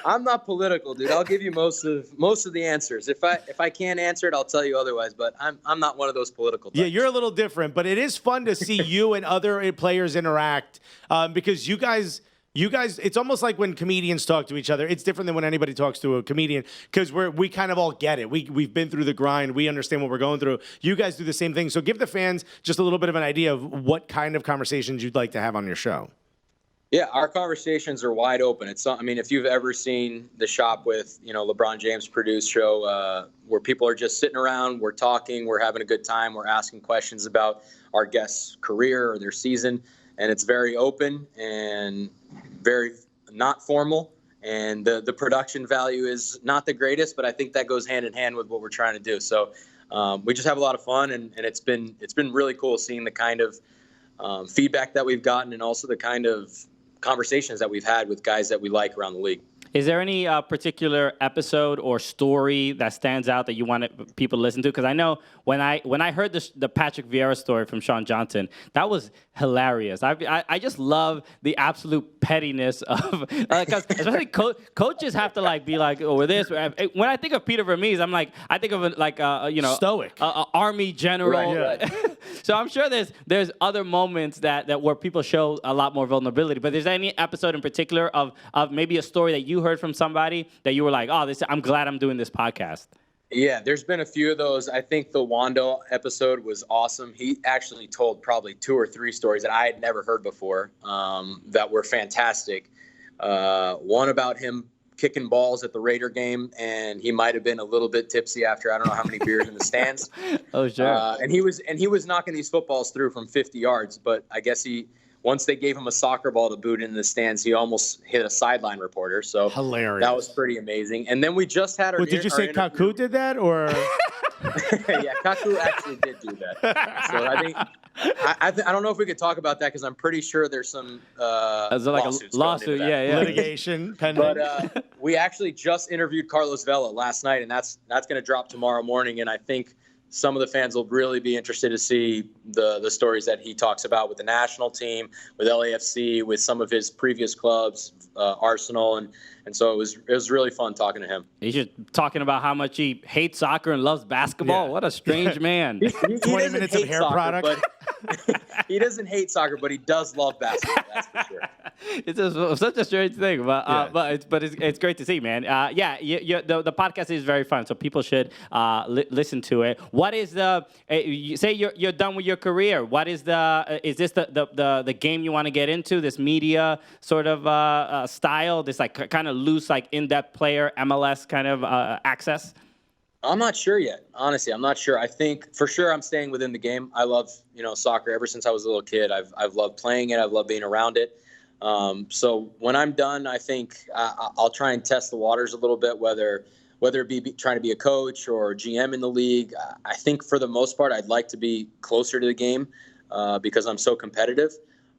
I'm not political, dude. I'll give you most of the answers. If I can't answer it, I'll tell you otherwise. But I'm not one of those political types. Yeah, you're a little different, but it is fun to see you and other players interact because you guys, it's almost like when comedians talk to each other. It's different than when anybody talks to a comedian because we kind of all get it. We've been through the grind. We understand what we're going through. You guys do the same thing. So give the fans just a little bit of an idea of what kind of conversations you'd like to have on your show. Yeah, our conversations are wide open. If you've ever seen The Shop with, LeBron James produced show where people are just sitting around, we're talking, we're having a good time, we're asking questions about our guest's career or their season, and it's very open and very not formal. And the production value is not the greatest, but I think that goes hand in hand with what we're trying to do. So we just have a lot of fun, and it's been really cool seeing the kind of feedback that we've gotten and also the kind of conversations that we've had with guys that we like around the league. Is there any particular episode or story that stands out that you want people to listen to? Because I know when I heard the Patrick Vieira story from Sean Johnson, that was hilarious. I just love the absolute pettiness of because especially coaches have to like be like, oh, we're this. When I think of Peter Vermees, I think of Stoic, army general. Right, right. So I'm sure there's other moments that where people show a lot more vulnerability. But is there any episode in particular of maybe a story that you heard from somebody that you were like, oh, I'm glad I'm doing this podcast? Yeah, there's been a few of those. I think the Wando episode was awesome. He actually told probably 2 or 3 stories that I had never heard before that were fantastic. One about him kicking balls at the Raider game, and he might have been a little bit tipsy after I don't know how many beers in the stands. Oh, sure. And he was knocking these footballs through from 50 yards, but I guess once they gave him a soccer ball to boot in the stands, he almost hit a sideline reporter. So hilarious. That was pretty amazing. And then we just had our. Did you say Kaku did that or? Yeah, Kaku actually did do that. So I think I don't know if we could talk about that because I'm pretty sure there's some lawsuit, yeah, litigation pending. But we actually just interviewed Carlos Vela last night, and that's going to drop tomorrow morning. And I think some of the fans will really be interested to see the stories that he talks about with the national team, with LAFC, with some of his previous clubs, Arsenal, and so it was really fun talking to him. He's just talking about how much he hates soccer and loves basketball. Yeah. What a strange man. He 20 minutes of hair product. He doesn't hate soccer, but he does love basketball. That's for sure. It's such a strange thing, but it's great to see, man. The podcast is very fun, so people should listen to it. What is you say you're done with your career? What is is this the game you want to get into? This media sort of style, this like kind of loose, like in-depth player MLS kind of access? I'm not sure yet. Honestly, I'm not sure. I think for sure I'm staying within the game. I love, soccer ever since I was a little kid. I've loved playing it. I've loved being around it. So when I'm done, I think I'll try and test the waters a little bit, whether whether it be trying to be a coach or GM in the league. I think for the most part, I'd like to be closer to the game because I'm so competitive.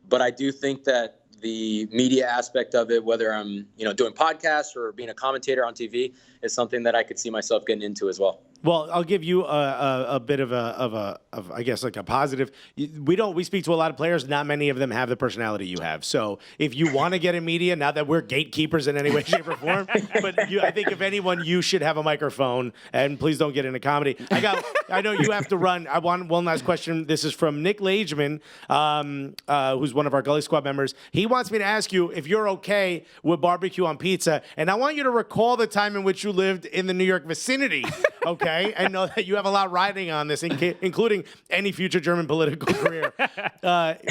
But I do think that the media aspect of it, whether I'm doing podcasts or being a commentator on TV, is something that I could see myself getting into as well. Well, I'll give you a bit of I guess like a positive. We speak to a lot of players. Not many of them have the personality you have. So if you want to get in media, not that we're gatekeepers in any way, shape, or form, but I think if anyone, you should have a microphone. And please don't get into comedy. I know you have to run. I want one last question. This is from Nick Lageman, who's one of our Gully Squad members. He wants me to ask you if you're okay with barbecue on pizza, and I want you to recall the time in which you lived in the New York vicinity. Okay. And know that you have a lot riding on this, including any future German political career.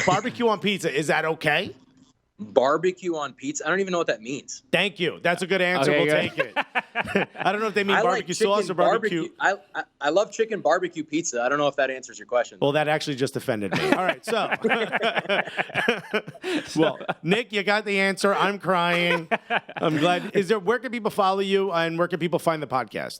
Barbecue on pizza, is that okay? Barbecue on pizza? I don't even know what that means. Thank you. That's a good answer. Okay, we'll take it. I don't know if they mean barbecue sauce or barbecue. I love chicken barbecue pizza. I don't know if that answers your question. Well, that actually just offended me. All right, so. Well, Nick, you got the answer. I'm crying. I'm glad. Where can people follow you, and where can people find the podcast?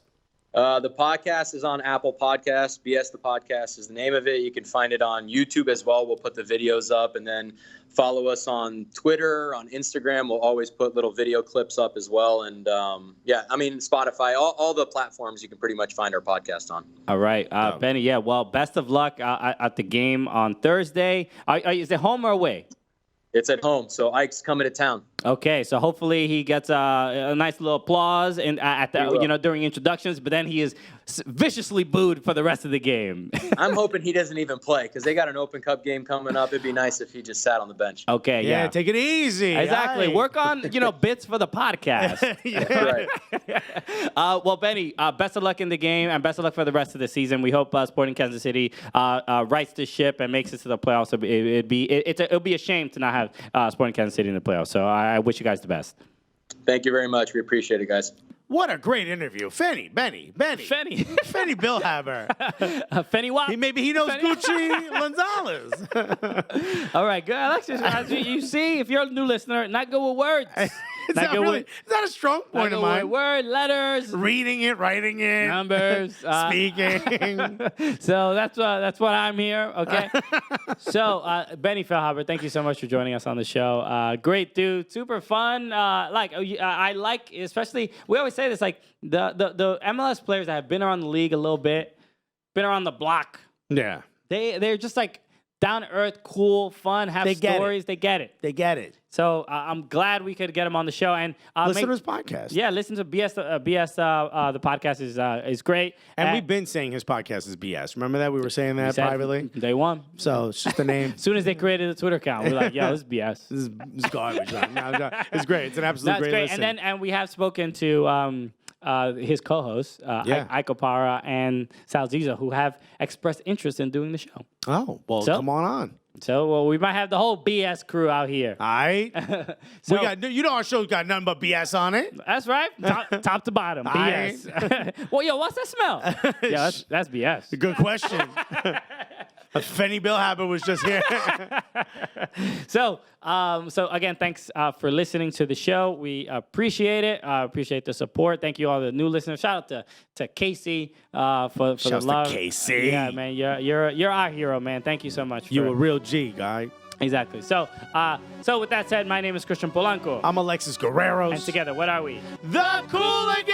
The podcast is on Apple Podcasts. BS the Podcast is the name of it. You can find it on YouTube as well. We'll put the videos up, and then follow us on Twitter, on Instagram. We'll always put little video clips up as well. And Spotify, all the platforms you can pretty much find our podcast on. All right, Benny. Yeah, well, best of luck at the game on Thursday. Is it home or away? It's at home, so Ike's coming to town. Okay, so hopefully he gets a nice little applause during introductions, but then he is viciously booed for the rest of the game. I'm hoping he doesn't even play because they got an Open Cup game coming up. It'd be nice if he just sat on the bench. Okay, yeah, take it easy. Exactly. Aye. Work on bits for the podcast. Right. Well, Benny, best of luck in the game and best of luck for the rest of the season. We hope Sporting Kansas City rights the ship and makes it to the playoffs. It'll be a shame to not have Sporting Kansas City in the playoffs. So I wish you guys the best. Thank you very much. We appreciate it, guys. What a great interview. Benny Feilhaber. Fenny Wap. Maybe he knows Gucci Gonzalez. All right, good. Alexis, you see, if you're a new listener, not good with words. It's not a strong point of mine. Word, letters, reading it, writing it, numbers, speaking. So that's what I'm here. Okay. So Benny Feilhaber, thank you so much for joining us on the show. Great dude, super fun. I like, especially we always say this, like the MLS players that have been around the league a little bit, been around the block. Yeah. They're just like down to earth, cool, fun, have stories. They get it. They get it. So I'm glad we could get him on the show and listen to his podcast. Yeah, listen to BS. The podcast is great. And we've been saying his podcast is BS. Remember that we were saying that privately. Day one. So it's just a name. As soon as they created a Twitter account, we're like, "This is BS. This is garbage." No, it's great. It's an absolute great listen. And we have spoken to his co-hosts, Ike Opara and Sal Ziza, who have expressed interest in doing the show. Oh, well, come on. So we might have the whole BS crew out here. All right. Our show's got nothing but BS on it. That's right. Top to bottom, BS. Well, what's that smell? Yeah, that's BS. Good question. Fenny Feilhaber was just here. So again, thanks for listening to the show. We appreciate it. Appreciate the support. Thank you all the new listeners. Shout out to Casey for the love. To Casey. Yeah, man, you're our hero, man. Thank you so much. You a real G, guy. Exactly. So with that said, my name is Christian Polanco. I'm Alexis Guerreros. And together, what are we? The Cooligans!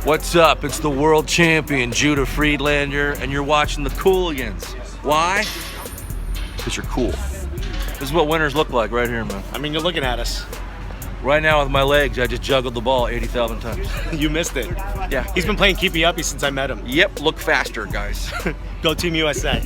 What's up? It's the world champion, Judah Friedlander, and you're watching the Cooligans. Why? Because you're cool. This is what winners look like right here, man. I mean, you're looking at us. Right now with my legs, I just juggled the ball 80,000 times. You missed it. Yeah. He's been playing keepy uppy since I met him. Yep, look faster, guys. Go Team USA.